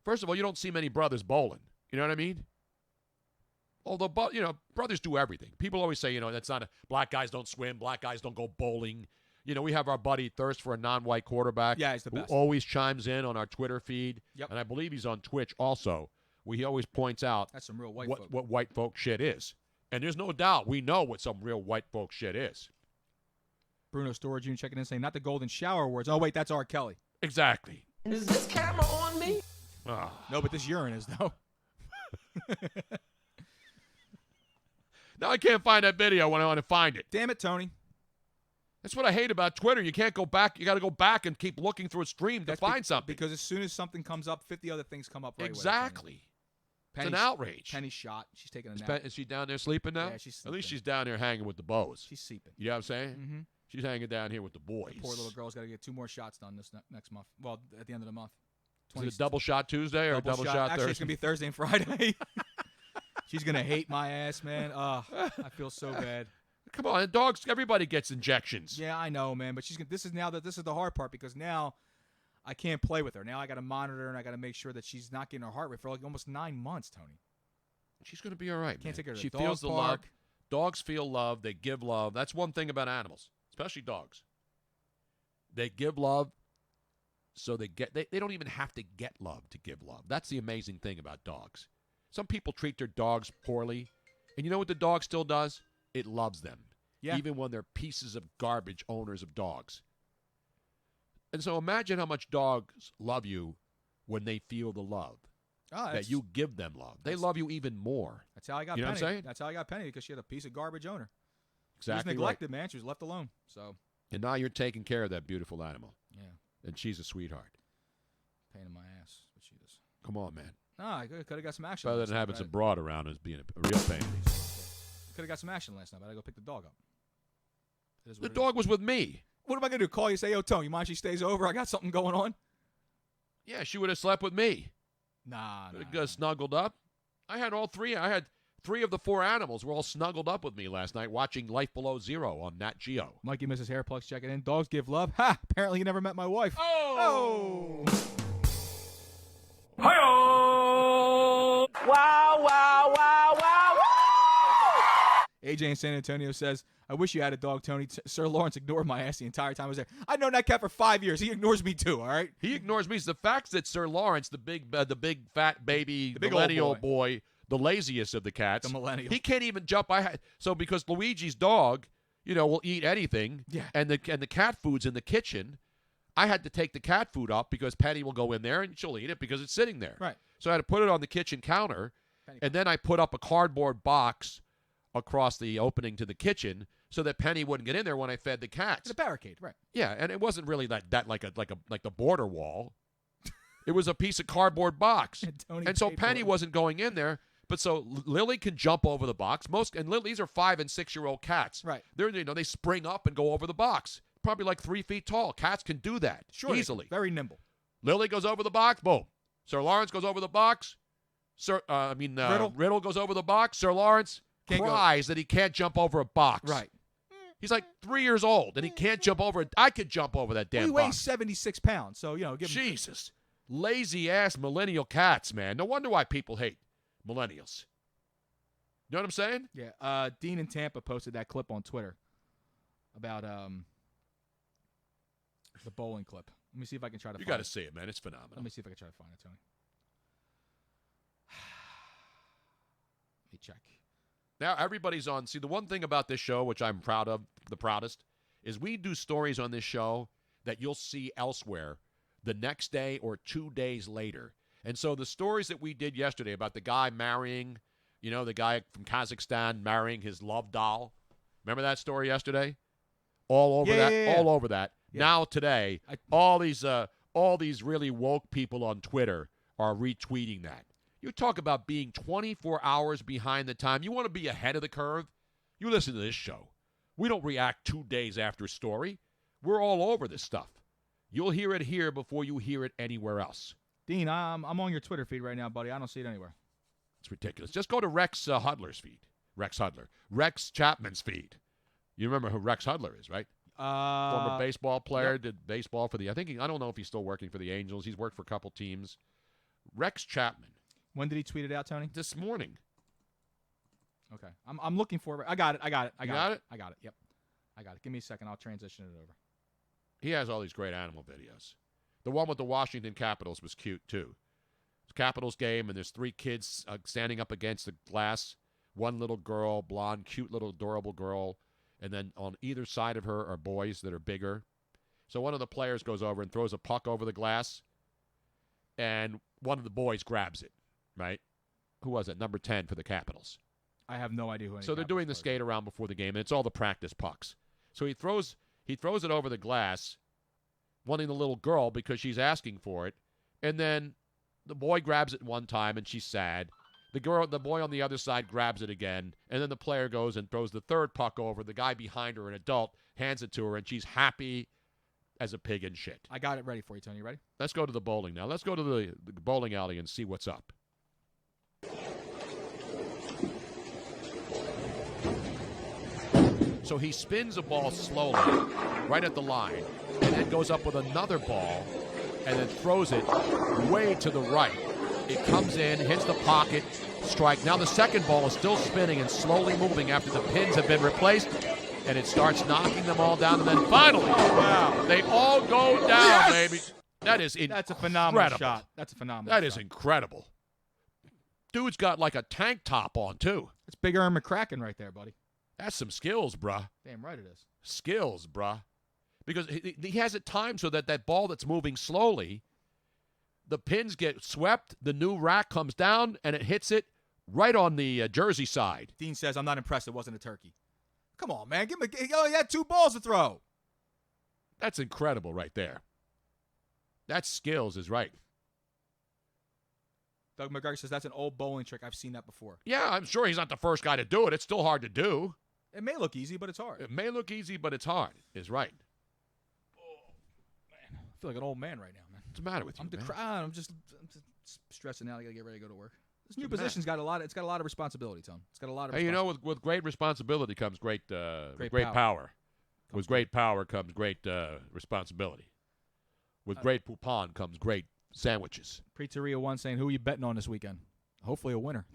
First of all, you don't see many brothers bowling. You know what I mean? Although, brothers do everything. People always say, that's not black guys don't swim, black guys don't go bowling. We have our buddy Thirst for a non-white quarterback. Yeah, he's the best. Who always chimes in on our Twitter feed. Yep. And I believe he's on Twitch also, where he always points out that's some real white folk. What white folk shit is. And there's no doubt we know what some real white folk shit is. Bruno Storage Unit checking in saying, not the Golden Shower Awards. Oh, wait, that's R. Kelly. Exactly. Is this camera on me? No, but this urine is, though. Now I can't find that video when I want to find it. Damn it, Tony. That's what I hate about Twitter. You can't go back. You got to go back and keep looking through a stream to find something. Because as soon as something comes up, 50 other things come up right Exactly. Away. It's an outrage. Penny's shot. She's taking a nap. Is she down there sleeping now? Yeah, she's sleeping. At least she's down there hanging with the bows. She's sleeping. You know what I'm saying? Mm-hmm. She's hanging down here with the boys. The poor little girl's got to get 2 more shots done this next month. Well, at the end of the month. Is it a double shot Tuesday or double shot Thursday? Actually, it's going to be Thursday and Friday. She's going to hate my ass, man. I feel so bad. Come on, dogs, everybody gets injections. Yeah, I know, man. But this is the hard part because now I can't play with her. Now I got to monitor her and I got to make sure that she's not getting her heart rate for like almost 9 months, Tony. She's going to be all right, Can't take her to She the feels dog the park. love. Dogs feel love. They give love. That's one thing about animals, especially dogs. They give love, so they don't even have to get love to give love. That's the amazing thing about dogs. Some people treat their dogs poorly, and you know what the dog still does? It loves them, even when they're pieces of garbage owners of dogs. And so imagine how much dogs love you when they feel the love. That you give them love. They love you even more. That's how I got You know Penny. what I'm saying? That's how I got Penny because she had a piece of garbage owner. Exactly. She was neglected, man. She was left alone. So. And now you're taking care of that beautiful animal. Yeah. And she's a sweetheart. Pain in my ass, but she is. Come on, man. I could have got some action. Better than having some broad around is being a real pain. Could have got some action last night, but I got to go pick the dog up. The dog was with me. What am I going to do? Call you, say, yo, Tony, you mind she stays over? I got something going on. Yeah, she would have slept with me. Nah. Snuggled up. I had all three. I had 3 of the 4 animals were all snuggled up with me last night watching Life Below Zero on Nat Geo. Mikey Mrs. Hairplugs checking in. Dogs give love. Ha! Apparently you never met my wife. Oh! Hi-oh! Wow, wow, wow, wow, AJ in San Antonio says, I wish you had a dog, Tony. Sir Lawrence ignored my ass the entire time I was there. I've known that cat for 5 years. He ignores me too, all right? He ignores me. It's the fact that Sir Lawrence, the big fat baby, the big millennial old boy, the laziest of the cats. The millennial. He can't even jump. So because Luigi's dog, will eat anything. Yeah. And the cat food's in the kitchen. I had to take the cat food up because Penny will go in there and she'll eat it because it's sitting there. Right. So I had to put it on the kitchen counter, and then I put up a cardboard box across the opening to the kitchen so that Penny wouldn't get in there when I fed the cats. It's a barricade, right? Yeah, and it wasn't really that like the border wall. It was a piece of cardboard box. And so Penny wasn't going in there. But so Lily can jump over the box. These are 5- and 6-year-old cats. Right. They spring up and go over the box. Probably like 3 feet tall. Cats can do that easily. Very nimble. Lily goes over the box. Boom. Sir Lawrence goes over the box. Riddle goes over the box. Sir Lawrence cries that he can't jump over a box. Right. He's like 3 years old and he can't jump over it. I could jump over that damn He weighs box. 76 pounds, so give him. Jesus. Lazy ass millennial cats, man. No wonder why people hate millennials. You know what I'm saying? Yeah. Dean in Tampa posted that clip on Twitter about the bowling clip. Let me see if I can try to. You got to see it, man. It's phenomenal. Let me see if I can try to find it, Tony. Let me check. Now everybody's on. See, the one thing about this show, which I'm proud of, the proudest, is we do stories on this show that you'll see elsewhere the next day or 2 days later. And so the stories that we did yesterday about the guy marrying, the guy from Kazakhstan marrying his love doll. Remember that story yesterday? All over that. Yeah. All over that. Yeah. Now today, all these really woke people on Twitter are retweeting that. You talk about being 24 hours behind the time. You want to be ahead of the curve? You listen to this show. We don't react 2 days after a story. We're all over this stuff. You'll hear it here before you hear it anywhere else. Dean, I'm on your Twitter feed right now, buddy. I don't see it anywhere. It's ridiculous. Just go to Rex Hudler's feed. Rex Hudler. Rex Chapman's feed. You remember who Rex Hudler is, right? Former baseball player, yep. did baseball for I don't know if he's still working for the Angels. He's worked for a couple teams. Rex Chapman. When did he tweet it out, Tony? This morning. Okay. I'm looking for it. I got it. You got it? I got it. Yep. I got it. Give me a second. I'll transition it over. He has all these great animal videos. The one with the Washington Capitals was cute, too. It's a Capitals game, and there's 3 kids standing up against the glass. One little girl, blonde, cute little adorable girl. And then on either side of her are boys that are bigger. So one of the players goes over and throws a puck over the glass, and one of the boys grabs it, right? Who was it? Number 10 for the Capitals. I have no idea who. So they're doing the skate around before the game, and it's all the practice pucks. So he throws it over the glass, wanting the little girl because she's asking for it, and then the boy grabs it one time, and she's sad. The boy on the other side grabs it again, and then the player goes and throws the third puck over. The guy behind her, an adult, hands it to her, and she's happy as a pig in shit. I got it ready for you, Tony. You ready? Let's go to the bowling now. Let's go to the bowling alley and see what's up. So he spins a ball slowly right at the line and then goes up with another ball and then throws it way to the right. It comes in, hits the pocket, strike. Now the second ball is still spinning and slowly moving after the pins have been replaced, and it starts knocking them all down. And then finally, they all go down, baby. That is incredible. That's a phenomenal shot. That's a phenomenal That shot. is incredible. Dude's got like a tank top on, too. It's Big Aaron McCracken right there, buddy. That's some skills, bruh. Damn right it is. Skills, bruh. Because he has it timed so that ball that's moving slowly, the pins get swept, the new rack comes down, and it hits it right on the jersey side. Dean says, I'm not impressed it wasn't a turkey. Come on, man. He had 2 balls to throw. That's incredible right there. That's skills is right. Doug McGregor says, that's an old bowling trick. I've seen that before. Yeah, I'm sure he's not the first guy to do it. It's still hard to do. It may look easy, but it's hard. It may look easy, but it's hard is right. I feel like an old man right now, man. What's the matter with you, I'm just stressing out. I got to get ready to go to work. This new position's got a lot of responsibility, Tom. It's got a lot of responsibility. with great responsibility comes great power. With great power comes great responsibility. With great poupon comes great sandwiches. Pizzeria 1 saying, who are you betting on this weekend? Hopefully a winner.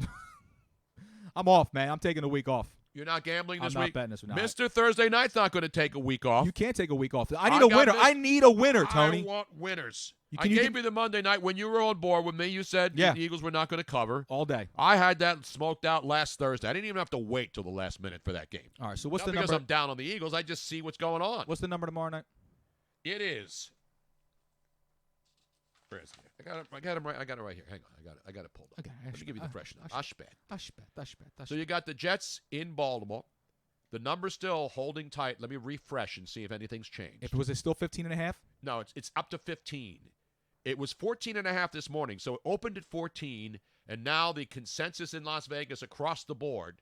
I'm off, man. I'm taking a week off. You're not gambling this I'm week? not betting this week. Mr. Thursday Night's not going to take a week off. You can't take a week off. I need a winner. I need a winner, Tony. I want winners. I gave you the Monday night. When you were on board with me, you said the Eagles were not going to cover. All day. I had that smoked out last Thursday. I didn't even have to wait till the last minute for that game. All right, so what's not the because number? I'm down on the Eagles. I just see what's going on. What's the number tomorrow night? It is. Where is it? I got him right. I got it right here. Hang on. I got it pulled up. Okay. Let me give you the fresh number. Ashbet. So you got the Jets in Baltimore. The number's still holding tight. Let me refresh and see if anything's changed. Was it still 15.5? No, it's up to 15. It was 14.5 this morning, so it opened at 14, and now the consensus in Las Vegas across the board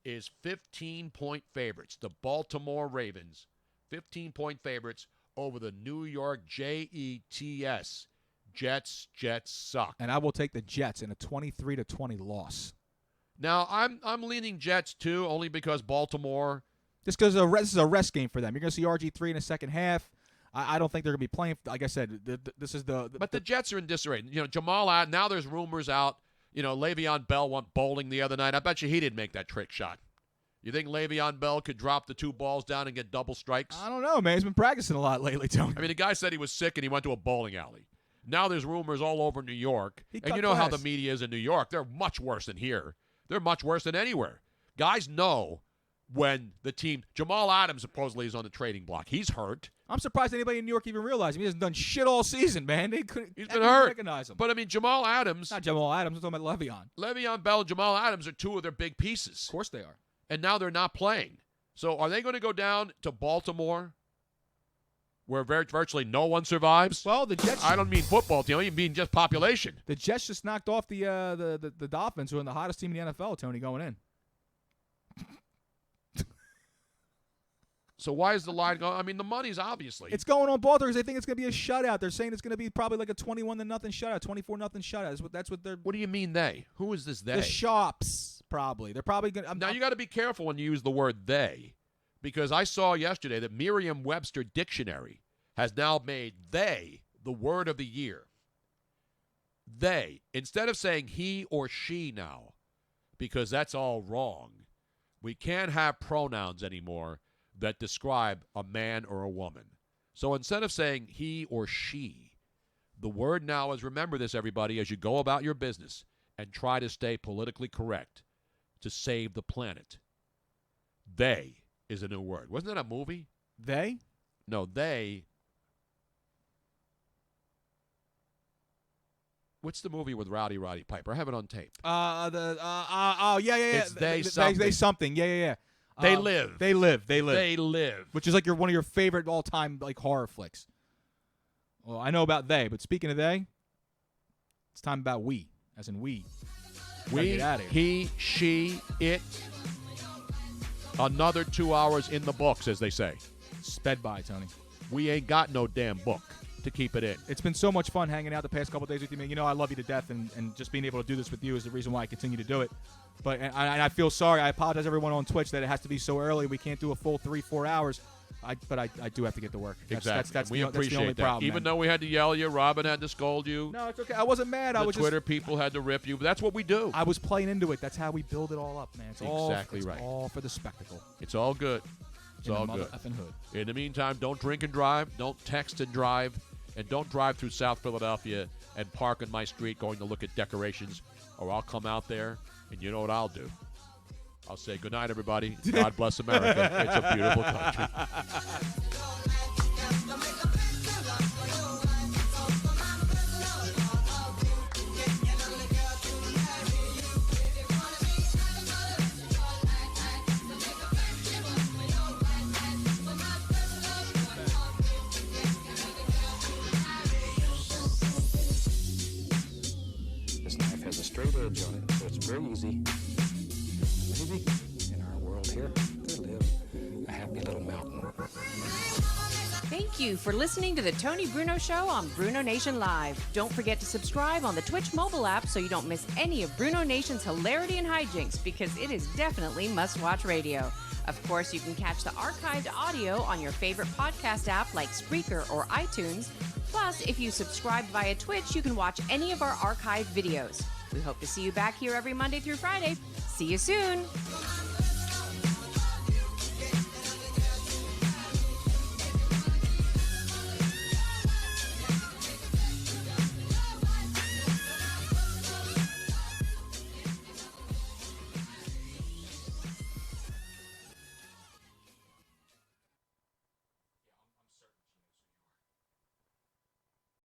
is 15-point favorites. The Baltimore Ravens, 15-point favorites over the New York Jets. Jets suck. And I will take the Jets in a 23-20 loss. Now, I'm leaning Jets, too, only because Baltimore. Just because this is a rest game for them. You're going to see RG3 in the second half. I don't think they're going to be playing. Like I said, this is the But the Jets are in disarray. Jamal out. Now there's rumors out. Le'Veon Bell went bowling the other night. I bet you he didn't make that trick shot. You think Le'Veon Bell could drop the 2 balls down and get double strikes? I don't know, man. He's been practicing a lot lately, Tony. I mean, the guy said he was sick and he went to a bowling alley. Now there's rumors all over New York. And you know how the media is in New York. They're much worse than here. They're much worse than anywhere. Guys know when the team Jamal Adams supposedly is on the trading block. He's hurt. I'm surprised anybody in New York even realized him. He hasn't done shit all season, man. They couldn't He's been hurt. recognize him. But, I mean, Jamal Adams. Not Jamal Adams. I'm talking about Le'Veon. Le'Veon Bell and Jamal Adams are two of their big pieces. Of course they are. And now they're not playing. So are they going to go down to Baltimore where virtually no one survives? Well, the Jets. I don't mean football team. I mean just population. The Jets just knocked off the Dolphins, who are the hottest team in the NFL, Tony, going in. So why is the line going? I mean, the money's obviously. It's going on Baltimore because they think it's going to be a shutout. They're saying it's going to be probably like a 21-0 shutout, 24-0 shutout. That's what they're. What do you mean they? Who is this they? The shops, probably. They're probably going to. Now, you got to be careful when you use the word they, because I saw yesterday that Merriam-Webster Dictionary has now made they the word of the year. They. Instead of saying he or she now, because that's all wrong, we can't have pronouns anymore that describe a man or a woman. So instead of saying he or she, the word now is, remember this, everybody, as you go about your business and try to stay politically correct to save the planet. They is a new word. Wasn't that a movie? They? No, they. What's the movie with Rowdy Piper? I have it on tape. Yeah. It's they something. They something. Yeah. They live. They live. They live. Which is like one of your favorite all-time like horror flicks. Well, I know about they, but speaking of they, it's time about we, as in we. We, he, she, it. Another 2 hours in the books, as they say. Sped by, Tony. We ain't got no damn book to keep it in. It's been so much fun hanging out the past couple of days with you, man. You know I love you to death, and just being able to do this with you is the reason why I continue to do it. But and I feel sorry. I apologize, everyone on Twitch, that it has to be so early. We can't do a full 3-4 hours. But I do have to get to work. That's we the appreciate only that. problem. Even man. though we had to yell you, Robin had to scold you. No, it's okay. I wasn't mad. I was Twitter just, people had to rip you. But that's what we do. I was playing into it. That's how we build it all up, man. It's exactly right. All for the spectacle. It's all good. It's all good. Hood. In the meantime, don't drink and drive. Don't text and drive. And don't drive through South Philadelphia and park on my street going to look at decorations, or I'll come out there, and you know what I'll do? I'll say, good night, everybody. God bless America. It's a beautiful country. This knife has a straight edge on it, so it's very easy. Maybe in our world here, there live a happy little mountain. Thank you for listening to the Tony Bruno Show on BrunoNation Live. Don't forget to subscribe on the Twitch mobile app so you don't miss any of BrunoNation's hilarity and hijinks, because it is definitely must-watch radio. Of course, you can catch the archived audio on your favorite podcast app like Spreaker or iTunes. Plus, if you subscribe via Twitch, you can watch any of our archived videos. We hope to see you back here every Monday through Friday. See you soon!